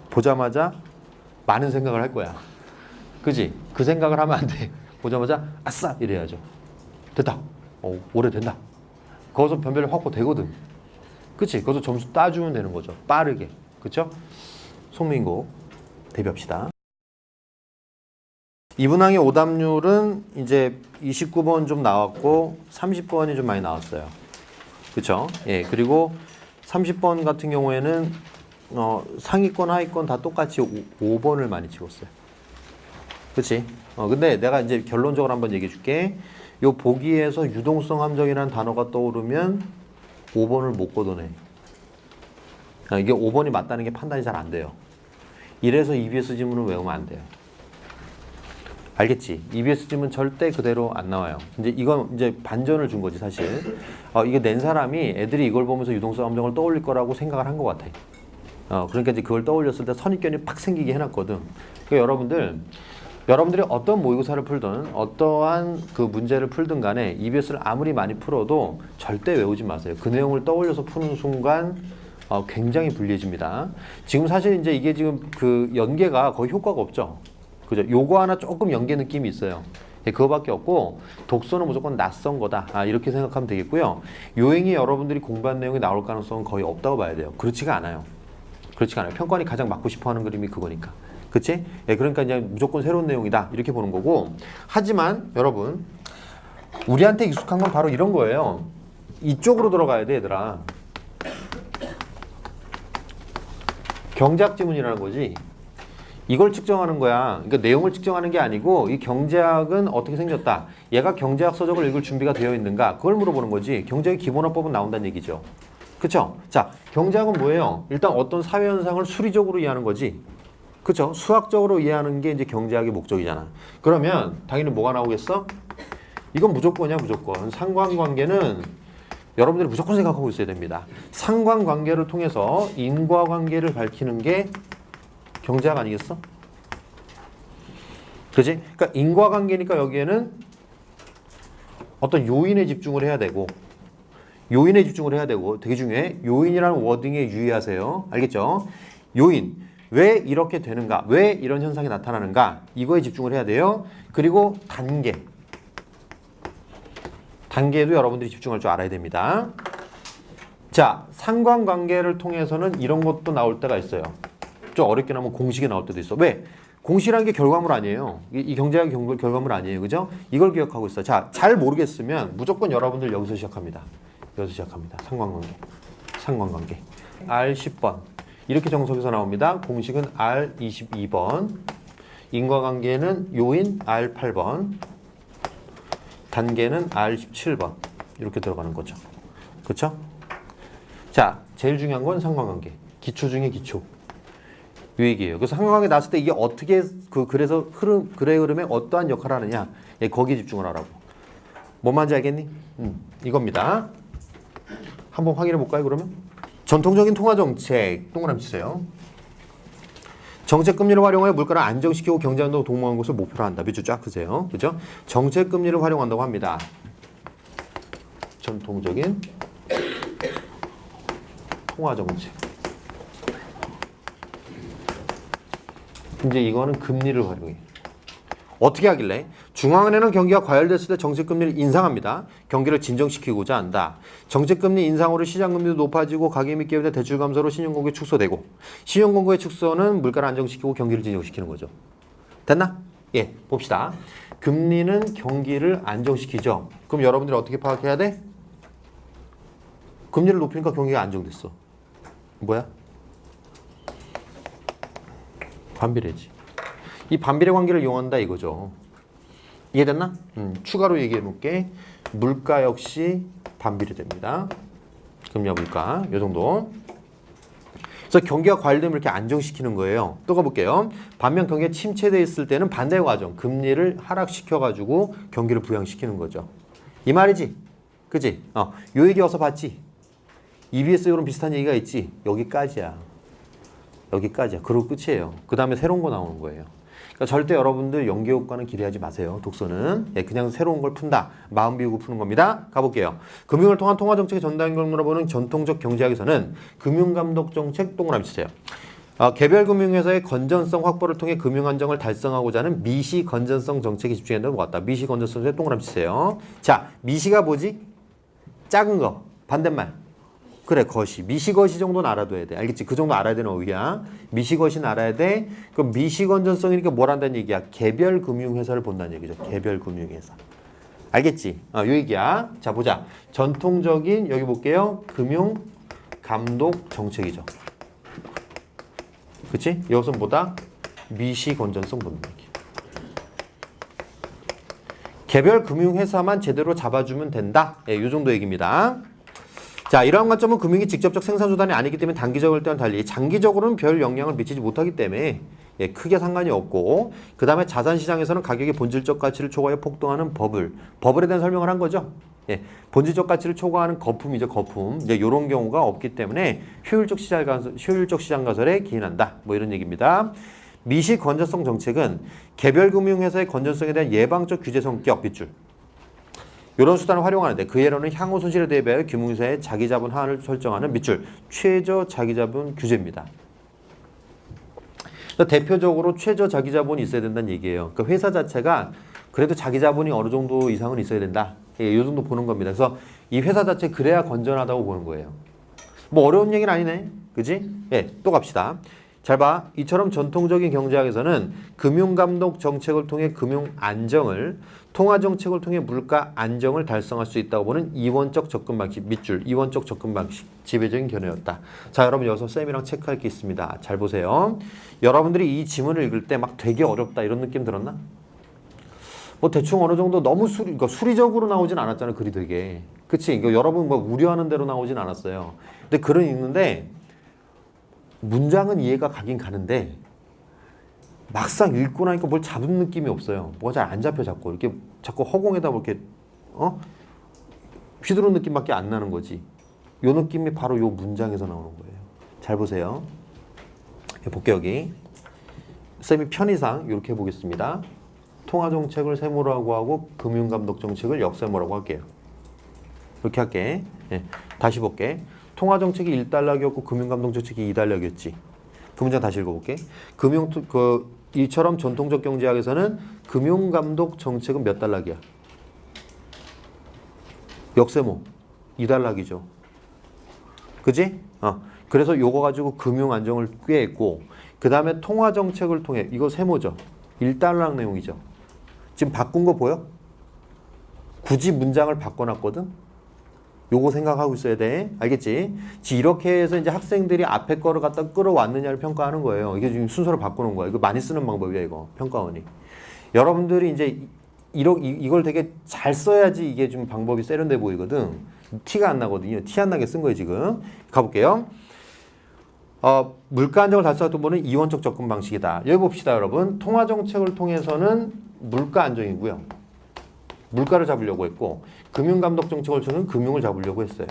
보자마자 많은 생각을 할 거야. 그지? 그 생각을 하면 안 돼. 보자마자 아싸 이래야죠. 됐다. 오래된다. 거기서 변별력 확보되거든. 그치? 거기서 점수 따주면 되는 거죠. 빠르게. 그쵸? 송민고 대비합시다. 이분항의 오답률은 이제 29번 좀 나왔고 30번이 좀 많이 나왔어요. 그쵸? 예, 그리고 30번 같은 경우에는 상위권 하위권 다 똑같이 5번을 많이 찍었어요. 그치? 근데 내가 이제 결론적으로 한번 얘기해 줄게. 요 보기에서 유동성 함정이라는 단어가 떠오르면 5번을 못 걷어내. 이게 5번이 맞다는 게 판단이 잘 안 돼요. 이래서 EBS 지문을 외우면 안 돼요. 알겠지? EBS 지문 절대 그대로 안 나와요. 이제 이건 이제 반전을 준 거지, 사실. 이게 낸 사람이 애들이 이걸 보면서 유동성 함정을 떠올릴 거라고 생각을 한 것 같아. 그러니까 이제 그걸 떠올렸을 때 선입견이 팍 생기게 해놨거든. 그러니까 여러분들이 어떤 모의고사를 풀든 어떠한 그 문제를 풀든 간에 EBS를 아무리 많이 풀어도 절대 외우지 마세요. 그 내용을 떠올려서 푸는 순간 굉장히 불리해집니다. 지금 사실 이제 이게 지금 그 연계가 거의 효과가 없죠. 그죠? 요거 하나 조금 연계 느낌이 있어요. 그거밖에 없고 독서는 무조건 낯선 거다. 이렇게 생각하면 되겠고요. 요행이 여러분들이 공부한 내용이 나올 가능성은 거의 없다고 봐야 돼요. 그렇지가 않아요. 그렇지가 않아요. 평가원이 가장 맞고 싶어하는 그림이 그거니까. 그치? 예, 그러니까 그냥 무조건 새로운 내용이다. 이렇게 보는 거고. 하지만 여러분, 우리한테 익숙한 건 바로 이런 거예요. 이쪽으로 들어가야 돼, 얘들아. 경제학 지문이라는 거지. 이걸 측정하는 거야. 그러니까 내용을 측정하는 게 아니고 이 경제학은 어떻게 생겼다. 얘가 경제학 서적을 읽을 준비가 되어 있는가. 그걸 물어보는 거지. 경제학의 기본어법은 나온다는 얘기죠. 그쵸? 자, 경제학은 뭐예요? 일단 어떤 사회 현상을 수리적으로 이해하는 거지. 그쵸? 수학적으로 이해하는 게 이제 경제학의 목적이잖아. 그러면 당연히 뭐가 나오겠어? 이건 무조건이야, 무조건. 상관관계는 여러분들이 무조건 생각하고 있어야 됩니다. 상관관계를 통해서 인과관계를 밝히는 게 경제학 아니겠어? 그지? 그러니까 인과관계니까 여기에는 어떤 요인에 집중을 해야 되고 되게 중요해. 요인이라는 워딩에 유의하세요. 알겠죠? 요인. 왜 이렇게 되는가? 왜 이런 현상이 나타나는가? 이거에 집중을 해야 돼요. 그리고 단계에도 여러분들이 집중할 줄 알아야 됩니다. 자, 상관관계를 통해서는 이런 것도 나올 때가 있어요. 좀 어렵게 나오면 공식이 나올 때도 있어. 왜? 공식이라는 게 결과물 아니에요. 이 경제학의 결과물 아니에요. 그죠? 이걸 기억하고 있어. 자, 잘 모르겠으면 무조건 여러분들 여기서 시작합니다. 상관관계. R10번. 이렇게 정석에서 나옵니다. 공식은 R22번. 인과관계는 요인 R8번. 단계는 R17번. 이렇게 들어가는 거죠. 그렇죠? 자, 제일 중요한 건 상관관계. 기초 중에 기초. 이 얘기예요. 그래서 상황에 나왔을 때 이게 어떻게 그래서 글의 흐름에 어떠한 역할을 하느냐. 예, 거기에 집중을 하라고. 뭔 말인지 알겠니? 이겁니다. 한번 확인해 볼까요, 그러면? 전통적인 통화 정책 동그라미 치세요. 정책 금리를 활용하여 물가를 안정시키고 경제 안정을 도모하는 것을 목표로 한다. 밑줄 쫙 그세요. 그죠? 정책 금리를 활용한다고 합니다. 전통적인 통화 정책. 이제 이거는 금리를 활용해. 어떻게 하길래? 중앙은행은 경기가 과열됐을 때 정책금리를 인상합니다. 경기를 진정시키고자 한다. 정책금리 인상으로 시장금리도 높아지고 가계 및 기업의 대출 감소로 신용공급이 축소되고 신용공급의 축소는 물가를 안정시키고 경기를 진정시키는 거죠. 됐나? 예, 봅시다. 금리는 경기를 안정시키죠. 그럼 여러분들이 어떻게 파악해야 돼? 금리를 높이니까 경기가 안정됐어. 뭐야? 반비례지. 이 반비례 관계를 이용한다 이거죠. 이해됐나? 추가로 얘기해 놓을게. 물가 역시 반비례됩니다. 금리와 물가 이 정도. 그래서 경기가 과열되면 이렇게 안정시키는 거예요. 또 가볼게요. 반면 경기가 침체돼 있을 때는 반대 과정. 금리를 하락시켜가지고 경기를 부양시키는 거죠. 이 말이지? 그지? 요 얘기 어서 봤지? EBS랑 비슷한 얘기가 있지? 여기까지야. 여기까지야. 그리고 끝이에요. 그 다음에 새로운 거 나오는 거예요. 그러니까 절대 여러분들 연계효과는 기대하지 마세요. 독서는. 예, 그냥 새로운 걸 푼다. 마음 비우고 푸는 겁니다. 가볼게요. 금융을 통한 통화정책의 전단계를 물어보는 전통적 경제학에서는 금융감독정책 동그라미 치세요. 개별 금융회사의 건전성 확보를 통해 금융안정을 달성하고자 하는 미시 건전성 정책에 집중한다고 봤다. 미시 건전성 정책 동그라미 치세요. 자, 미시가 뭐지? 작은 거. 반대말. 그래, 거시. 미시거시 정도는 알아둬야 돼. 알겠지? 그 정도 알아야 되는 어휘야. 미시거시는 알아야 돼. 그럼 미시건전성이니까 뭘 한다는 얘기야? 개별 금융회사를 본다는 얘기죠. 개별 금융회사. 알겠지? 요 얘기야. 자, 보자. 전통적인, 여기 볼게요. 금융감독 정책이죠. 그치? 이것은 뭐다? 미시건전성 보는 얘기. 개별 금융회사만 제대로 잡아주면 된다. 예, 요 정도 얘기입니다. 자, 이러한 관점은 금융이 직접적 생산수단이 아니기 때문에 단기적일 때와는 달리 장기적으로는 별 영향을 미치지 못하기 때문에 예, 크게 상관이 없고 그 다음에 자산시장에서는 가격의 본질적 가치를 초과해 폭등하는 버블에 대한 설명을 한 거죠. 예, 본질적 가치를 초과하는 거품이죠. 거품. 이제 이런 경우가 없기 때문에 효율적 시장 가설에 기인한다. 뭐 이런 얘기입니다. 미시 건전성 정책은 개별 금융회사의 건전성에 대한 예방적 규제 성격 밑줄. 이런 수단을 활용하는데 그 예로는 향후 손실에 대비하여 금융회사의 자기자본 하한을 설정하는 밑줄 최저 자기자본 규제입니다. 대표적으로 최저 자기자본이 있어야 된다는 얘기예요. 그러니까 회사 자체가 그래도 자기자본이 어느 정도 이상은 있어야 된다. 예, 이 정도 보는 겁니다. 그래서 이 회사 자체 그래야 건전하다고 보는 거예요. 뭐 어려운 얘기는 아니네. 그지? 예, 또 갑시다. 잘 봐. 이처럼 전통적인 경제학에서는 금융감독 정책을 통해 금융 안정을, 통화 정책을 통해 물가 안정을 달성할 수 있다고 보는 이원적 접근 방식, 밑줄, 이원적 접근 방식, 지배적인 견해였다. 자, 여러분 여기서 쌤이랑 체크할 게 있습니다. 잘 보세요. 여러분들이 이 지문을 읽을 때 막 되게 어렵다 이런 느낌 들었나? 뭐 대충 어느 정도 너무 그러니까 수리적으로 나오진 않았잖아, 글이 되게. 그치? 그러니까 여러분 뭐 우려하는 대로 나오진 않았어요. 근데 글은 읽는데 문장은 이해가 가긴 가는데 막상 읽고 나니까 뭘 잡은 느낌이 없어요. 뭐가 잘 안 잡혀 자꾸. 이렇게 자꾸 허공에다 뭐 이렇게 휘두른 느낌밖에 안 나는 거지. 요 느낌이 바로 요 문장에서 나오는 거예요. 잘 보세요. 볼게요, 여기. 쌤이 편의상 이렇게 해보겠습니다. 통화정책을 세모라고 하고 금융감독정책을 역세모라고 할게요. 이렇게 할게. 예, 다시 볼게. 통화정책이 1달러였고 금융감독정책이 2달러였지. 그 문장 다시 읽어볼게. 이처럼 전통적 경제학에서는 금융감독 정책은 몇 달러기야? 역세모 2달러기죠. 그지? 그래서 요거 가지고 금융 안정을 꾀했고 그 다음에 통화 정책을 통해 이거 세모죠. 1달러 내용이죠. 지금 바꾼 거 보여? 굳이 문장을 바꿔놨거든. 요거 생각하고 있어야 돼. 알겠지? 이렇게 해서 이제 학생들이 앞에 거를 갖다 끌어왔느냐를 평가하는 거예요. 이게 지금 순서를 바꾸는 거야. 이거 많이 쓰는 방법이야, 이거. 평가원이. 여러분들이 이제 이걸 되게 잘 써야지 이게 좀 방법이 세련돼 보이거든. 티가 안 나거든요. 티 안 나게 쓴 거예요, 지금. 가볼게요. 물가 안정을 달성했던 분은 이원적 접근 방식이다. 여기 봅시다, 여러분. 통화 정책을 통해서는 물가 안정이고요. 물가를 잡으려고 했고, 금융 감독 정책을 통해서는 금융을 잡으려고 했어요.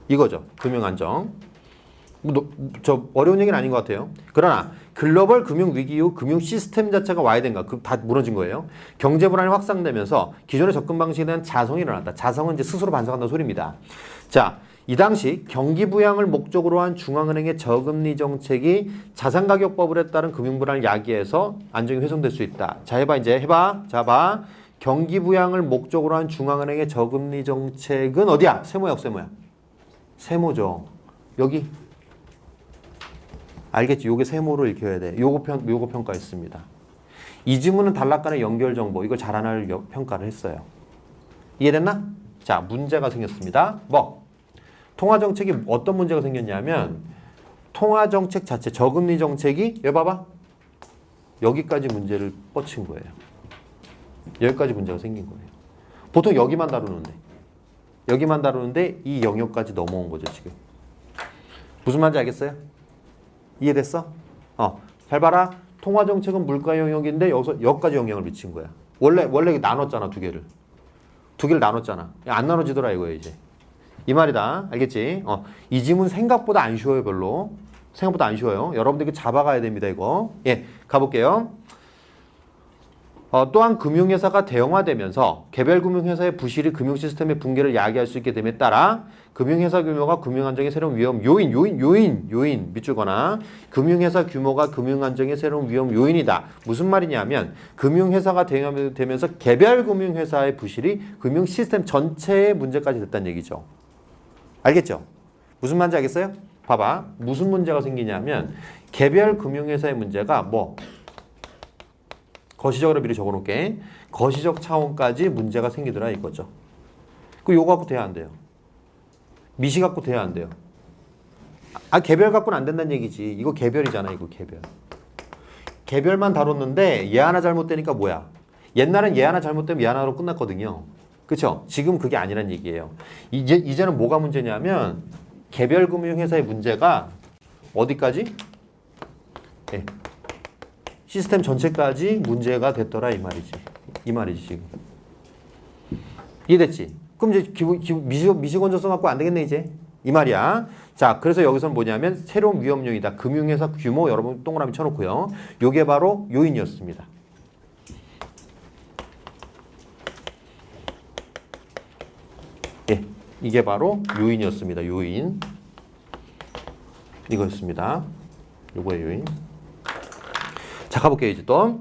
이거죠. 금융 안정. 저 어려운 얘기는 아닌 것 같아요. 그러나 글로벌 금융 위기 이후 금융 시스템 자체가 와야 된가? 다 무너진 거예요. 경제 불안이 확산되면서 기존의 접근 방식에 대한 자성이 일어났다. 자성은 이제 스스로 반성한다는 소리입니다. 자, 이 당시 경기 부양을 목적으로 한 중앙은행의 저금리 정책이 자산가격버블에 따른 금융 불안을 야기해서 안정이 훼손될 수 있다. 자, 해봐 이제 해봐. 자, 봐. 경기 부양을 목적으로 한 중앙은행의 저금리 정책은 어디야? 세모야, 역세모야? 세모죠. 여기. 알겠지? 요게 세모로 읽혀야 돼. 요거 평가했습니다. 이 지문은 단락간의 연결 정보, 이거 잘하나를 평가를 했어요. 이해됐나? 자, 문제가 생겼습니다. 뭐? 통화정책이 어떤 문제가 생겼냐면, 통화정책 자체, 저금리 정책이, 여기 봐봐. 여기까지 문제를 뻗친 거예요. 여기까지 문제가 생긴 거예요. 보통 여기만 다루는데, 이 영역까지 넘어온 거죠, 지금. 무슨 말인지 알겠어요? 이해됐어? 잘 봐라. 통화정책은 물가 영역인데 여기까지 영향을 미친 거야. 원래 나눴잖아, 두 개를 나눴잖아. 안 나눠지더라 이거야 이제. 이 말이다. 알겠지? 이 지문 생각보다 안 쉬워요, 별로. 생각보다 안 쉬워요. 여러분들 이거 잡아가야 됩니다, 이거. 예, 가볼게요. 또한 금융회사가 대형화되면서 개별 금융회사의 부실이 금융 시스템의 붕괴를 야기할 수 있게 됨에 따라 금융회사 규모가 금융안정의 새로운 위험 요인 밑줄거나 금융회사 규모가 금융안정의 새로운 위험 요인이다. 무슨 말이냐면 금융회사가 대형화되면서 개별 금융회사의 부실이 금융 시스템 전체의 문제까지 됐다는 얘기죠. 알겠죠? 무슨 말인지 알겠어요? 봐봐. 무슨 문제가 생기냐면 개별 금융회사의 문제가 뭐 거시적으로 미리 적어놓을게. 거시적 차원까지 문제가 생기더라 이거죠. 요거 갖고 돼야 안 돼요. 미시 갖고 돼야 안 돼요. 개별 갖고는 안 된다는 얘기지. 이거 개별이잖아, 이거 개별. 개별만 다뤘는데 얘 하나 잘못되니까 뭐야? 옛날엔 얘 하나 잘못되면 얘 하나로 끝났거든요. 그쵸? 지금 그게 아니란 얘기예요. 이제는 뭐가 문제냐면 개별 금융회사의 문제가 어디까지? 네. 시스템 전체까지 문제가 됐더라 이 말이지 지금. 이해됐지? 그럼 이제 미시 건전성 갖고 안 되겠네 이제. 이 말이야. 자, 그래서 여기서는 뭐냐면 새로운 위험 요인이다. 금융회사 규모 여러분 동그라미 쳐놓고요. 요게 바로 요인이었습니다. 예, 이게 바로 요인이었습니다. 요인. 이거였습니다. 요거의 요인. 자, 가볼게요, 이제 또.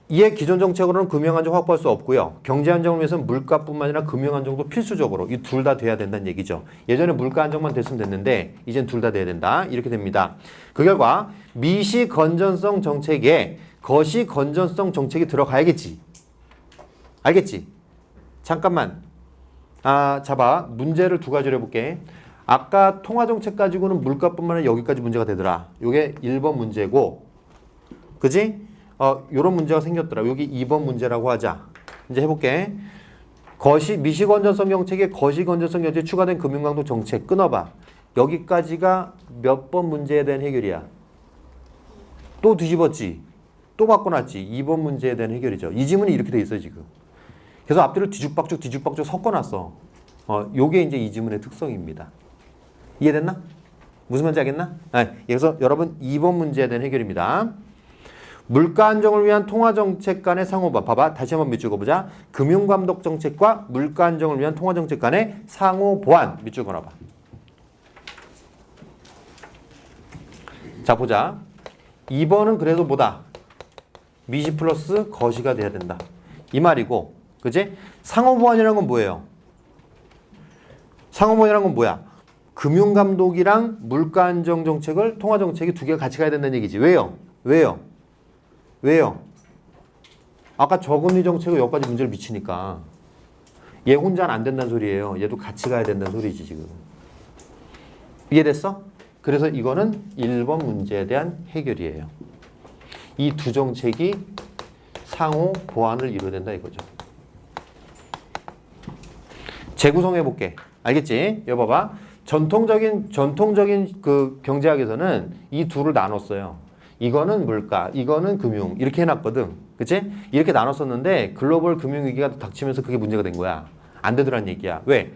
이에 기존 정책으로는 금융안정 확보할 수 없고요. 경제안정을 위해서는 물가뿐만 아니라 금융안정도 필수적으로 이 둘 다 돼야 된다는 얘기죠. 예전에 물가 안정만 됐으면 됐는데 이젠 둘 다 돼야 된다. 이렇게 됩니다. 그 결과 미시 건전성 정책에 거시 건전성 정책이 들어가야겠지. 알겠지? 잠깐만. 잡아. 문제를 두 가지로 해볼게. 아까 통화정책 가지고는 물가뿐만 아니라 여기까지 문제가 되더라. 요게 1번 문제고, 그지? 요런 문제가 생겼더라. 여기 2번 문제라고 하자. 이제 해볼게. 미시 건전성 정책에 거시 건전성 정책에 추가된 금융강도 정책 끊어봐. 여기까지가 몇 번 문제에 대한 해결이야? 또 뒤집었지? 또 바꿔놨지? 2번 문제에 대한 해결이죠. 이 지문이 이렇게 돼 있어요, 지금. 그래서 앞뒤로 뒤죽박죽 섞어놨어. 요게 이제 이 지문의 특성입니다. 이해됐나? 무슨 말인지 알겠나? 그래서 여러분 2번 문제에 대한 해결입니다. 물가 안정을 위한 통화정책 간의 상호보완. 봐봐. 다시 한번 밑줄 그어보자. 금융감독 정책과 물가 안정을 위한 통화정책 간의 상호보완. 밑줄 그어봐. 자, 보자. 2번은 그래도 뭐다? 미시 플러스 거시가 돼야 된다. 이 말이고, 그치? 상호보완이라는 건 뭐예요? 상호보완이라는 건 뭐야? 금융감독이랑 물가안정정책을 통화정책이 두 개가 같이 가야 된다는 얘기지. 왜요? 아까 저금리 정책은 여기까지 문제를 미치니까 얘 혼자는 안 된다는 소리예요. 얘도 같이 가야 된다는 소리지 지금. 이해됐어? 그래서 이거는 1번 문제에 대한 해결이에요. 이 두 정책이 상호 보완을 이루어야 된다 이거죠. 재구성해볼게. 알겠지? 여기 봐봐. 전통적인 그 경제학에서는 이 둘을 나눴어요. 이거는 물가, 이거는 금융 이렇게 해놨거든. 그치? 이렇게 나눴었는데 글로벌 금융위기가 닥치면서 그게 문제가 된 거야. 안 되더란 얘기야. 왜?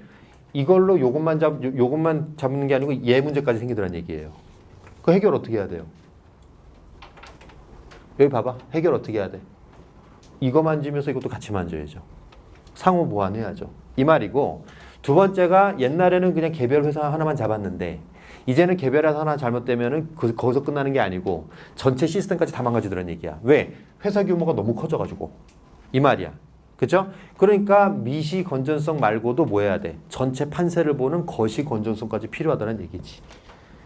이걸로 요것만 잡는 게 아니고 얘 문제까지 생기더란 얘기예요. 그 해결 어떻게 해야 돼요? 여기 봐봐. 해결 어떻게 해야 돼? 이거 만지면서 이것도 같이 만져야죠. 상호 보완해야죠. 이 말이고, 두 번째가 옛날에는 그냥 개별 회사 하나만 잡았는데 이제는 개별 회사 하나 잘못되면은 거기서 끝나는 게 아니고 전체 시스템까지 다 망가지더란 얘기야. 왜? 회사 규모가 너무 커져가지고. 이 말이야. 그죠? 그러니까 미시 건전성 말고도 뭐 해야 돼? 전체 판세를 보는 거시 건전성까지 필요하다는 얘기지.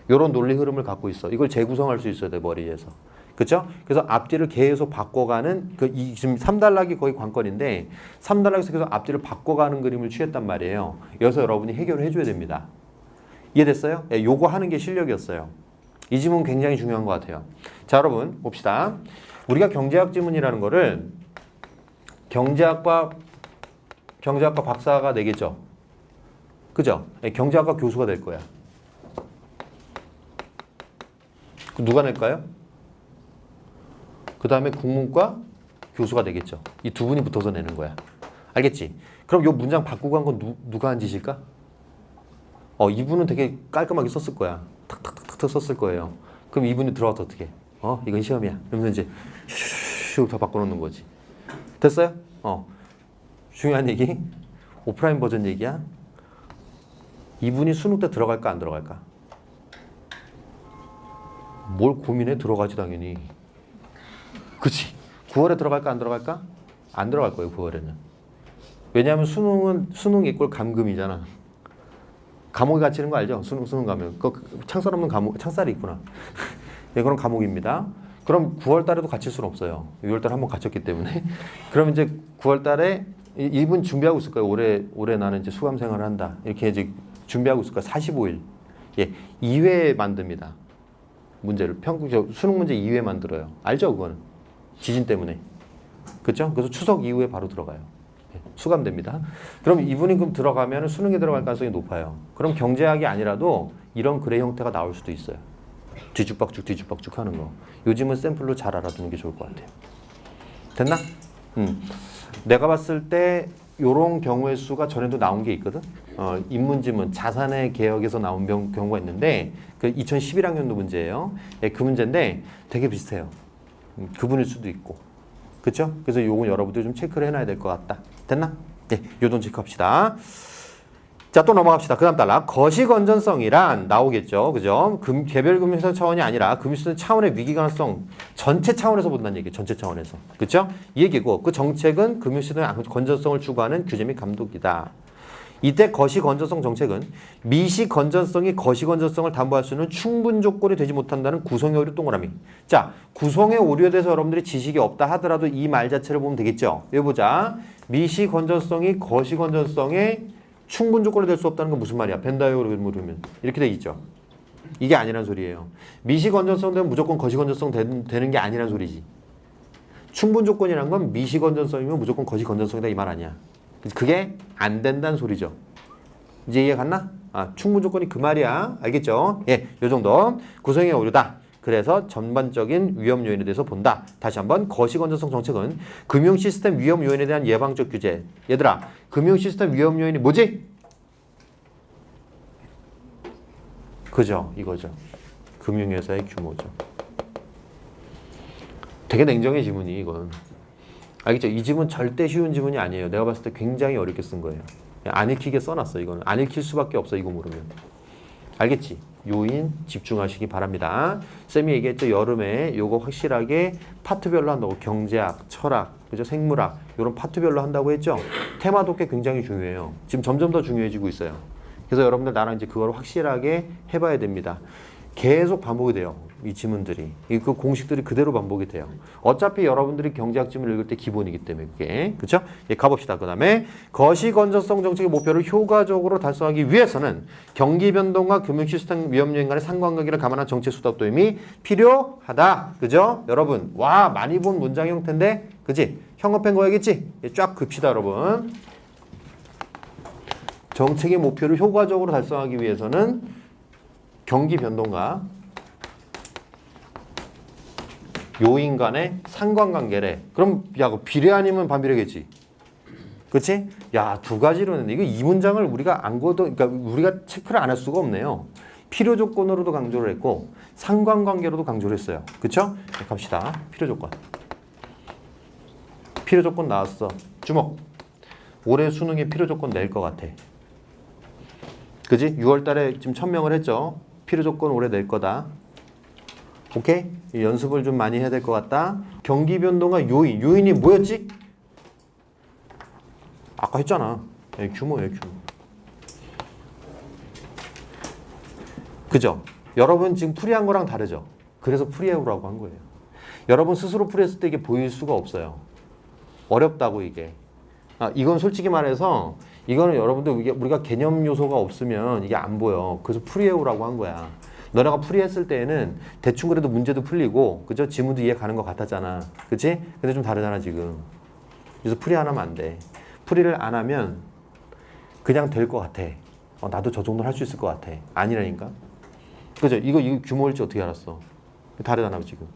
이런 논리 흐름을 갖고 있어. 이걸 재구성할 수 있어야 돼, 머리에서. 그렇죠? 그래서 앞뒤를 계속 바꿔가는 지금 3단락이 거의 관건인데 3단락에서 계속 앞뒤를 바꿔가는 그림을 취했단 말이에요. 여기서 여러분이 해결을 해줘야 됩니다. 이해됐어요? 예, 요거 하는 게 실력이었어요. 이 지문 굉장히 중요한 것 같아요. 자, 여러분 봅시다. 우리가 경제학 지문이라는 거를 경제학과 박사가 내겠죠. 그죠? 예, 경제학과 교수가 될 거야. 누가 낼까요? 그 다음에 국문과 교수가 되겠죠. 이 두 분이 붙어서 내는 거야. 알겠지? 그럼 요 문장 바꾸고 한 건 누가 한 짓일까? 이분은 되게 깔끔하게 썼을 거야. 탁탁탁탁 썼을 거예요. 그럼 이분이 들어와서 어떻게? 이건 시험이야. 그러면 이제 슉 다 바꿔놓는 거지. 됐어요? 중요한 얘기. 오프라인 버전 얘기야. 이분이 수능 때 들어갈까 안 들어갈까? 뭘 고민해? 들어가지 당연히. 그치? 9월에 들어갈까 안 들어갈까? 안 들어갈 거예요. 9월에는. 왜냐하면 수능 이꼴 감금이잖아. 감옥에 갇히는 거 알죠? 수능 가면 창살 없는 감옥, 창살이 있구나. 네, 그런 감옥입니다. 그럼 9월 달에도 갇힐 수는 없어요. 6월 달에 한번 갇혔기 때문에. 그럼 이제 9월 달에 이분 준비하고 있을 거예요. 올해 나는 이제 수감 생활을 한다. 이렇게 이제 준비하고 있을 거예요. 45일. 예, 2회 만듭니다. 문제를 수능 문제 2회 만들어요. 알죠, 그거는? 지진 때문에. 그렇죠? 그래서 추석 이후에 바로 들어가요. 수감됩니다. 그럼 이분이 그럼 들어가면 수능에 들어갈 가능성이 높아요. 그럼 경제학이 아니라도 이런 글의 형태가 나올 수도 있어요. 뒤죽박죽 하는 거. 요즘은 샘플로 잘 알아두는 게 좋을 것 같아요. 됐나? 내가 봤을 때 요런 경우의 수가 전에도 나온 게 있거든. 인문지문 자산의 개혁에서 나온 경우가 있는데 그 2011학년도 문제예요. 예, 그 문제인데 되게 비슷해요. 그분일 수도 있고. 그렇죠? 그래서 요건 여러분들 좀 체크를 해놔야 될 것 같다. 됐나? 네, 요돈 체크합시다. 자, 또 넘어갑시다. 그 다음 단락. 거시건전성이란 나오겠죠. 그죠? 개별 금융시설 차원이 아니라 금융시설 차원의 위기 가능성 전체 차원에서 본다는 얘기예요. 전체 차원에서. 그렇죠? 이 얘기고 그 정책은 금융시설의 건전성을 추구하는 규제 및 감독이다. 이때 거시건전성 정책은 미시건전성이 거시건전성을 담보할 수 있는 충분 조건이 되지 못한다는 구성의 오류 동그라미. 자, 구성의 오류에 대해서 여러분들이 지식이 없다 하더라도 이 말 자체를 보면 되겠죠. 여기 보자. 미시건전성이 거시건전성의 충분 조건이 될 수 없다는 건 무슨 말이야? 벤다이어로 물으면 이렇게 돼 있죠. 이게 아니란 소리예요. 미시건전성 되면 무조건 거시건전성 되는 게 아니란 소리지. 충분 조건이란 건 미시건전성이면 무조건 거시건전성이다 이 말 아니야. 그게 안 된다는 소리죠. 이제 이해 갔나? 충분 조건이 그 말이야. 알겠죠? 예, 요 정도. 구성의 오류다. 그래서 전반적인 위험 요인에 대해서 본다. 다시 한번 거시건전성 정책은 금융 시스템 위험 요인에 대한 예방적 규제. 얘들아, 금융 시스템 위험 요인이 뭐지? 그죠? 이거죠. 금융회사의 규모죠. 되게 냉정해 지문이 이건. 알겠죠? 이 지문 절대 쉬운 지문이 아니에요. 내가 봤을 때 굉장히 어렵게 쓴 거예요. 안 읽히게 써놨어 이거는. 안 읽힐 수밖에 없어 이거 모르면. 알겠지? 요인 집중하시기 바랍니다. 쌤이 얘기했죠. 여름에 요거 확실하게 파트별로 한다고. 경제학, 철학, 그죠? 생물학 이런 파트별로 한다고 했죠. 테마도 꽤 굉장히 중요해요. 지금 점점 더 중요해지고 있어요. 그래서 여러분들 나랑 이제 그걸 확실하게 해봐야 됩니다. 계속 반복이 돼요. 이 지문들이. 그 공식들이 그대로 반복이 돼요. 어차피 여러분들이 경제학 지문을 읽을 때 기본이기 때문에 그게. 그쵸? 예, 가봅시다. 그 다음에 거시건전성 정책의 목표를 효과적으로 달성하기 위해서는 경기 변동과 금융 시스템 위험 요인 간의 상관관계를 감안한 정책 수답 도임이 필요하다. 그죠? 여러분, 와, 많이 본 문장 형태인데, 그지? 형업한 거야겠지? 예, 쫙 긋시다, 여러분. 정책의 목표를 효과적으로 달성하기 위해서는 경기 변동과 요인 간의 상관관계래. 그럼 야, 그 비례 아니면 반비례겠지. 그렇지? 야, 두 가지로 했는데 이거 이 문장을 우리가 안 거도 그러니까 우리가 체크를 안 할 수가 없네요. 필요 조건으로도 강조를 했고 상관관계로도 강조를 했어요. 그렇죠? 네, 갑시다. 필요 조건. 필요 조건 나왔어. 주목. 올해 수능에 필요 조건 낼 것 같아. 그지? 6월 달에 지금 1000명을 했죠. 필요 조건 올해 낼 거다. 오케이? 연습을 좀 많이 해야 될 것 같다. 경기 변동과 요인. 요인이 뭐였지? 아까 했잖아. 규모예요, 규모. 그죠? 여러분 지금 풀이한 거랑 다르죠? 그래서 풀이해오라고 한 거예요. 여러분 스스로 풀이했을 때 이게 보일 수가 없어요. 어렵다고 이게. 이건 솔직히 말해서 이거는 여러분들 우리가 개념 요소가 없으면 이게 안 보여. 그래서 풀이해오라고 한 거야. 너네가 풀이했을 때에는 대충 그래도 문제도 풀리고 그죠? 지문도 이해 가는 것 같았잖아. 그치? 근데 좀 다르잖아 지금. 그래서 풀이 안 하면 안 돼. 풀이를 안 하면 그냥 될 것 같아. 나도 저 정도는 할 수 있을 것 같아. 아니라니까. 그죠? 이거 규모일지 어떻게 알았어? 다르잖아 지금.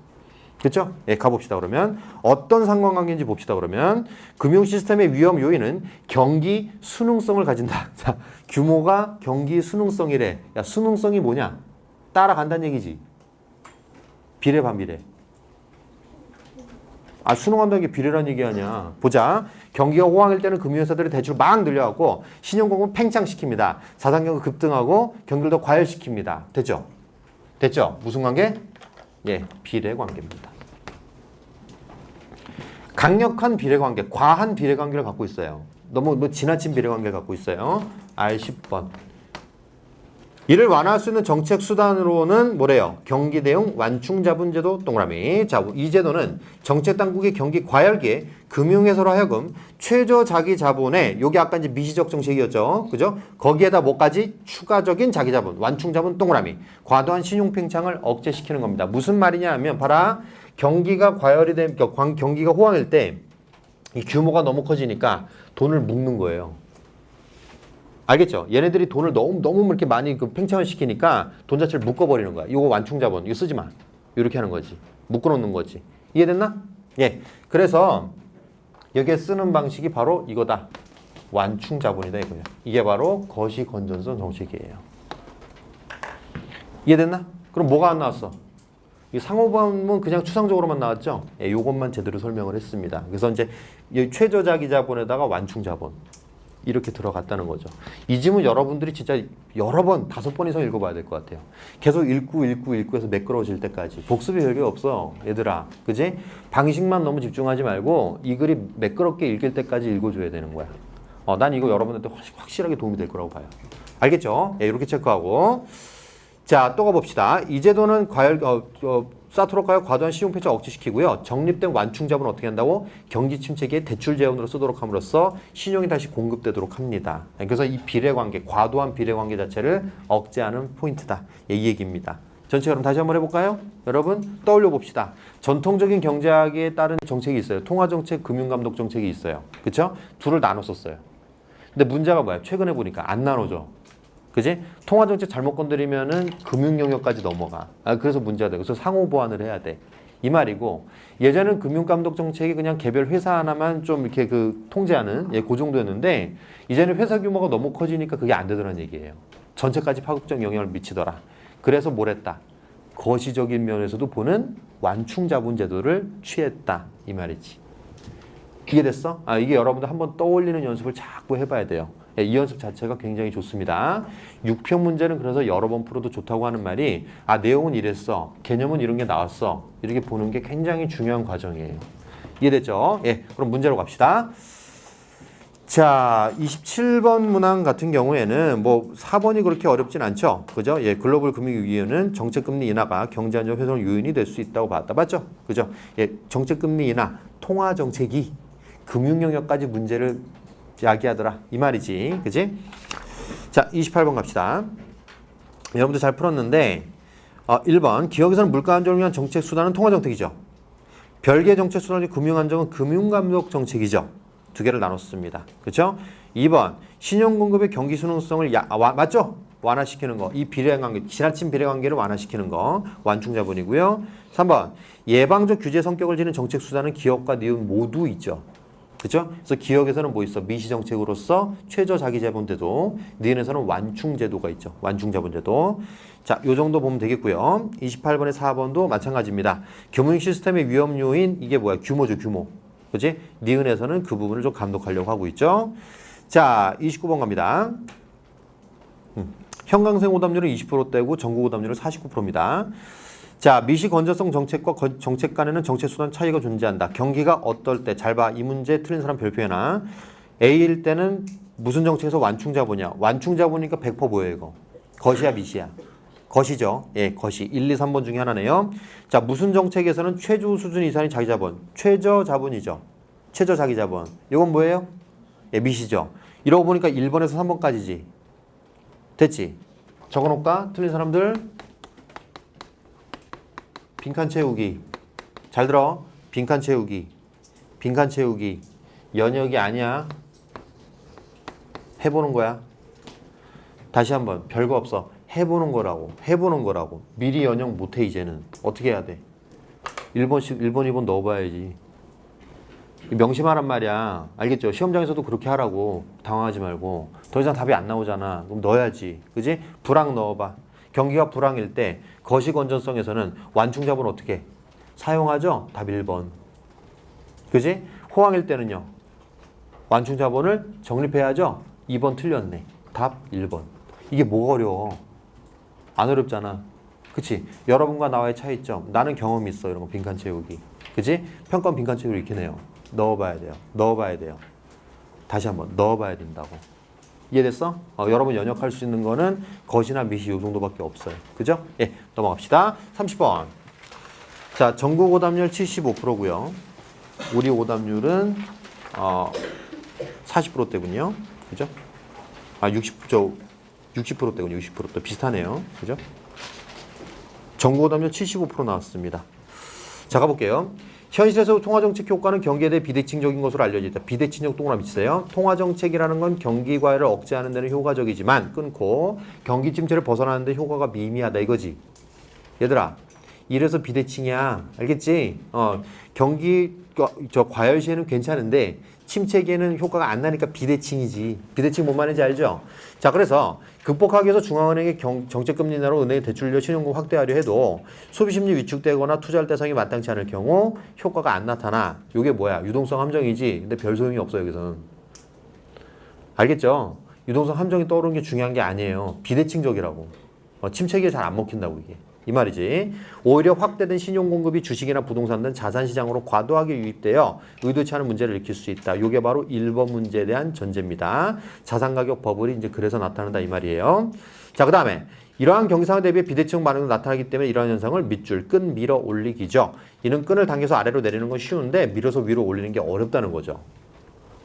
그렇죠? 예, 가봅시다. 그러면 어떤 상관관계인지 봅시다. 그러면 금융 시스템의 위험 요인은 경기 수능성을 가진다. 자, 규모가 경기 수능성이래. 야, 수능성이 뭐냐? 따라간다는 얘기지. 비례 반비례. 수능한다는 게 비례라는 얘기 아니야. 보자. 경기가 호황일 때는 금융회사들이 대출 막 늘려갖고 신용공급 팽창시킵니다. 자산경기 급등하고 경기를 더 과열시킵니다. 됐죠? 됐죠? 무슨 관계? 예, 비례 관계입니다. 강력한 비례 관계, 과한 비례 관계를 갖고 있어요. 너무 지나친 비례 관계를 갖고 있어요. R10번. 이를 완화할 수 있는 정책 수단으로는 뭐래요? 경기 대응 완충 자본제도 동그라미. 자, 이 제도는 정책 당국의 경기 과열기에 금융회사로 하여금 최저 자기 자본에 요게 아까 이제 미시적 정책이었죠. 그죠? 거기에다 뭐까지? 추가적인 자기 자본, 완충 자본 동그라미. 과도한 신용 팽창을 억제시키는 겁니다. 무슨 말이냐 하면 봐라. 경기가 과열이 된 경기가 호황일 때 이 규모가 너무 커지니까 돈을 묶는 거예요. 알겠죠? 얘네들이 돈을 너무 이렇게 많이 팽창을 시키니까 돈 자체를 묶어버리는 거야. 이거 완충 자본, 이거 쓰지 마. 이렇게 하는 거지. 묶어놓는 거지. 이해됐나? 예. 그래서 여기에 쓰는 방식이 바로 이거다. 완충 자본이다 이거야. 이게 바로 거시 건전성 정책이에요. 이해됐나? 그럼 뭐가 안 나왔어? 이 상호범은 그냥 추상적으로만 나왔죠? 예, 요것만 제대로 설명을 했습니다. 그래서 이제 최저자기 자본에다가 완충 자본. 이렇게 들어갔다는 거죠. 이 지문 여러분들이 진짜 여러 번, 5번 이상 읽어봐야 될 것 같아요. 계속 읽고 해서 매끄러워질 때까지. 복습이 별게 없어, 얘들아. 그지? 방식만 너무 집중하지 말고 이 글이 매끄럽게 읽을 때까지 읽어줘야 되는 거야. 난 이거 여러분한테 확실하게 도움이 될 거라고 봐요. 알겠죠? 예, 이렇게 체크하고. 자, 또 가봅시다. 이 제도는 사토록하여 과도한 신용 팽창을 억제시키고요. 적립된 완충 자본을 어떻게 한다고? 경기 침체기에 대출 재원으로 쓰도록 함으로써 신용이 다시 공급되도록 합니다. 그래서 이 비례 관계, 과도한 비례 관계 자체를 억제하는 포인트다. 예, 이 얘기입니다. 전체 그럼 다시 한번 해볼까요? 여러분 떠올려 봅시다. 전통적인 경제학에 따른 정책이 있어요. 통화정책, 금융감독 정책이 있어요. 그렇죠? 둘을 나눴었어요. 근데 문제가 뭐야? 최근에 보니까 안 나눠져. 그지? 통화정책 잘못 건드리면은 금융 영역까지 넘어가. 그래서 문제가 돼. 그래서 상호 보완을 해야 돼. 이 말이고, 예전에는 금융감독 정책이 그냥 개별 회사 하나만 좀 이렇게 통제하는 그 정도였는데, 이제는 회사 규모가 너무 커지니까 그게 안 되더라는 얘기예요. 전체까지 파급적 영향을 미치더라. 그래서 뭘 했다? 거시적인 면에서도 보는 완충 자본 제도를 취했다. 이 말이지. 이해됐어? 이게 여러분들 한번 떠올리는 연습을 자꾸 해봐야 돼요. 이 연습 자체가 굉장히 좋습니다. 6편 문제는 그래서 여러 번 풀어도 좋다고 하는 말이 내용은 이랬어. 개념은 이런 게 나왔어. 이렇게 보는 게 굉장히 중요한 과정이에요. 이해됐죠? 예, 그럼 문제로 갑시다. 자, 27번 문항 같은 경우에는 4번이 그렇게 어렵진 않죠. 그죠? 예, 글로벌 금융위기는 정책금리 인하가 경제안정 훼손 요인이 될 수 있다고 봤다. 맞죠? 그죠? 예, 정책금리 인하, 통화정책이 금융 영역까지 문제를 야기하더라. 이 말이지. 그지? 자, 28번 갑시다. 여러분들 잘 풀었는데 1번 기업에서는 물가 안정을 위한 정책 수단은 통화정책이죠. 별개의 정책 수단이 금융안정은 금융감독 정책이죠. 두 개를 나눴습니다. 그렇죠? 2번 신용공급의 경기 수능성을 맞죠? 완화시키는 거. 이 비례관계, 지나친 비례관계를 완화시키는 거. 완충자본이고요. 3번. 예방적 규제 성격을 지닌 정책 수단은 기업과 니은 모두 있죠. 그렇죠? 그래서 기업에서는 뭐 있어? 미시정책으로서 최저자기자본제도, 니은에서는 완충제도가 있죠. 완충자본제도. 자, 요 정도 보면 되겠고요. 28번에 4번도 마찬가지입니다. 금융 시스템의 위험 요인, 이게 뭐야? 규모죠, 규모. 그렇지? 니은에서는 그 부분을 좀 감독하려고 하고 있죠. 자, 29번 갑니다. 형광색 오답률은 20%대고 전국 오답률은 49%입니다. 자, 미시 건전성 정책과 정책 간에는 정책 수단 차이가 존재한다. 경기가 어떨 때, 잘 봐. 이 문제 틀린 사람 별표해놔. A일 때는 무슨 정책에서 완충자본이야? 완충자본이니까 100% 뭐예요, 이거? 것이야, 미시야? 것이죠. 예, 것이. 1, 2, 3번 중에 하나네요. 자, 무슨 정책에서는 최저 수준 이상의 자기자본. 최저자본이죠. 최저자기자본. 이건 뭐예요? 예, 미시죠. 이러고 보니까 1번에서 3번까지지. 됐지? 적어놓을까? 틀린 사람들 빈칸 채우기. 잘 들어. 빈칸 채우기. 빈칸 채우기. 연역이 아니야. 해보는 거야. 다시 한번. 별거 없어. 해보는 거라고. 해보는 거라고. 미리 연역 못해 이제는. 어떻게 해야 돼? 1번, 2번 넣어봐야지. 명심하란 말이야. 알겠죠? 시험장에서도 그렇게 하라고. 당황하지 말고. 더 이상 답이 안 나오잖아. 그럼 넣어야지. 그지? 불황 넣어봐. 경기가 불황일 때 거시 건전성에서는 완충자본 어떻게 사용하죠? 답 1번. 그지? 호황일 때는요. 완충자본을 정립해야죠? 2번 틀렸네. 답 1번. 이게 뭐가 어려워? 안 어렵잖아. 그치? 여러분과 나와의 차이점. 나는 경험이 있어. 이런 거 빈칸 채우기. 그치? 평가는 빈칸 채우기 이렇게 내요. 넣어봐야 돼요. 넣어봐야 돼요. 다시 한번 넣어봐야 된다고. 이해됐어? 여러분 연역할 수 있는 거는 것이나 미시 요 정도밖에 없어요. 그죠? 예, 넘어갑시다. 30번. 자, 전국 오답률 75%고요. 우리 오답률은 40%대군요. 그죠? 60%대군요. 60%대 비슷하네요. 그죠? 전국 오답률 75% 나왔습니다. 자, 가볼게요. 현실에서 통화정책 효과는 경기에 대해 비대칭적인 것으로 알려져 있다. 비대칭적 동그라미 치세요. 통화정책이라는 건 경기 과열을 억제하는 데는 효과적이지만 끊고 경기 침체를 벗어나는 데 효과가 미미하다 이거지. 얘들아, 이래서 비대칭이야. 알겠지? 경기 과열 시에는 괜찮은데 침체기에는 효과가 안 나니까 비대칭이지. 비대칭 뭔 말인지 알죠? 자, 그래서 극복하기 위해서 중앙은행의 정책금리 인하로 은행의 대출료 신용금 확대하려 해도 소비심리 위축되거나 투자할 대상이 마땅치 않을 경우 효과가 안 나타나. 이게 뭐야? 유동성 함정이지. 근데 별 소용이 없어 여기서는. 알겠죠? 유동성 함정이 떠오르는 게 중요한 게 아니에요. 비대칭적이라고. 침체기에 잘 안 먹힌다고 이게. 이 말이지. 오히려 확대된 신용 공급이 주식이나 부동산 등 자산 시장으로 과도하게 유입되어 의도치 않은 문제를 일으킬 수 있다. 이게 바로 1번 문제에 대한 전제입니다. 자산 가격 버블이 이제 그래서 나타난다 이 말이에요. 자, 그다음에 이러한 경기 상황 대비해 비대칭 반응이 나타나기 때문에 이러한 현상을 밑줄 끈 밀어 올리기죠. 이는 끈을 당겨서 아래로 내리는 건 쉬운데 밀어서 위로 올리는 게 어렵다는 거죠.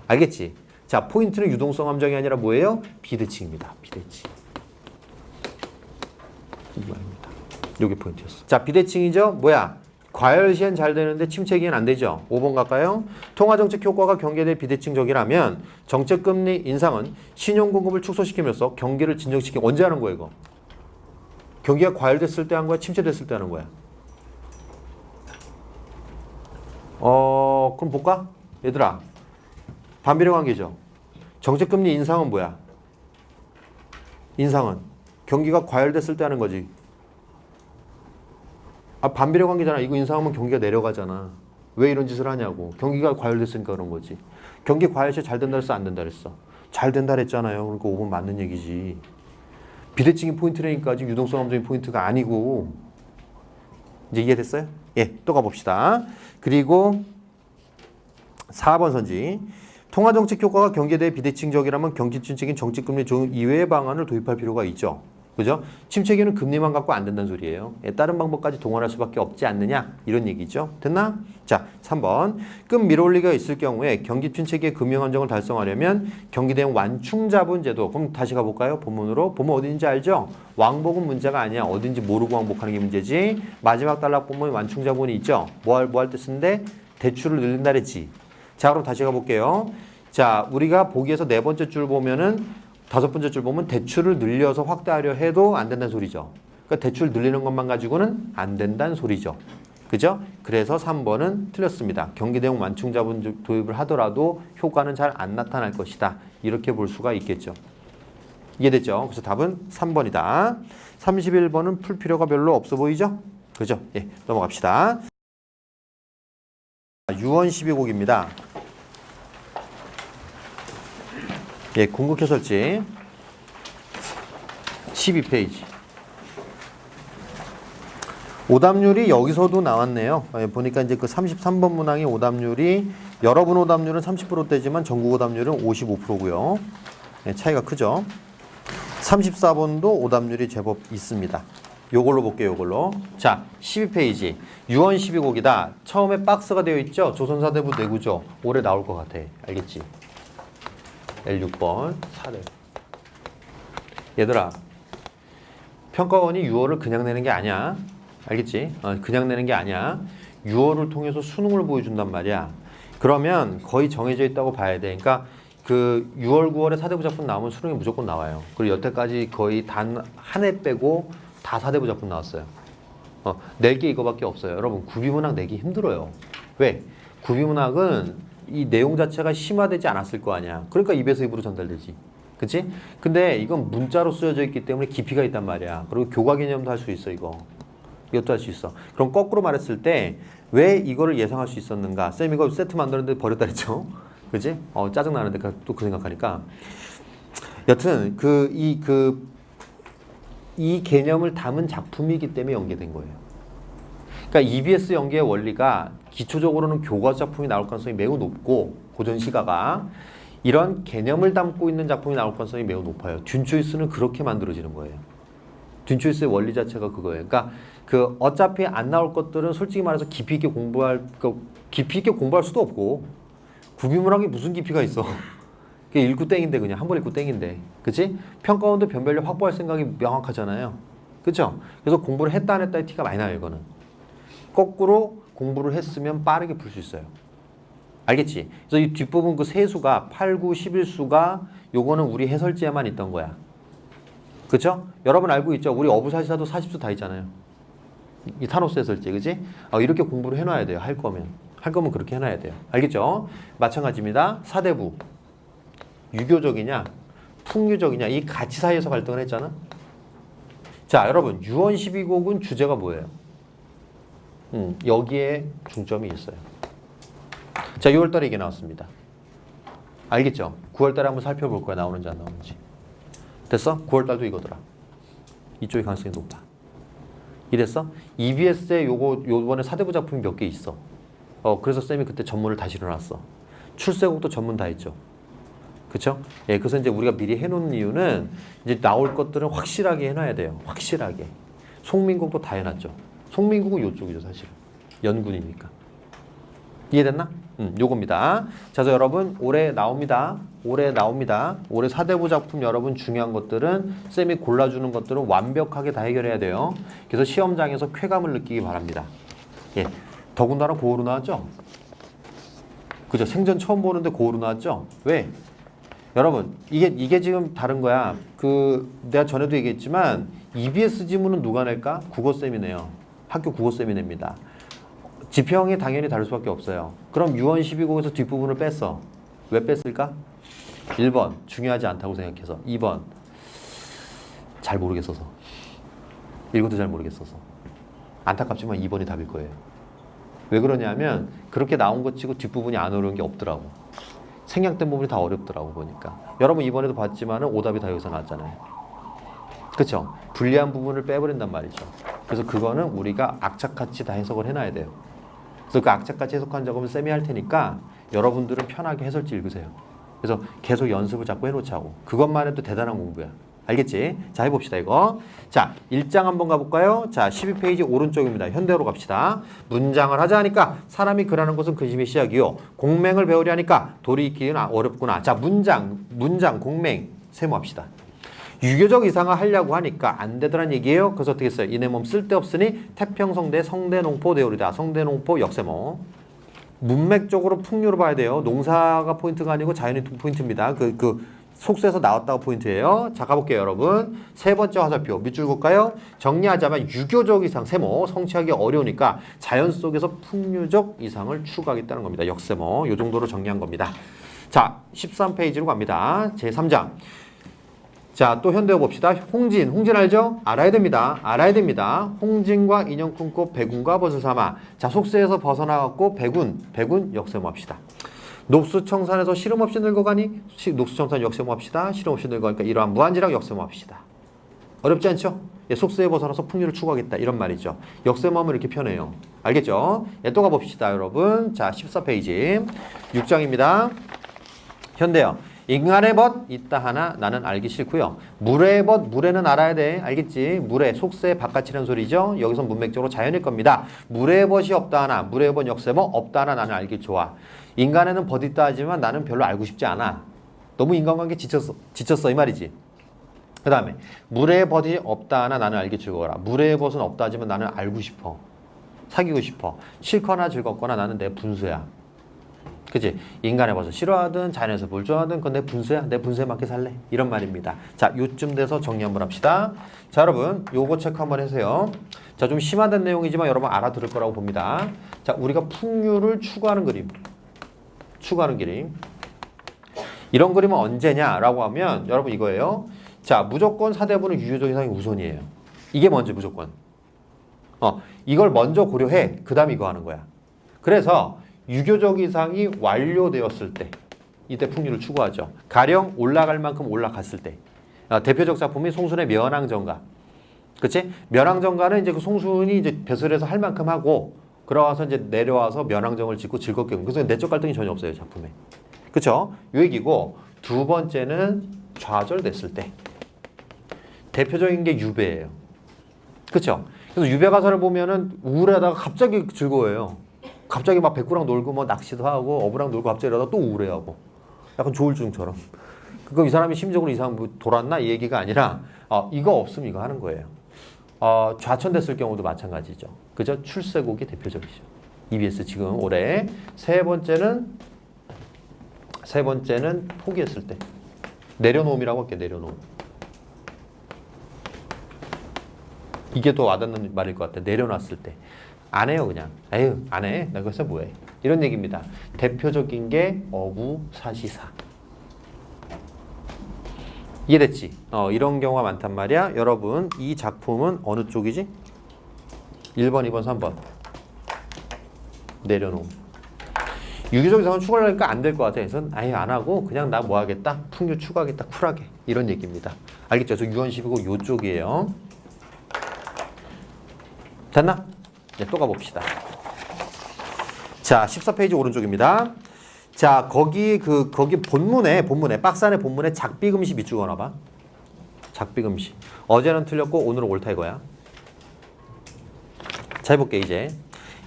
알겠지? 자, 포인트는 유동성 함정이 아니라 뭐예요? 비대칭입니다. 비대칭. 이 말입니다. 요게 포인트였어. 자, 비대칭이죠? 뭐야? 과열 시엔 잘 되는데 침체기엔 안 되죠? 5번 갈까요? 통화정책 효과가 경기에 대해 비대칭적이라면 정책금리 인상은 신용공급을 축소시키면서 경기를 진정시키고 언제 하는 거야 이거? 경기가 과열됐을 때 한 거야? 침체됐을 때 하는 거야? 그럼 볼까? 얘들아, 반비례 관계죠? 정책금리 인상은 뭐야? 인상은 경기가 과열됐을 때 하는 거지. 반비례 관계잖아. 이거 인상하면 경기가 내려가잖아. 왜 이런 짓을 하냐고. 경기가 과열됐으니까 그런 거지. 경기 과열 시 잘 된다 그랬어? 안 된다 그랬어? 잘 된다 그랬잖아요. 그러니까 5번 맞는 얘기지. 비대칭이 포인트라니까 아직 유동성 함정이 포인트가 아니고. 이제 이해됐어요? 예, 또 가봅시다. 그리고 4번 선지. 통화정책 효과가 경기에 대해 비대칭적이라면 경기침체긴 정책금리 조정 이외의 방안을 도입할 필요가 있죠. 그죠? 침체기는 금리만 갖고 안 된다는 소리예요. 다른 방법까지 동원할 수밖에 없지 않느냐 이런 얘기죠. 됐나? 자, 3번. 끈 밀어올리가 있을 경우에 경기 침체기의 금융 안정을 달성하려면 경기 대응 완충자본제도. 그럼 다시 가볼까요? 본문으로. 보면 어딘지 알죠? 왕복은 문제가 아니야. 어딘지 모르고 왕복하는 게 문제지. 마지막 단락 보면 완충자본이 있죠. 뭐 할 때 쓰는데 대출을 늘린다 그랬지. 자, 그럼 다시 가볼게요. 자, 우리가 보기에서 네 번째 줄 보면은 다섯 번째 줄 보면 대출을 늘려서 확대하려 해도 안 된다는 소리죠. 그러니까 대출 늘리는 것만 가지고는 안 된다는 소리죠. 그죠? 그래서 3번은 틀렸습니다. 경기대용 완충자본 도입을 하더라도 효과는 잘 안 나타날 것이다. 이렇게 볼 수가 있겠죠. 이해됐죠? 그래서 답은 3번이다. 31번은 풀 필요가 별로 없어 보이죠? 그죠? 예, 넘어갑시다. 유언 12곡입니다. 예, 궁극 해설지 12페이지. 오답률이 여기서도 나왔네요. 예, 보니까 이제 그 33번 문항의 오답률이 여러분 오답률은 30%대지만 전국 오답률은 55%고요. 예, 차이가 크죠. 34번도 오답률이 제법 있습니다. 요걸로 볼게요, 요걸로. 자, 12페이지. 유언 12곡이다. 처음에 박스가 되어 있죠? 조선사대부 내구죠? 올해 나올 것 같아. 알겠지? L6번, 4대. 얘들아, 평가원이 6월을 그냥 내는 게 아니야. 알겠지? 그냥 내는 게 아니야. 6월을 통해서 수능을 보여준단 말이야. 그러면 거의 정해져 있다고 봐야 돼. 그러니까 그 6월, 9월에 사대부 작품 나오면 수능에 무조건 나와요. 그리고 여태까지 거의 단 한 해 빼고 다 사대부 작품 나왔어요. 낼 게 이거밖에 없어요. 여러분, 구비문학 내기 힘들어요. 왜? 구비문학은 이 내용 자체가 심화되지 않았을 거 아니야. 그러니까 입에서 입으로 전달되지. 그치? 근데 이건 문자로 쓰여져 있기 때문에 깊이가 있단 말이야. 그리고 교과 개념도 할 수 있어, 이거. 이것도 할 수 있어. 그럼 거꾸로 말했을 때 왜 이거를 예상할 수 있었는가? 쌤 이거 세트 만들었는데 버렸다 그랬죠? 그치? 짜증나는데 또 그 생각하니까. 여튼 이 개념을 담은 작품이기 때문에 연계된 거예요. 그러니까 EBS 연계의 원리가 기초적으로는 교과 작품이 나올 가능성이 매우 높고 고전 시가가 이런 개념을 담고 있는 작품이 나올 가능성이 매우 높아요. 듄초이스는 그렇게 만들어지는 거예요. 듄초이스의 원리 자체가 그거예요. 그러니까 그 어차피 안 나올 것들은 솔직히 말해서 깊이 있게 공부할 수도 없고 구비문학이 무슨 깊이가 있어. 그게 읽고 땡인데 그냥 한 번 읽고 땡인데. 그치? 평가원도 변별력 확보할 생각이 명확하잖아요. 그쵸? 그래서 공부를 했다 안 했다의 티가 많이 나요, 이거는. 거꾸로 공부를 했으면 빠르게 풀 수 있어요. 알겠지? 그래서 이 뒷부분 그 세수가 8, 9, 11수가 요거는 우리 해설지에만 있던 거야. 그쵸? 여러분 알고 있죠? 우리 어부사시사도 40수 다 있잖아요. 이 타노스 해설지, 그치? 이렇게 공부를 해놔야 돼요. 할 거면 그렇게 해놔야 돼요. 알겠죠? 마찬가지입니다. 사대부. 유교적이냐, 풍류적이냐, 이 가치 사이에서 갈등을 했잖아. 자, 여러분, 유언 12곡은 주제가 뭐예요? 여기에 중점이 있어요. 자, 6월달에 이게 나왔습니다. 알겠죠? 9월달에 한번 살펴볼 거야. 나오는지 안 나오는지. 됐어? 9월달도 이거더라. 이쪽이 가능성이 높아. 이랬어? EBS에 요번에 사대부 작품이 몇 개 있어. 그래서 쌤이 그때 전문을 다시 일어났어. 출세곡도 전문 다 했죠. 그쵸? 예, 그래서 이제 우리가 미리 해놓은 이유는 이제 나올 것들은 확실하게 해놔야 돼요. 확실하게. 송민국도 다 해놨죠. 송민국은 요쪽이죠, 사실. 연군이니까. 이해됐나? 요겁니다. 자, 그래서 여러분, 올해 나옵니다. 올해 사대부 작품 여러분 중요한 것들은 쌤이 골라주는 것들은 완벽하게 다 해결해야 돼요. 그래서 시험장에서 쾌감을 느끼기 바랍니다. 예. 더군다나 고어로 나왔죠? 그죠? 생전 처음 보는데 고어로 나왔죠? 왜? 여러분, 이게 지금 다른 거야. 내가 전에도 얘기했지만, EBS 지문은 누가 낼까? 국어쌤이네요. 학교 국어쌤이 냅니다. 지평이 당연히 다를 수밖에 없어요. 그럼 유언 12곡에서 뒷부분을 뺐어. 왜 뺐을까? 1번, 중요하지 않다고 생각해서. 2번, 잘 모르겠어서. 읽어도 잘 모르겠어서. 안타깝지만 2번이 답일 거예요. 왜 그러냐면, 그렇게 나온 것 치고 뒷부분이 안 어려운 게 없더라고. 생략된 부분이 다 어렵더라고 보니까. 여러분 이번에도 봤지만은 오답이 다 여기서 나왔잖아요. 그쵸? 불리한 부분을 빼버린단 말이죠. 그래서 그거는 우리가 악착같이 다 해석을 해놔야 돼요. 그래서 그 악착같이 해석한 작업은 쌤이 할 테니까 여러분들은 편하게 해설지 읽으세요. 그래서 계속 연습을 자꾸 해놓자고. 그것만 해도 대단한 공부야. 알겠지? 자, 해봅시다, 이거. 자, 1장 한번 가볼까요? 자, 12페이지 오른쪽입니다. 현대어로 갑시다. 문장을 하자 하니까 사람이 글하는 것은 근심의 시작이요. 공맹을 배우려 하니까 도리 익히기는 어렵구나. 자, 문장, 공맹, 세모합시다. 유교적 이상화 하려고 하니까 안 되더란 얘기예요. 그래서 어떻게 했어요? 이내 몸 쓸데없으니 태평성대 성대농포 대오리다. 성대농포 역세모. 문맥적으로 풍류로 봐야 돼요. 농사가 포인트가 아니고 자연이 포인트입니다. 속세에서 나왔다고 포인트예요. 자, 가볼게요, 여러분. 세 번째 화살표 밑줄 볼까요? 정리하자면 유교적 이상, 세모, 성취하기 어려우니까 자연 속에서 풍류적 이상을 추구하겠다는 겁니다. 역세모, 요 정도로 정리한 겁니다. 자, 13페이지로 갑니다. 제3장. 자, 또 현대어 봅시다. 홍진. 홍진 알죠? 알아야 됩니다. 알아야 됩니다. 홍진과 인연 끊고 백운과 벗을 삼아. 자, 속세에서 벗어나갔고 백운 역세모 합시다. 녹수청산에서 시름 없이 늙어가니 녹수청산 역세모 합시다. 시름 없이 늙어가니까 이러한 무한지락 역세모 합시다. 어렵지 않죠? 예, 속세에 벗어나서 풍류를 추구하겠다 이런 말이죠. 역세모하면 이렇게 편해요. 알겠죠? 예, 또 가봅시다, 여러분. 자, 14페이지 6장입니다. 현대어. 인간의 벗 있다 하나 나는 알기 싫고요. 물의 벗, 물에는 알아야 돼. 알겠지? 물의 속세 바깥이라는 소리죠. 여기서 문맥적으로 자연일 겁니다. 물의 벗이 없다 하나, 물의 벗 역세모 없다 하나 나는 알기 좋아. 인간에는 벗 있다 하지만 나는 별로 알고 싶지 않아. 너무 인간관계 지쳤어 이 말이지. 그 다음에 물의 벗이 없다 하나 나는 알기 즐거워라. 물의 벗은 없다 하지만 나는 알고 싶어. 사귀고 싶어. 싫거나 즐겁거나 나는 내 분수야. 그치? 인간의 벗을 싫어하든 자연에서 뭘 좋아하든 그건 내 분수야. 내 분수에 맞게 살래. 이런 말입니다. 자, 요쯤 돼서 정리 한번 합시다. 자, 여러분 요거 체크 한번 해주세요. 자, 좀 심화된 내용이지만 여러분 알아들을 거라고 봅니다. 자, 우리가 풍류를 추구하는 그림. 이런 그림은 언제냐라고 하면 여러분 이거예요. 자, 무조건 사대부는 유교적 이상이 우선이에요. 이게 먼저 무조건. 이걸 먼저 고려해. 그 다음 이거 하는 거야. 그래서 유교적 이상이 완료되었을 때 이때 풍류를 추구하죠. 가령 올라갈 만큼 올라갔을 때. 대표적 작품이 송순의 면왕정가. 그치? 면왕정가는 이제 그 송순이 이제 벼슬에서 할 만큼 하고 그러와서 이제 내려와서 면왕정을 짓고 즐겁게. 그래서 내적 갈등이 전혀 없어요, 작품에. 그쵸? 요 얘기고, 두 번째는 좌절됐을 때. 대표적인 게 유배예요. 그쵸? 그래서 유배 가사를 보면은 우울하다가 갑자기 즐거워요. 갑자기 막 백구랑 놀고 뭐 낚시도 하고 어부랑 놀고 갑자기 이러다가 또 우울해하고. 약간 조울증처럼. 그럼 이 사람이 심적으로 이상 뭐 돌았나? 이 얘기가 아니라, 이거 없으면 이거 하는 거예요. 좌천됐을 경우도 마찬가지죠. 그죠? 출세곡이 대표적이죠. EBS 지금 올해. 세 번째는 포기했을 때. 내려놓음이라고 할게, 내려놓음. 이게 더 와닿는 말일 것 같아. 내려놨을 때. 안 해요, 그냥. 에휴, 안 해. 나 그래서 뭐해. 이런 얘기입니다. 대표적인 게 어부사시사. 이해됐지? 이런 경우가 많단 말이야. 여러분, 이 작품은 어느 쪽이지? 1번, 2번, 3번. 내려놓음. 유교적 이상은 추구하려니까 안 될 것 같아. 그래서 아예 안 하고 그냥 나 뭐 하겠다? 풍류 추구하겠다. 쿨하게. 이런 얘기입니다. 알겠죠? 저 유언십이고 요쪽이에요. 됐나? 이제 또 가봅시다. 자, 14페이지 오른쪽입니다. 자, 거기 본문에 박스 안에 본문에 작비금시 밑줄 그어놔봐. 작비금시. 어제는 틀렸고 오늘은 옳다 이거야. 자, 해볼게 이제.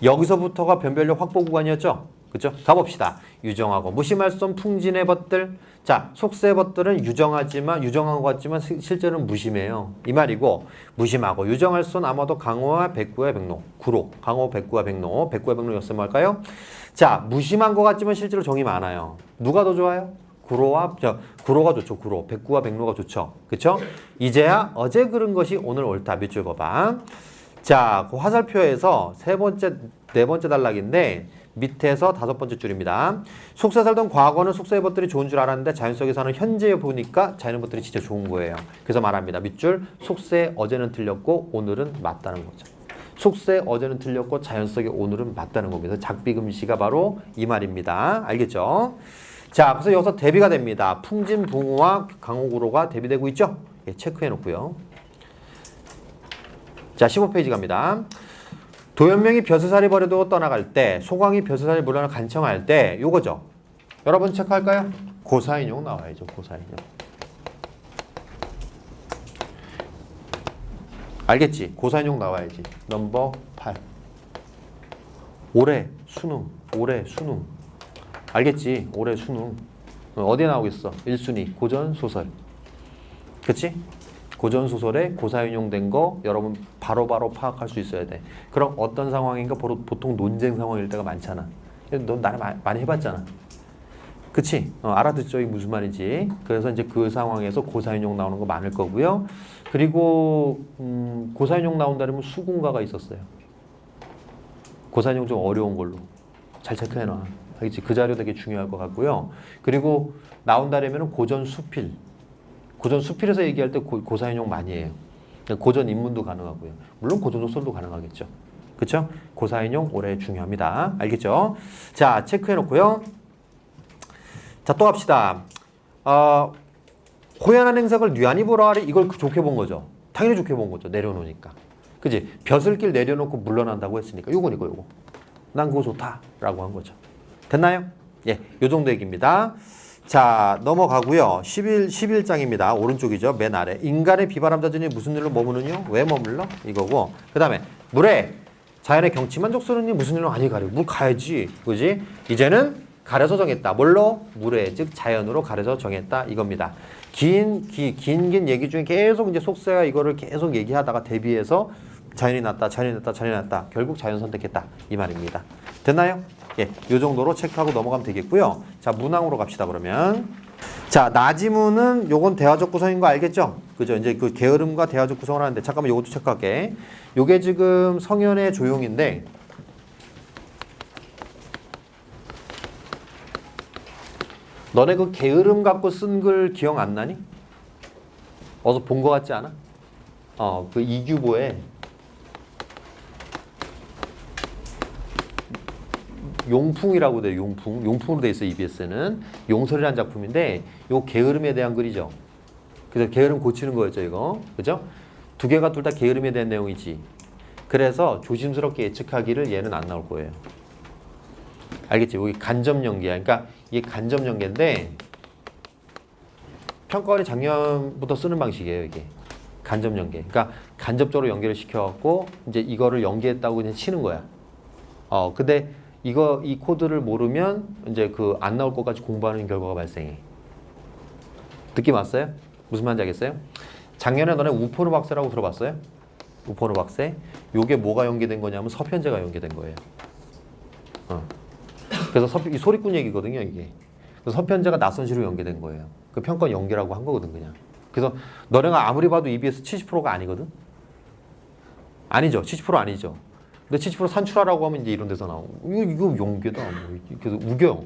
여기서부터가 변별력 확보 구간이었죠? 그죠? 가봅시다. 유정하고 무심할 수 없는 풍진의 벗들. 자, 속세의 벗들은 유정한 것 같지만 실제로는 무심해요. 이 말이고, 무심하고 유정할 수는 아마도 강호와 백구와 백로. 구로. 강호, 백구와 백로. 백구와 백로 역세모 할까요? 자, 무심한 것 같지만 실제로 정이 많아요. 누가 더 좋아요? 구로가 좋죠. 구로. 백구와 백로가 좋죠. 그쵸? 이제야 어제 그른 것이 오늘 옳다. 밑줄 봐봐. 자, 그 화살표에서 네 번째 단락인데 밑에서 5번째 줄입니다. 속세 살던 과거는 속세의 벗들이 좋은 줄 알았는데 자연 속에서는 현재에 보니까 자연의 벗들이 진짜 좋은 거예요. 그래서 말합니다. 밑줄 속세 어제는 틀렸고 오늘은 맞다는 거죠. 속세 어제는 틀렸고 자연 속에 오늘은 맞다는 겁니다. 작비금시가 바로 이 말입니다. 알겠죠? 자, 그래서 여기서 대비가 됩니다. 풍진붕우와 강호구로가 대비되고 있죠? 예, 체크해 놓고요. 자, 15페이지 갑니다. 도연명이 벼슬살이 버려두고 떠나갈 때, 소광이 벼슬살이 물러나 간청할 때, 요거죠. 여러분 체크할까요? 고사인용 나와야죠. 고사인용. 알겠지? 고사인용 나와야지. 넘버 8. 올해 수능. 알겠지? 올해 수능. 어디에 나오겠어? 1순위. 고전소설. 그치? 고전소설에 고사인용된 거 여러분 바로바로 파악할 수 있어야 돼. 그럼 어떤 상황인가 보통 논쟁 상황일 때가 많잖아. 너 나를 많이 해봤잖아. 그치? 알아듣죠? 이게 무슨 말인지. 그래서 이제 그 상황에서 고사인용 나오는 거 많을 거고요. 그리고 고사인용 나온다면 수군가가 있었어요. 고사인용 좀 어려운 걸로 잘 체크해놔. 알겠지? 그 자료 되게 중요할 것 같고요. 그리고 나온다면 고전 수필. 고전 수필에서 얘기할 때 고사인용 많이 해요. 고전 인문도 가능하고요. 물론 고전 소설도 가능하겠죠. 그렇죠? 고사인용 올해 중요합니다. 알겠죠? 자, 체크해놓고요. 자, 또 합시다. 호연한 행색을 뉘안이 보라 하리. 이걸 좋게 본 거죠. 당연히 좋게 본 거죠. 내려놓으니까. 그지? 벼슬길 내려놓고 물러난다고 했으니까. 요거. 난 그거 좋다라고 한 거죠. 됐나요? 예, 요 정도 얘기입니다. 자, 넘어가고요. 11장입니다. 오른쪽이죠. 맨 아래. 인간의 비바람 자전이 무슨 일로 머무느냐? 왜 머물러? 이거고. 그 다음에 물에 자연의 경치만 족서느니 무슨 일로 아니 가려? 물 가야지. 그지? 이제는 가려서 정했다. 뭘로? 물에, 즉 자연으로 가려서 정했다. 이겁니다. 긴 얘기 중에 계속 이제 속세와 이거를 계속 얘기하다가 대비해서 자연이 낫다. 결국 자연 선택했다. 이 말입니다. 됐나요? 예, 요 정도로 체크하고 넘어가면 되겠고요. 자, 문항으로 갑시다, 그러면. 자, 나지문은 요건 대화적 구성인 거 알겠죠? 그죠? 이제 그 게으름과 대화적 구성을 하는데, 잠깐만 요것도 체크할게. 요게 지금 성현의 조용인데, 너네 그 게으름 갖고 쓴 글 기억 안 나니? 어디서 본 거 같지 않아? 그 이규보에 용풍이라고 돼요. 용풍으로 돼 있어요. EBS는 용설이라는 작품인데 요 게으름에 대한 글이죠. 그래서 게으름 고치는 거였죠, 이거. 그죠? 두 개가 둘 다 게으름에 대한 내용이지. 그래서 조심스럽게 예측하기를 얘는 안 나올 거예요. 알겠지? 여기 간접 연계야. 그러니까 이게 간접 연계인데 평가원이 작년부터 쓰는 방식이에요, 이게. 간접 연계. 그러니까 간접적으로 연계를 시켜갖고 이제 이거를 연계했다고 그냥 치는 거야. 근데 이 코드를 모르면 이제 그 안 나올 것까지 공부하는 결과가 발생해. 느낌 왔어요? 무슨 말인지 알겠어요? 작년에 너네 우포르 박사라고 들어봤어요? 우포르 박사? 요게 뭐가 연계된 거냐면 서편제가 연계된 거예요. 그래서 이 소리꾼 얘기거든요, 이게. 그래서 서편제가 낯선시로 연계된 거예요. 그 평가 연계라고 한 거거든, 그냥. 그래서 너네가 아무리 봐도 EBS 70%가 아니거든? 아니죠. 70% 아니죠. 근데 70% 산출하라고 하면 이제 이런 데서 나오고. 이거 연계다. 그래서 우겨요.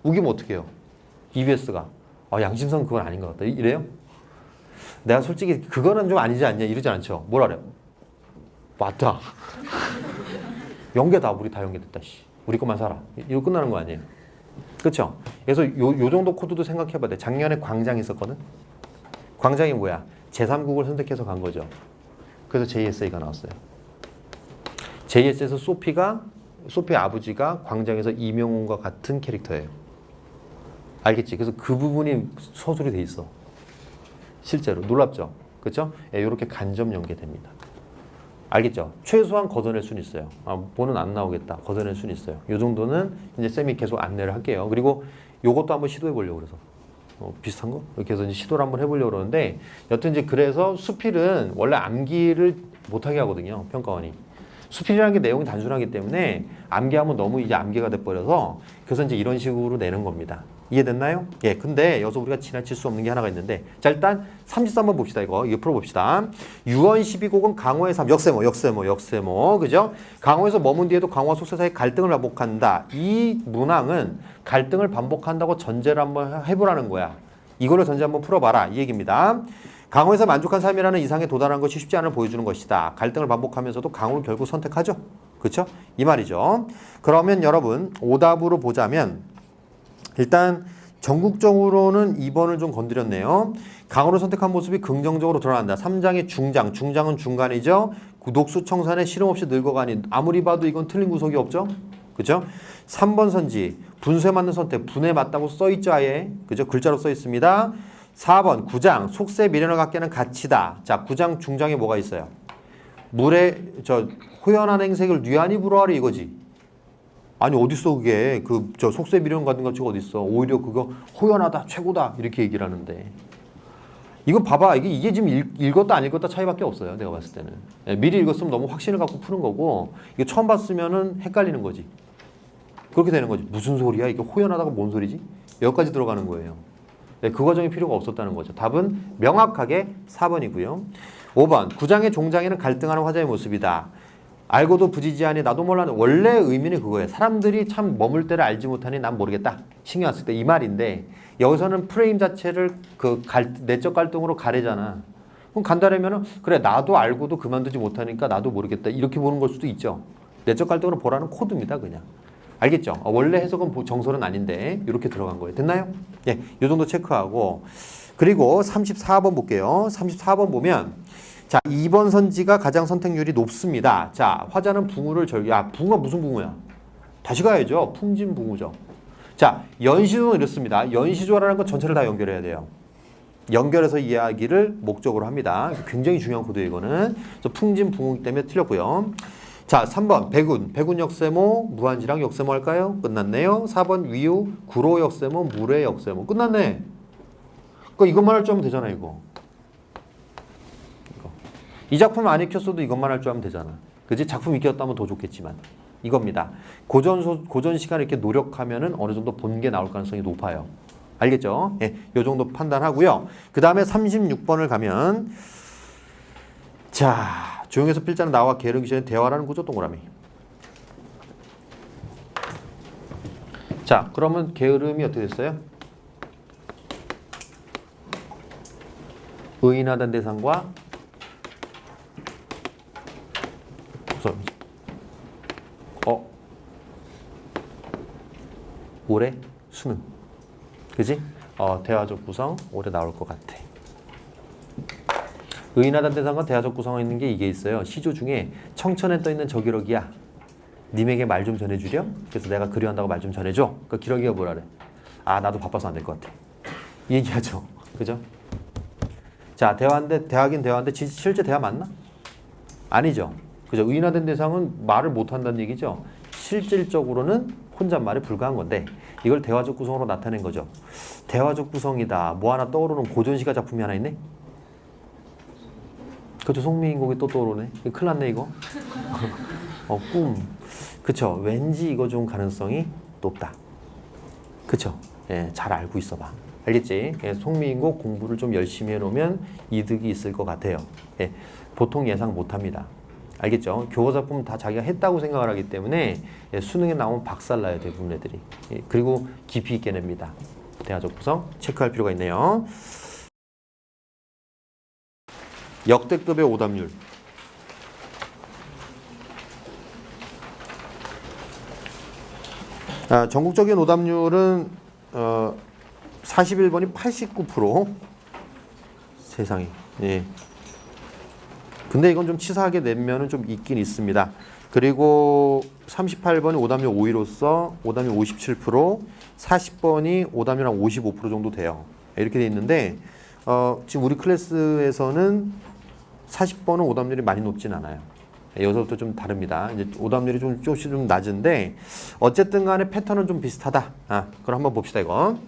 우기면 어떻게 해요? EBS가. 양심상 그건 아닌 것 같다. 이래요? 내가 솔직히 그거는 좀 아니지 않냐? 이러지 않죠. 뭐라 그래? 맞다. 연계다. 우리 다 연계됐다. 씨. 우리 것만 살아. 이거 끝나는 거 아니에요? 그렇죠? 그래서 요 정도 코드도 생각해봐야 돼. 작년에 광장이 있었거든? 광장이 뭐야? 제3국을 선택해서 간 거죠. 그래서 JSA가 나왔어요. JS에서 소피 아버지가 광장에서 이명훈과 같은 캐릭터예요. 알겠지? 그래서 그 부분이 서술이 돼 있어. 실제로. 놀랍죠? 그렇죠? 이렇게 간접 연계됩니다. 알겠죠? 최소한 걷어낼 수는 있어요. 본은 안 나오겠다. 걷어낼 수는 있어요. 이 정도는 이제 쌤이 계속 안내를 할게요. 그리고 요것도 한번 시도해 보려고 그래서. 비슷한 거? 이렇게 해서 이제 시도를 한번 해보려고 그러는데, 여튼 이제 그래서 수필은 원래 암기를 못하게 하거든요. 평가원이. 수필이라는 게 내용이 단순하기 때문에 암기하면 너무 이제 암기가 돼버려서 그래서 이제 이런 식으로 내는 겁니다. 이해됐나요? 예, 근데 여기서 우리가 지나칠 수 없는 게 하나가 있는데, 자, 일단 33번 봅시다. 이거 풀어봅시다. 유언 12곡은 강호의 삶, 역세모. 그죠? 강호에서 머문 뒤에도 강호와 속세 사이 갈등을 반복한다. 이 문항은 갈등을 반복한다고 전제를 한번 해보라는 거야. 이거를 전제 한번 풀어봐라. 이 얘기입니다. 강호에서 만족한 삶이라는 이상에 도달한 것이 쉽지 않을 보여주는 것이다. 갈등을 반복하면서도 강호를 결국 선택하죠. 그렇죠? 이 말이죠. 그러면 여러분 오답으로 보자면 일단 전국적으로는 2번을 좀 건드렸네요. 강호를 선택한 모습이 긍정적으로 드러난다. 3장의 중장은 중간이죠. 녹수 청산에 시름 없이 늙어가니 아무리 봐도 이건 틀린 구석이 없죠. 그죠? 3번 선지 분수에 맞는 선택 분에 맞다고 써있죠. 아예 그죠? 글자로 써있습니다. 4번 구장 속세 미련을 갖게 하는 가치다. 자, 구장 중장에 뭐가 있어요? 물에 호연한 행색을 뉘안이 불어하리 이거지. 아니 어딨어 그게 속세 미련 갖는 가치가 어딨어. 오히려 그거 호연하다 최고다 이렇게 얘기를 하는데, 이거 봐봐. 이게 지금 읽었다 안 읽었다 차이밖에 없어요. 내가 봤을 때는. 미리 읽었으면 너무 확신을 갖고 푸는 거고, 이거 처음 봤으면은 헷갈리는 거지. 그렇게 되는 거지. 무슨 소리야? 이게 호연하다가 뭔 소리지? 여기까지 들어가는 거예요. 네, 그 과정이 필요가 없었다는 거죠. 답은 명확하게 4번이고요. 5번 구장의 종장에는 갈등하는 화자의 모습이다. 알고도 부지지하니 나도 몰라. 원래 의미는 그거예요. 사람들이 참 머물 때를 알지 못하니 난 모르겠다. 신경 안 쓸 때 이 말인데 여기서는 프레임 자체를 그 내적 갈등으로 가리잖아. 그럼 간다라면은 그래 나도 알고도 그만두지 못하니까 나도 모르겠다. 이렇게 보는 걸 수도 있죠. 내적 갈등으로 보라는 코드입니다. 그냥. 알겠죠? 원래 해석은 정설은 아닌데 이렇게 들어간 거예요. 됐나요? 예, 이 정도 체크하고 그리고 34번 볼게요. 34번 보면 자 2번 선지가 가장 선택률이 높습니다. 자 화자는 붕어를 붕어 무슨 붕어야? 다시 가야죠. 풍진붕어죠. 자 연시조는 이렇습니다. 연시조라는 건 전체를 다 연결해야 돼요. 연결해서 이야기를 목적으로 합니다. 굉장히 중요한 코드예요. 이거는. 그래서 풍진붕어이기 때문에 틀렸고요. 자 3번 백운, 백운 역세모, 무한지랑 역세모 할까요? 끝났네요. 4번 위우, 구로 역세모, 물의 역세모 끝났네. 그러니까 이것만 할 줄 하면 되잖아 이거. 이 작품 안 익혔어도 이것만 할 줄 하면 되잖아. 그치? 작품 익혔다면 더 좋겠지만 이겁니다. 고전 시간 이렇게 노력하면은 어느 정도 본 게 나올 가능성이 높아요. 알겠죠? 예, 요 정도 판단하고요. 그 다음에 36번을 가면 자 조용해서 필자는 나와 게으르기 전에 대화라는 구조 동그라미. 자 그러면 게으름이 어떻게 됐어요? 의인하던 대상과 올해 수능. 그지? 대화적 구성 올해 나올 것 같아. 의인하단 대상과 대화적 구성에 있는 게 이게 있어요. 시조 중에 청천에 떠있는 저 기러기야. 님에게 말 좀 전해주렴. 그래서 내가 그리한다고 말 좀 전해줘. 그 기러기가 뭐라 그래? 아 나도 바빠서 안 될 것 같아. 이 얘기하죠. 그죠? 자 대화긴 대화인데 실제 대화 맞나? 아니죠. 그죠? 의인화된 대상은 말을 못한다는 얘기죠. 실질적으로는 혼잣말에 불과한 건데 이걸 대화적 구성으로 나타낸 거죠. 대화적 구성이다. 뭐 하나 떠오르는 고전시가 작품이 하나 있네? 그죠? 송미인곡이 또 떠오르네. 큰일 났네 이거. 꿈. 그쵸? 왠지 이거 좀 가능성이 높다. 그쵸? 예, 잘 알고 있어봐. 알겠지? 예, 송미인곡 공부를 좀 열심히 해놓으면 이득이 있을 것 같아요. 예, 보통 예상 못합니다. 알겠죠? 교과작품 다 자기가 했다고 생각을 하기 때문에 예, 수능에 나오면 박살나요. 대부분 애들이. 예, 그리고 깊이 있게 냅니다. 대화적 구성 체크할 필요가 있네요. 역대급의 오답률. 전국적인 오답률은 41번이 89%. 세상에. 예. 근데 이건 좀 치사하게 내면은 좀 있긴 있습니다. 그리고 38번이 오답률 5위로서 오답률 57%, 40번이 오답률 한 55% 정도 돼요. 이렇게 돼 있는데 지금 우리 클래스에서는 40번은 오답률이 많이 높진 않아요. 여기서부터 좀 다릅니다. 이제 오답률이 조금씩 좀 낮은데 어쨌든 간에 패턴은 좀 비슷하다. 그럼 한번 봅시다 이거.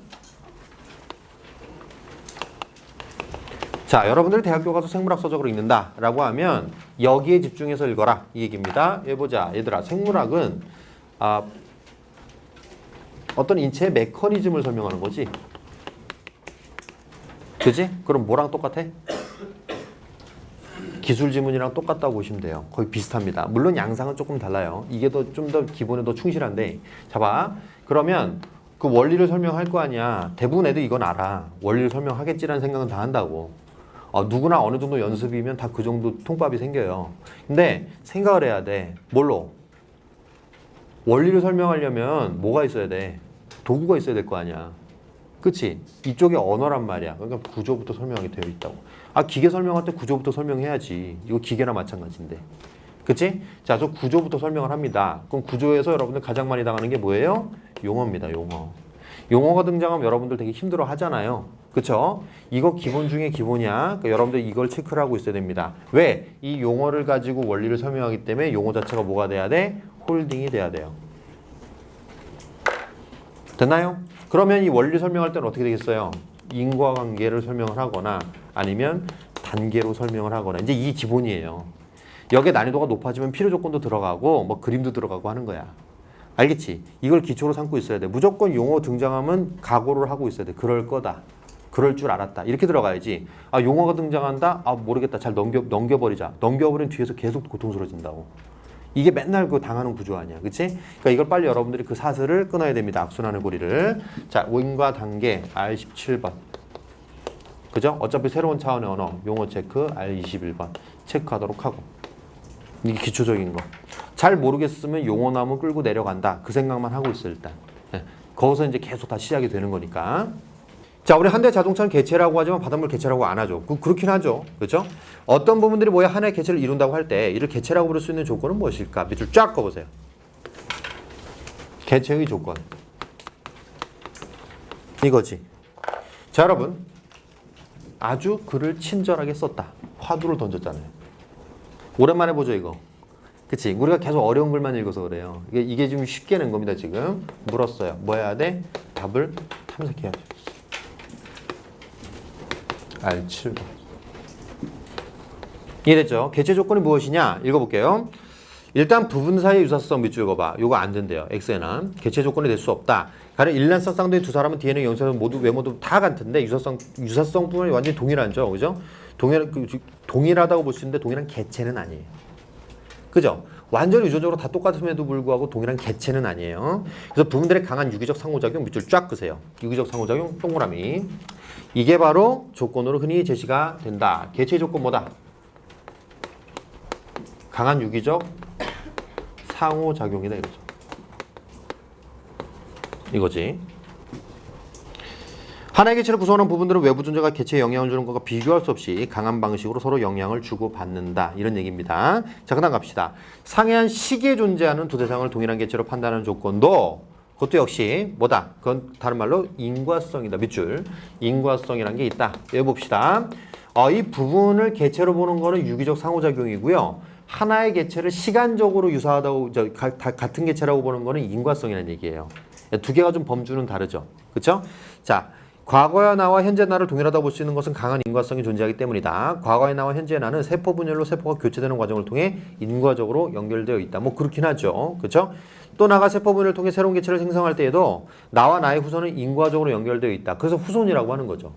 자, 여러분들이 대학 교과서 생물학 서적으로 읽는다 라고 하면 여기에 집중해서 읽어라 이 얘기입니다. 해보자 얘들아. 생물학은 어떤 인체의 메커니즘을 설명하는 거지. 그지? 그럼 뭐랑 똑같아? 기술 지문이랑 똑같다고 보시면 돼요. 거의 비슷합니다. 물론 양상은 조금 달라요. 이게 좀 더 기본에 더 충실한데 자 봐. 그러면 그 원리를 설명할 거 아니야. 대부분 애들 이건 알아. 원리를 설명하겠지라는 생각은 다 한다고. 누구나 어느 정도 연습이면 다 그 정도 통밥이 생겨요. 근데 생각을 해야 돼. 뭘로? 원리를 설명하려면 뭐가 있어야 돼? 도구가 있어야 될 거 아니야. 그치? 이쪽에 언어란 말이야. 그러니까 구조부터 설명이 되어 있다고. 기계 설명할 때 구조부터 설명해야지. 이거 기계나 마찬가지인데. 그치? 자, 저 구조부터 설명을 합니다. 그럼 구조에서 여러분들 가장 많이 당하는 게 뭐예요? 용어입니다, 용어. 용어가 등장하면 여러분들 되게 힘들어 하잖아요. 그쵸? 이거 기본 중에 기본이야. 그러니까 여러분들 이걸 체크를 하고 있어야 됩니다. 왜? 이 용어를 가지고 원리를 설명하기 때문에 용어 자체가 뭐가 돼야 돼? 홀딩이 돼야 돼요. 됐나요? 그러면 이 원리 설명할 때는 어떻게 되겠어요? 인과관계를 설명을 하거나 아니면 단계로 설명을 하거나 이제 이 기본이에요. 여기에 난이도가 높아지면 필요 조건도 들어가고 뭐 그림도 들어가고 하는 거야. 알겠지? 이걸 기초로 삼고 있어야 돼. 무조건 용어 등장하면 각오를 하고 있어야 돼. 그럴 거다. 그럴 줄 알았다. 이렇게 들어가야지. 아, 용어가 등장한다? 아, 모르겠다. 잘 넘겨버리자. 넘겨버리면 뒤에서 계속 고통스러워진다고. 이게 맨날 그 당하는 구조 아니야. 그치? 그러니까 이걸 빨리 여러분들이 그 사슬을 끊어야 됩니다. 악순환의 고리를. 자, 인과 단계 R17번. 그죠? 어차피 새로운 차원의 언어, 용어 체크 R21번 체크하도록 하고. 이게 기초적인 거. 잘 모르겠으면 용어 나무 끌고 내려간다. 그 생각만 하고 있어 일단. 네. 거기서 이제 계속 다 시작이 되는 거니까. 자, 우리 한 대 자동차는 개체라고 하지만 바닷물 개체라고 안 하죠. 그렇긴 하죠. 그렇죠? 어떤 부분들이 뭐야 하나의 개체를 이룬다고 할 때 이를 개체라고 부를 수 있는 조건은 무엇일까? 밑줄 쫙 꺼보세요. 개체의 조건. 이거지. 자, 여러분. 아주 글을 친절하게 썼다. 화두를 던졌잖아요. 오랜만에 보죠, 이거. 그치? 우리가 계속 어려운 글만 읽어서 그래요. 이게 좀 쉽게 낸 겁니다, 지금. 물었어요. 뭐 해야 돼? 답을 탐색해야죠. R7번. 이해됐죠? 개체 조건이 무엇이냐? 읽어볼게요. 일단 부분 사이의 유사성 밑줄 읽어봐. 요거 안 된대요. X에는. 개체 조건이 될 수 없다. 가령 일란성 쌍둥이 두 사람은 DNA 영상은 모두 외모도 다 같은데 유사성 부분이 완전히 동일하죠. 그죠? 동일하다고 볼 수 있는데 동일한 개체는 아니에요. 그죠? 완전히 유전적으로 다 똑같음에도 불구하고 동일한 개체는 아니에요. 그래서 부분들의 강한 유기적 상호작용 밑줄 쫙 끄세요. 유기적 상호작용 동그라미. 이게 바로 조건으로 흔히 제시가 된다. 개체 조건 뭐다? 강한 유기적 상호작용이다 이거죠. 이거지. 하나의 개체를 구성하는 부분들은 외부 존재가 개체에 영향을 주는 것과 비교할 수 없이 강한 방식으로 서로 영향을 주고받는다. 이런 얘기입니다. 자, 그 다음 갑시다. 상해한 시기에 존재하는 두 대상을 동일한 개체로 판단하는 조건도 그것도 역시 뭐다? 그건 다른 말로 인과성이다. 밑줄. 인과성이라는 게 있다. 외워봅시다. 이 부분을 개체로 보는 거는 유기적 상호작용이고요. 하나의 개체를 시간적으로 유사하다고 같은 개체라고 보는 거는 인과성이라는 얘기예요. 두 개가 좀 범주는 다르죠. 그렇죠? 자, 과거의 나와 현재 나를 동일하다고 볼 수 있는 것은 강한 인과성이 존재하기 때문이다. 과거의 나와 현재의 나는 세포 분열로 세포가 교체되는 과정을 통해 인과적으로 연결되어 있다. 뭐 그렇긴 하죠. 그렇죠? 또 나가 세포 분열을 통해 새로운 개체를 생성할 때에도 나와 나의 후손은 인과적으로 연결되어 있다. 그래서 후손이라고 하는 거죠.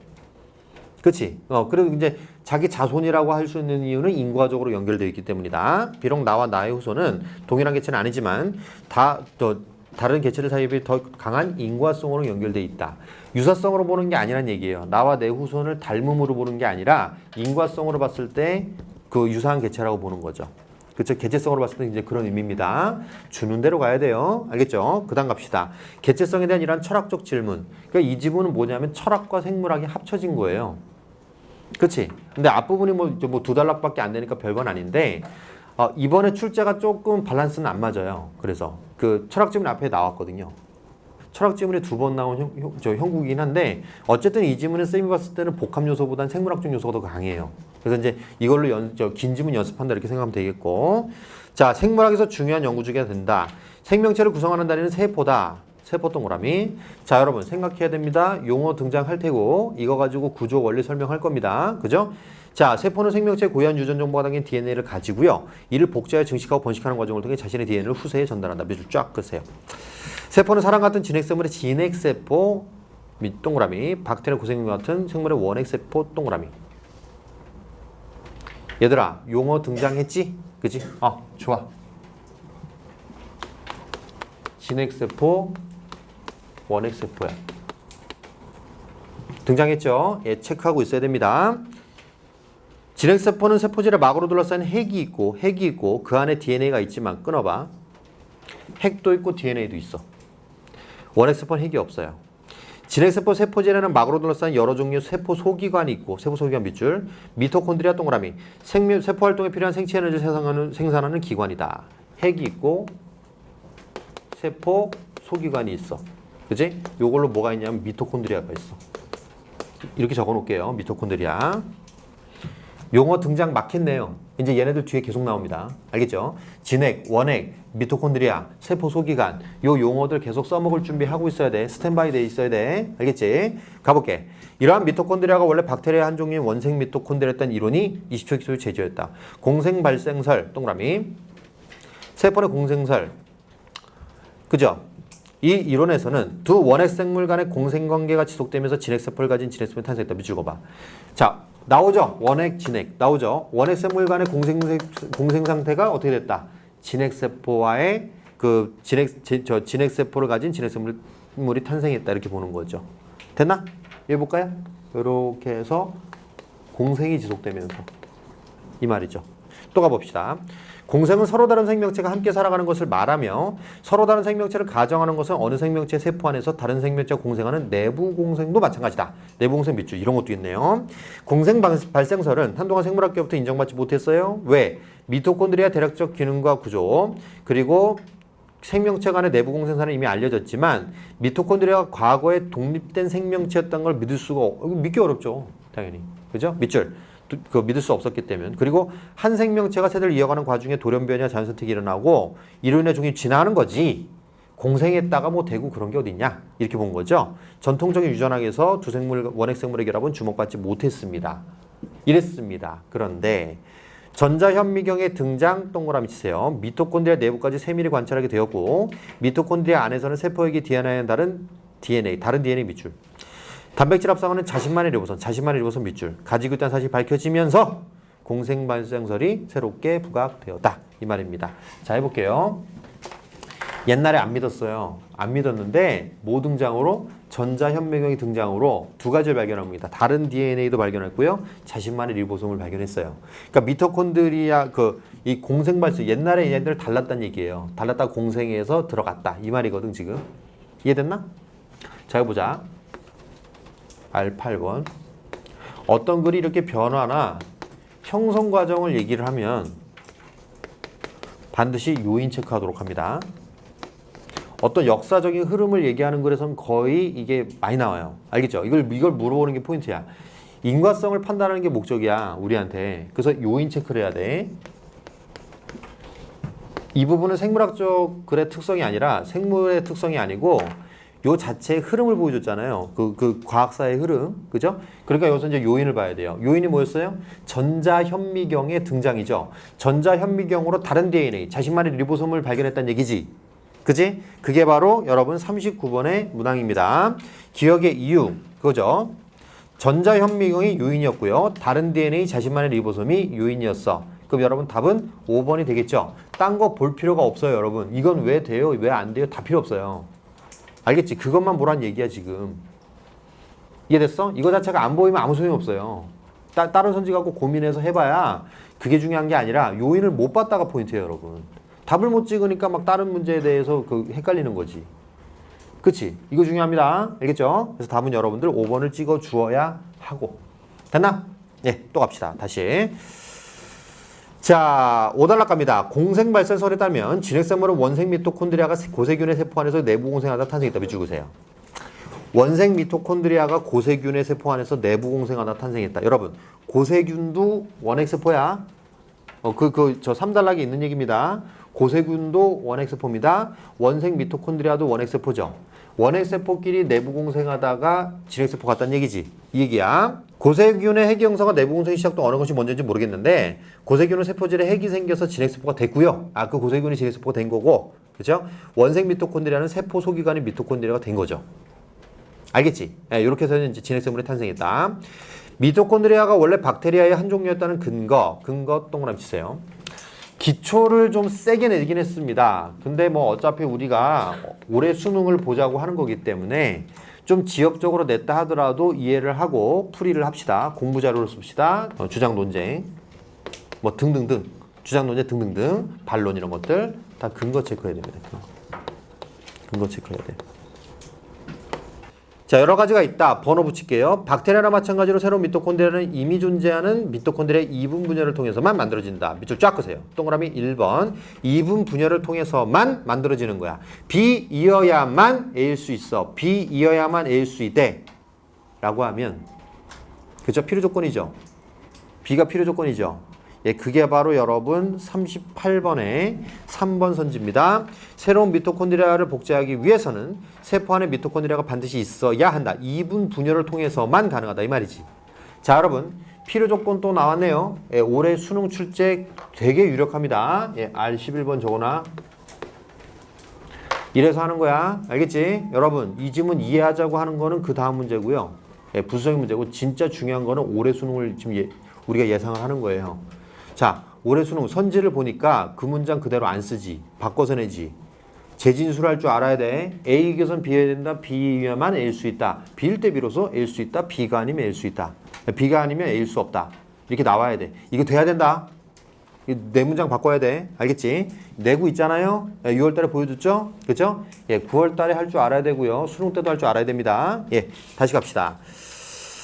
그렇지? 그리고 이제 자기 자손이라고 할 수 있는 이유는 인과적으로 연결되어 있기 때문이다. 비록 나와 나의 후손은 동일한 개체는 아니지만 다른 개체들 사이에 비해 더 강한 인과성으로 연결되어 있다. 유사성으로 보는 게 아니란 얘기예요. 나와 내 후손을 닮음으로 보는 게 아니라 인과성으로 봤을 때 그 유사한 개체라고 보는 거죠. 그렇죠? 개체성으로 봤을 때 이제 그런 의미입니다. 주는 대로 가야 돼요. 알겠죠? 그 다음 갑시다. 개체성에 대한 이러한 철학적 질문. 그러니까 이 지문은 뭐냐면 철학과 생물학이 합쳐진 거예요. 그렇지? 근데 앞부분이 뭐 두 단락밖에 안 되니까 별건 아닌데 이번에 출제가 조금 밸런스는 안 맞아요. 그래서 그 철학 지문 앞에 나왔거든요. 철학 지문에 두 번 나온 형국이긴 한데 어쨌든 이 지문은 쌤이 봤을 때는 복합 요소보다는 생물학적 요소가 더 강해요. 그래서 이제 이걸로 긴 지문 연습한다 이렇게 생각하면 되겠고, 자, 생물학에서 중요한 연구 중에 된다. 생명체를 구성하는 다리는 세포다. 세포 동그라미. 자, 여러분 생각해야 됩니다. 용어 등장할 테고 이거 가지고 구조 원리 설명할 겁니다. 그죠? 자, 세포는 생명체의 고유한 유전 정보가 담긴 DNA를 가지고요. 이를 복제하여 증식하고 번식하는 과정을 통해 자신의 DNA를 후세에 전달한다. 밑줄 쫙 끄세요. 세포는 사람 같은 진핵생물의 진핵세포 밑 동그라미. 박테리아 고생물 같은 생물의 원핵세포 동그라미. 얘들아, 용어 등장했지? 그치? 좋아. 진핵세포, 원핵세포야. 등장했죠? 예, 체크하고 있어야 됩니다. 진핵세포는 세포질의 막으로 둘러싸인 핵이 있고 그 안에 DNA가 있지만 끊어봐. 핵도 있고 DNA도 있어. 원핵세포는 핵이 없어요. 진핵세포 세포질에는 막으로 둘러싸인 여러 종류의 세포 소기관이 있고, 세포 소기관 밑줄, 미토콘드리아 동그라미, 세포 활동에 필요한 생체 에너지를 생산하는 기관이다. 핵이 있고 세포 소기관이 있어. 그치? 요걸로 뭐가 있냐면 미토콘드리아가 있어. 이렇게 적어 놓을게요. 미토콘드리아. 용어 등장 막혔네요. 이제 얘네들 뒤에 계속 나옵니다. 알겠죠? 진핵, 원핵, 미토콘드리아, 세포 소기관, 요 용어들 계속 써먹을 준비하고 있어야 돼. 스탠바이 돼 있어야 돼. 알겠지? 가볼게. 이러한 미토콘드리아가 원래 박테리아 한 종류인 원생 미토콘드리아였던 이론이 20세기 초에 제시됐다. 공생 발생설 동그라미. 세포의 공생설. 그죠? 이 이론에서는 두 원핵생물 간의 공생관계가 지속되면서 진핵세포를 가진 진핵세포가 탄생했다. 밑줄 그어봐. 자, 나오죠? 원핵, 진핵. 나오죠? 원핵생물 간의 공생 상태가 어떻게 됐다? 진핵세포와의 그 진핵세포를 가진 진핵생물이 탄생했다. 이렇게 보는 거죠. 됐나? 해볼까요? 이렇게 해서 공생이 지속되면서 이 말이죠. 또 가봅시다. 공생은 서로 다른 생명체가 함께 살아가는 것을 말하며 서로 다른 생명체를 가정하는 것은 어느 생명체 세포 안에서 다른 생명체가 공생하는 내부 공생도 마찬가지다. 내부 공생 밑줄 이런 것도 있네요. 공생 발생설은 한동안 생물학계부터 인정받지 못했어요. 왜? 미토콘드리아 대략적 기능과 구조 그리고 생명체 간의 내부 공생사는 이미 알려졌지만 미토콘드리아가 과거에 독립된 생명체였던 걸 믿을 수가 믿기 어렵죠. 당연히. 그죠? 밑줄. 믿을 수 없었기 때문에. 그리고 한 생명체가 세대를 이어가는 과정에 돌연변이나 자연선택이 일어나고 이로 인해 종이 진화하는 거지. 공생했다가 뭐 되고 그런 게 어딨냐. 이렇게 본 거죠. 전통적인 유전학에서 두 생물, 원핵생물의 결합은 주목받지 못했습니다. 이랬습니다. 그런데 전자현미경의 등장 동그라미 치세요. 미토콘드리아 내부까지 세밀히 관찰하게 되었고 미토콘드리아 안에서는 세포에게 DNA와는 다른 DNA 밑줄. 단백질 합성하는 자신만의 리보솜 밑줄 가지고 있다는 사실이 밝혀지면서 공생 발생설이 새롭게 부각되었다. 이 말입니다. 자, 해볼게요. 옛날에 안 믿었어요. 안 믿었는데 뭐 등장으로? 전자현미경이 등장으로 두 가지를 발견합니다. 다른 DNA도 발견했고요. 자신만의 리보솜을 발견했어요. 그러니까 미토콘드리아 이 공생 발생 옛날에 얘네들 달랐다는 얘기예요. 달랐다가 공생에서 들어갔다. 이 말이거든 지금. 이해됐나? 자, 해보자. R8번. 어떤 글이 이렇게 변화나 형성 과정을 얘기를 하면 반드시 요인 체크하도록 합니다. 어떤 역사적인 흐름을 얘기하는 글에서는 거의 이게 많이 나와요. 알겠죠? 이걸 물어보는 게 포인트야. 인과성을 판단하는 게 목적이야, 우리한테. 그래서 요인 체크를 해야 돼. 이 부분은 생물학적 글의 특성이 아니라 생물의 특성이 아니고 요 자체의 흐름을 보여줬잖아요. 그 과학사의 흐름. 그죠? 그러니까 여기서 이제 요인을 봐야 돼요. 요인이 뭐였어요? 전자현미경의 등장이죠. 전자현미경으로 다른 DNA, 자신만의 리보솜을 발견했다는 얘기지. 그지? 그게 바로 여러분 39번의 문항입니다. 기억의 이유. 그거죠? 전자현미경이 요인이었고요. 다른 DNA, 자신만의 리보솜이 요인이었어. 그럼 여러분 답은 5번이 되겠죠? 딴 거 볼 필요가 없어요, 여러분. 이건 왜 돼요? 왜 안 돼요? 다 필요 없어요. 알겠지? 그것만 보란 얘기야 지금. 이해됐어? 이거 자체가 안 보이면 아무 소용이 없어요. 다른 선지 갖고 고민해서 해봐야 그게 중요한 게 아니라 요인을 못 봤다가 포인트예요, 여러분. 답을 못 찍으니까 막 다른 문제에 대해서 헷갈리는 거지. 그치? 이거 중요합니다. 알겠죠? 그래서 답은 여러분들 5번을 찍어 주어야 하고. 됐나? 예, 또 갑시다. 다시. 자, 5단락 갑니다. 공생 발생설에 따르면 진핵생물은 원생 미토콘드리아가 고세균의 세포 안에서 내부 공생하다 탄생했다. 밑줄 그으세요. 원생 미토콘드리아가 고세균의 세포 안에서 내부 공생하다 탄생했다. 여러분, 고세균도 원핵세포야. 저 3단락에 있는 얘기입니다. 고세균도 원핵세포입니다. 원생 미토콘드리아도 원핵세포죠. 원핵세포끼리 내부 공생하다가 진핵세포 같다는 얘기지. 이 얘기야. 고세균의 핵이 형성과 내부 공생이 시작도 어느 것이 먼저인지 모르겠는데 고세균은 세포질에 핵이 생겨서 진핵세포가 됐고요. 그 고세균이 진핵세포가 된 거고, 그렇죠? 원생 미토콘드리아는 세포 소기관인 미토콘드리아가 된 거죠. 알겠지? 이렇게 해서 이제 진핵생물이 탄생했다. 미토콘드리아가 원래 박테리아의 한 종류였다는 근거 동그라미 치세요. 기초를 좀 세게 내긴 했습니다. 근데 뭐 어차피 우리가 올해 수능을 보자고 하는 거기 때문에 좀 지엽적으로 냈다 하더라도 이해를 하고 풀이를 합시다. 공부 자료를 씁시다. 주장 논쟁 뭐 등등등, 주장 논쟁 등등등, 반론 이런 것들 다 근거 체크해야 됩니다. 근거 체크해야 돼. 자, 여러 가지가 있다. 번호 붙일게요. 박테리아나 마찬가지로 새로운 미토콘드리아는 이미 존재하는 미토콘드리아의 이분 분열을 통해서만 만들어진다. 밑줄 쫙 그세요. 동그라미 1번. 이분 분열을 통해서만 만들어지는 거야. B이어야만 A일 수 있어. B이어야만 A일 수 있대. 라고 하면, 그죠? 필요 조건이죠. B가 필요 조건이죠. 예, 그게 바로 여러분 38번의 3번 선지입니다. 새로운 미토콘드리아를 복제하기 위해서는 세포 안에 미토콘드리아가 반드시 있어야 한다. 이분 분열을 통해서만 가능하다. 이 말이지. 자, 여러분 필요 조건 또 나왔네요. 예, 올해 수능 출제 되게 유력합니다. 예, R11번 적어놔. 이래서 하는 거야. 알겠지? 여러분, 이 지문 이해하자고 하는 거는 그 다음 문제고요. 예, 부수적인 문제고 진짜 중요한 거는 올해 수능을 지금 우리가 예상을 하는 거예요. 자, 올해 수능 선지를 보니까 그 문장 그대로 안 쓰지. 바꿔서 내지. 재진술할 줄 알아야 돼. A 교선 B여야 된다. B여야만 A일 수 있다. B일 때 비로소 A일 수 있다. B가 아니면 A일 수 있다. B가 아니면 A일 수 없다. 이렇게 나와야 돼. 이거 돼야 된다. 네 문장 바꿔야 돼. 알겠지? 내구 있잖아요. 6월 달에 보여줬죠? 그죠? 예, 9월 달에 할 줄 알아야 되고요. 수능 때도 할 줄 알아야 됩니다. 예, 다시 갑시다.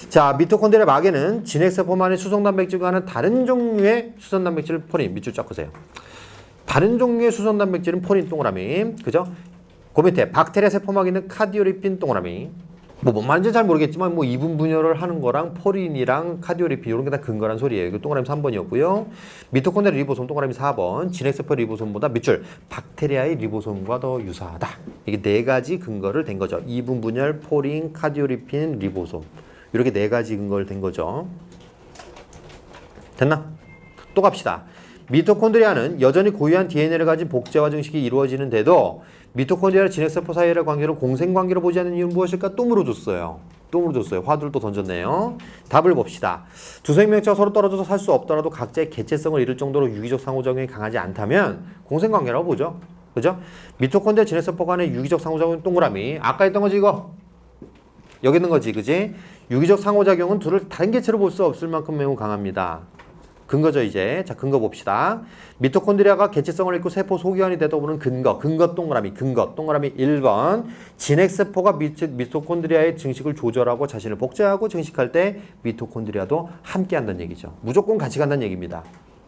자, 미토콘드리아 막에는 진핵세포만의 수성단백질과 하는 다른 종류의 수성단백질 포린. 밑줄 쫙 보세요. 다른 종류의 수성단백질은 포린 동그라미. 그죠? 그 밑에 박테리아 세포막에 있는 카디오리핀 동그라미. 뭔 말인지 잘 모르겠지만 뭐 이분 분열을 하는 거랑 포린이랑 카디오리핀 이런 게 다 근거란 소리예요. 이거 동그라미 3번이었고요. 미토콘드리아 리보솜 동그라미 4번. 진핵세포 리보솜보다 밑줄 박테리아의 리보솜과 더 유사하다. 이게 네 가지 근거를 댄 거죠. 이분 분열, 포린, 카디오리핀, 리보솜. 이렇게 네 가지 근거를 댄 거죠. 됐나? 또 갑시다. 미토콘드리아는 여전히 고유한 DNA를 가진 복제화 증식이 이루어지는데도 미토콘드리아 진핵세포 사이의 관계를 공생관계로 보지 않는 이유는 무엇일까? 또 물어줬어요. 화두를 또 던졌네요. 답을 봅시다. 두 생명체가 서로 떨어져서 살 수 없더라도 각자의 개체성을 잃을 정도로 유기적 상호작용이 강하지 않다면 공생관계라고 보죠. 그죠? 미토콘드리아 진핵세포 간의 유기적 상호작용 동그라미. 아까 했던 거지 이거? 여기 있는 거지, 그지? 유기적 상호작용은 둘을 다른 개체로 볼 수 없을 만큼 매우 강합니다. 근거죠, 이제. 자, 근거 봅시다. 미토콘드리아가 개체성을 잃고 세포 소기관이 되다 보는 근거 동그라미, 동그라미 1번. 진핵세포가 미토콘드리아의 증식을 조절하고 자신을 복제하고 증식할 때 미토콘드리아도 함께 한다는 얘기죠. 무조건 같이 간다는 얘기입니다.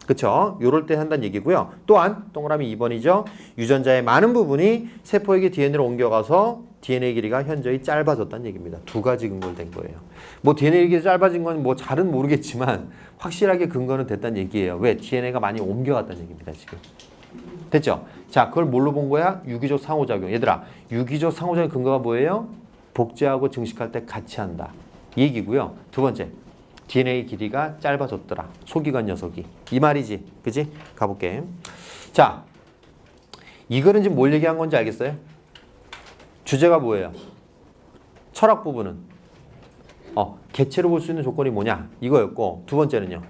그쵸? 요럴 때 한다는 얘기고요. 또한 동그라미 2번이죠. 유전자의 많은 부분이 세포에게 DNA로 옮겨가서 DNA 길이가 현저히 짧아졌다는 얘기입니다. 두 가지 근거를 댄 거예요. 뭐 DNA 길이 짧아진 건 뭐 잘은 모르겠지만 확실하게 근거는 됐다는 얘기예요. 왜? DNA가 많이 옮겨갔다는 얘기입니다, 지금. 됐죠? 자, 그걸 뭘로 본 거야? 유기적 상호작용. 얘들아, 유기적 상호작용 근거가 뭐예요? 복제하고 증식할 때 같이 한다. 이 얘기고요. 두 번째, DNA 길이가 짧아졌더라. 소기관 녀석이. 이 말이지. 그지? 가볼게. 자, 이거는 지금 뭘 얘기한 건지 알겠어요? 주제가 뭐예요? 철학 부분은 개체로 볼 수 있는 조건이 뭐냐? 이거였고, 두 번째는요.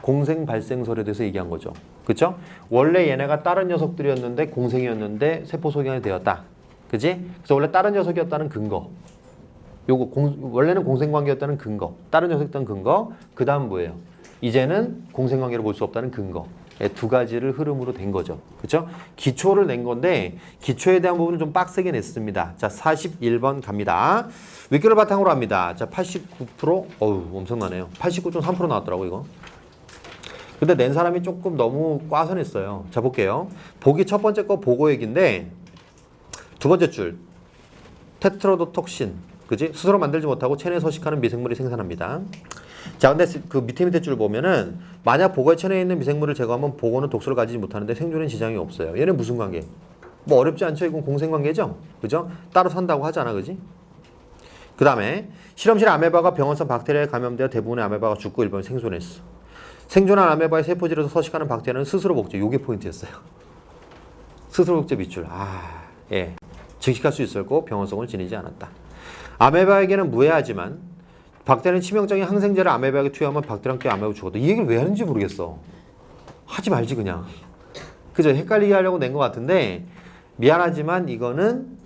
공생 발생설에 대해서 얘기한 거죠. 그쵸? 원래 얘네가 다른 녀석들이었는데 공생이었는데 세포 소경이 되었다. 그지? 그래서 원래 다른 녀석이었다는 근거. 원래는 공생관계였다는 근거. 다른 녀석이었다는 근거. 그 다음 뭐예요? 이제는 공생관계로 볼 수 없다는 근거. 두 가지를 흐름으로 된 거죠. 그렇죠? 기초를 낸 건데 기초에 대한 부분은 좀 빡세게 냈습니다. 자, 41번 갑니다. 윗글을 바탕으로 합니다. 자, 89%? 어우, 엄청나네요. 89.3% 나왔더라고, 이거. 근데 낸 사람이 조금 너무 꽈서 냈어요. 자, 볼게요. 보기 첫 번째 거 보고 얘기인데 두 번째 줄. 테트라도톡신. 그지? 스스로 만들지 못하고 체내에 서식하는 미생물이 생산합니다. 자, 근데 그 밑에 줄 보면은 만약 보고에 체내에 있는 미생물을 제거하면 보고는 독소를 가지지 못하는데 생존엔 지장이 없어요. 얘는 무슨 관계? 뭐 어렵지 않죠? 이건 공생관계죠? 그죠? 따로 산다고 하잖아, 그지? 그 다음에 실험실 아메바가 병원성 박테리아에 감염되어 대부분의 아메바가 죽고 일부는 생존했어. 생존한 아메바의 세포질에서 서식하는 박테리아는 스스로 복제. 요게 포인트였어요. 스스로 복제 밑줄. 예. 증식할 수 있었고 병원성을 지니지 않았다. 아메바에게는 무해하지만 박테리아는 치명적인 항생제를 아메바에게 투여하면 박테리아와 함께 아메바가 죽었다. 이 얘기를 왜 하는지 모르겠어. 하지 말지 그냥. 그죠? 헷갈리게 하려고 낸 것 같은데 미안하지만 이거는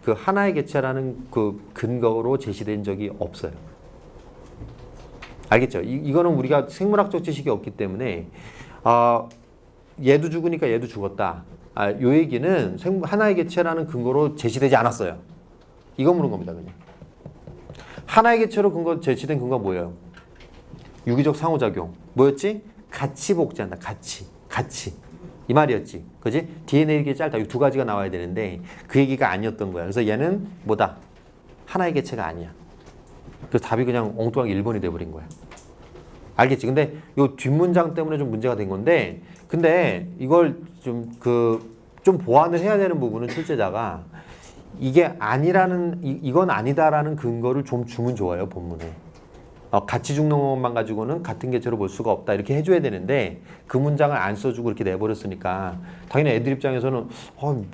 그 하나의 개체라는 그 근거로 제시된 적이 없어요. 알겠죠? 이거는 우리가 생물학적 지식이 없기 때문에 얘도 죽으니까 얘도 죽었다. 요 얘기는 하나의 개체라는 근거로 제시되지 않았어요. 이거 물은 겁니다, 그냥. 하나의 개체로 제시된 근거가 뭐예요? 유기적 상호작용. 뭐였지? 같이 복제한다. 같이. 이 말이었지. 그지? DNA 길이 짧다. 이 두 가지가 나와야 되는데 그 얘기가 아니었던 거야. 그래서 얘는 뭐다? 하나의 개체가 아니야. 그래서 답이 그냥 엉뚱하게 1번이 돼버린 거야. 알겠지? 근데 요 뒷문장 때문에 좀 문제가 된 건데 근데 이걸 좀 보완을 해야 되는 부분은 출제자가 이게 아니라는 이건 아니다라는 근거를 좀 주면 좋아요, 본문에. 같이 죽는 것만 가지고는 같은 개체로 볼 수가 없다 이렇게 해줘야 되는데 그 문장을 안 써주고 이렇게 내버렸으니까 당연히 애들 입장에서는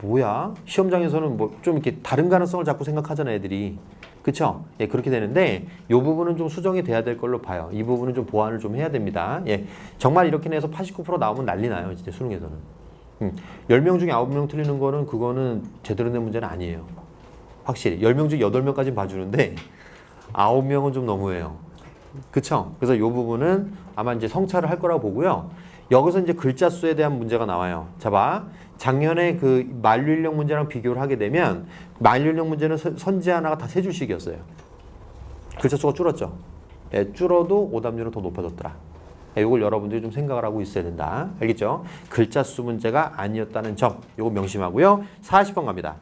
뭐야 시험장에서는 뭐 좀 이렇게 다른 가능성을 자꾸 생각하잖아 애들이. 그쵸? 예, 그렇게 되는데 이 부분은 좀 수정이 돼야 될 걸로 봐요. 이 부분은 좀 보완을 좀 해야 됩니다. 예, 정말 이렇게 해서 89% 나오면 난리 나요. 진짜 수능에서는. 10명 중에 9명 틀리는 거는 그거는 제대로 된 문제는 아니에요. 확실히. 10명 중에 8명까지는 봐주는데 9명은 좀 너무해요. 그쵸? 그래서 이 부분은 아마 이제 성찰을 할 거라고 보고요. 여기서 이제 글자 수에 대한 문제가 나와요. 자, 봐. 작년에 그 만류인력 문제랑 비교를 하게 되면 만류인력 문제는 선지 하나가 다 세 줄씩이었어요. 글자 수가 줄었죠. 예, 줄어도 오답률은 더 높아졌더라. 예, 이걸 여러분들이 좀 생각을 하고 있어야 된다. 알겠죠? 글자 수 문제가 아니었다는 점. 이거 명심하고요. 40번 갑니다.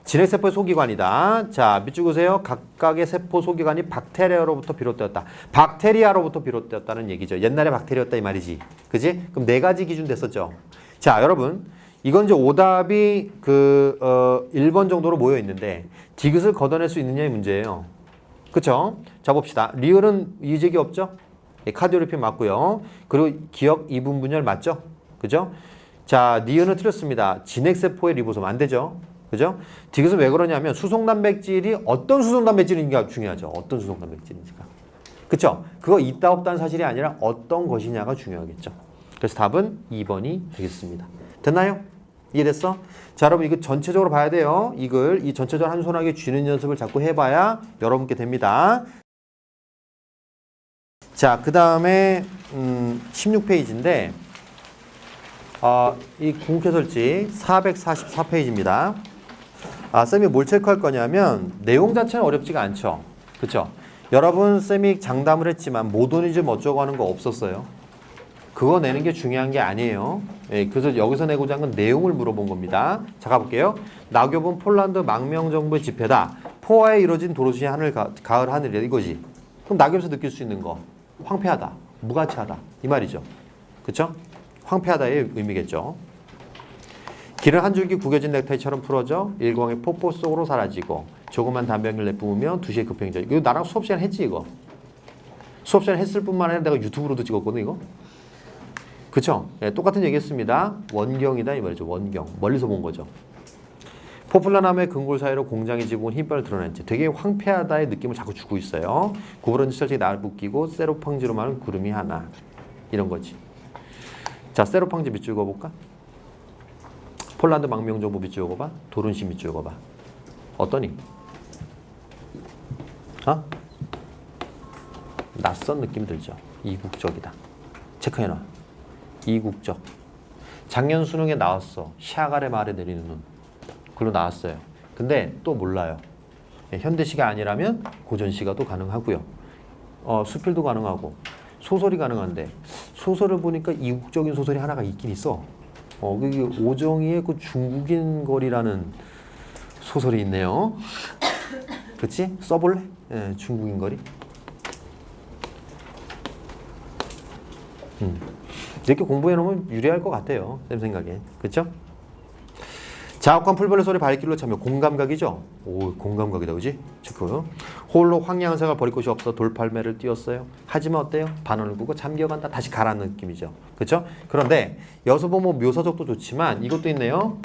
진핵세포의 소기관이다. 자, 밑줄 그으세요. 각각의 세포 소기관이 박테리아로부터 비롯되었다. 박테리아로부터 비롯되었다는 얘기죠. 옛날에 박테리아였다 이 말이지. 그지? 그럼 네 가지 기준 됐었죠. 자, 여러분. 이건 이제 오답이 1번 정도로 모여 있는데 디귿을 걷어낼 수 있느냐의 문제예요. 그쵸? 자, 봅시다. 리을은 이직이 없죠? 예, 카디오리핀 맞고요. 그리고 기억 이분 분열 맞죠? 그죠? 자, 니은은 틀렸습니다. 진핵세포의 리보솜 안 되죠? 그죠? 디귿은 왜 그러냐면 수송단백질이 어떤 수송단백질인가 중요하죠. 어떤 수송단백질인지가. 그쵸? 그거 있다 없다는 사실이 아니라 어떤 것이냐가 중요하겠죠. 그래서 답은 2번이 되겠습니다. 됐나요? 이해됐어? 자, 여러분 이거 전체적으로 봐야 돼요. 이걸 이 전체적으로 한손하게 쥐는 연습을 자꾸 해봐야 여러분께 됩니다. 자, 그 다음에 16페이지인데 이 궁극해설지 444페이지입니다. 쌤이 뭘 체크할 거냐면 내용 자체는 어렵지가 않죠. 그쵸? 여러분 쌤이 장담을 했지만 모더니즘 어쩌고 하는 거 없었어요. 그거 내는 게 중요한 게 아니에요. 예, 그래서 여기서 내고자 한 건 내용을 물어본 겁니다. 자, 가볼게요. 낙엽은 폴란드 망명정부의 집회다. 포화에 이루어진 도로시 하늘 가을 하늘이다 이거지. 그럼 낙엽에서 느낄 수 있는 거 황폐하다, 무가치하다 이 말이죠. 그쵸? 황폐하다의 의미겠죠. 길은 한 줄기 구겨진 넥타이처럼 풀어져 일광의 폭포 속으로 사라지고 조그만 담배를 내뿜으며 2시에 급행자. 이거 나랑 수업 시간 했지 이거. 수업 시간 했을 뿐만 아니라 내가 유튜브로도 찍었거든 이거. 그쵸? 예, 똑같은 얘기했습니다. 원경이다 이 말이죠. 원경. 멀리서 본 거죠. 포플라나무의 근골 사이로 공장의 지붕은 흰발을 드러냈지. 되게 황폐하다의 느낌을 자꾸 주고 있어요. 구부러진 철책이 나를 묶이고 세로팡지로 말하는 구름이 하나. 이런 거지. 자, 세로팡지 밑줄 그어볼까? 폴란드 망명정부 밑줄 그어봐. 도른시 밑줄 그어봐. 어떠니? 낯선 느낌 들죠? 이국적이다. 체크해놔. 이국적. 작년 수능에 나왔어. 샤갈의 말에 내리는 눈. 글로 나왔어요. 근데 또 몰라요. 현대시가 아니라면 고전시가도 가능하고요. 수필도 가능하고 소설이 가능한데 소설을 보니까 이국적인 소설이 하나가 있긴 있어. 그게 오정희의 그 중국인 거리라는 소설이 있네요. 그치? 써볼래? 예, 중국인 거리. 이렇게 공부해놓으면 유리할 것 같아요. 쌤 생각에. 그쵸? 자욱한 풀벌레 소리 발길로 차며 공감각이죠? 오, 공감각이다. 그지? 체크. 홀로 황량한 생활 버릴 곳이 없어 돌팔매를 띄웠어요. 하지만 어때요? 반원을 구고 잠겨간다. 다시 가라는 느낌이죠. 그쵸? 그런데 여기서 보면 묘사적도 좋지만 이것도 있네요.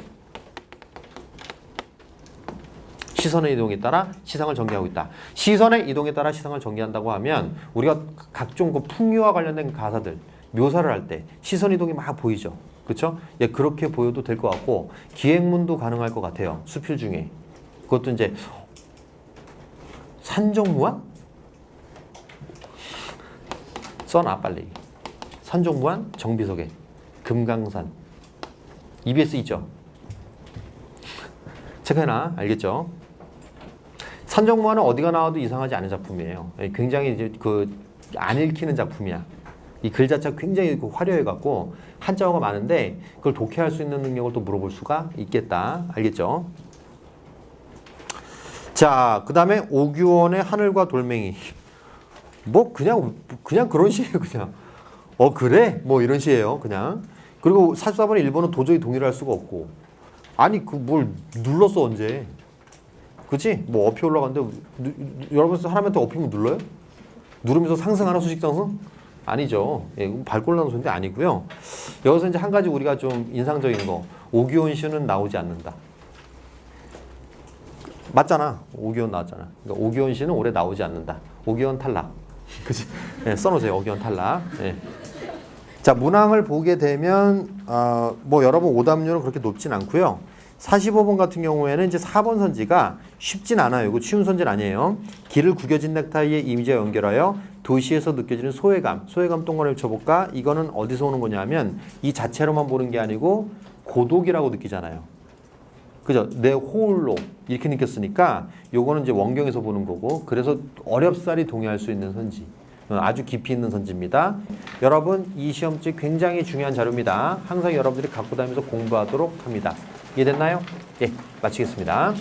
시선의 이동에 따라 시상을 전개하고 있다. 시선의 이동에 따라 시상을 전개한다고 하면 우리가 각종 그 풍류와 관련된 가사들 묘사를 할 때 시선 이동이 막 보이죠. 그렇죠? 예, 그렇게 보여도 될 것 같고 기행문도 가능할 것 같아요. 수필 중에. 그것도 이제 산정무한? 써놔 빨리. 산정무한 정비석에 금강산 EBS 있죠? 체크해놔. 알겠죠? 산정무한은 어디가 나와도 이상하지 않은 작품이에요. 굉장히 이제 안 읽히는 작품이야. 이 글 자체가 굉장히 화려해갖고 한자어가 많은데 그걸 독해할 수 있는 능력을 또 물어볼 수가 있겠다. 알겠죠? 자, 그 다음에 오규원의 하늘과 돌멩이. 뭐 그냥 그런 시예요. 그냥. 그래? 뭐 이런 시예요. 그냥. 그리고 44번의 1번은 도저히 동의를 할 수가 없고. 아니 뭘 눌렀어 언제? 그치? 뭐 어피 올라갔는데 여러분 하나만 더 업히면 눌러요? 누르면서 상승하는 수직 상승? 아니죠. 예, 이건 밟고 올라오는 소인데 아니고요. 여기서 이제 한 가지 우리가 좀 인상적인 거, 오기온슈는 나오지 않는다. 맞잖아. 오기온 나왔잖아. 그러니까 오기온슈는 올해 나오지 않는다. 오기온 탈락. 그치? 예, 써놓으세요. 오기온 탈락. 예. 자, 문항을 보게 되면 뭐 여러분 오답률은 그렇게 높진 않고요. 45번 같은 경우에는 이제 4번 선지가 쉽진 않아요. 이거 쉬운 선지는 아니에요. 길을 구겨진 넥타이의 이미지와 연결하여 도시에서 느껴지는 소외감. 소외감 동그라미 쳐볼까? 이거는 어디서 오는 거냐면 이 자체로만 보는 게 아니고 고독이라고 느끼잖아요. 그죠? 내 호흡로 이렇게 느꼈으니까 요거는 이제 원경에서 보는 거고, 그래서 어렵사리 동의할 수 있는 선지. 아주 깊이 있는 선지입니다. 여러분, 이 시험지 굉장히 중요한 자료입니다. 항상 여러분들이 갖고 다니면서 공부하도록 합니다. 이해됐나요? 예, 마치겠습니다.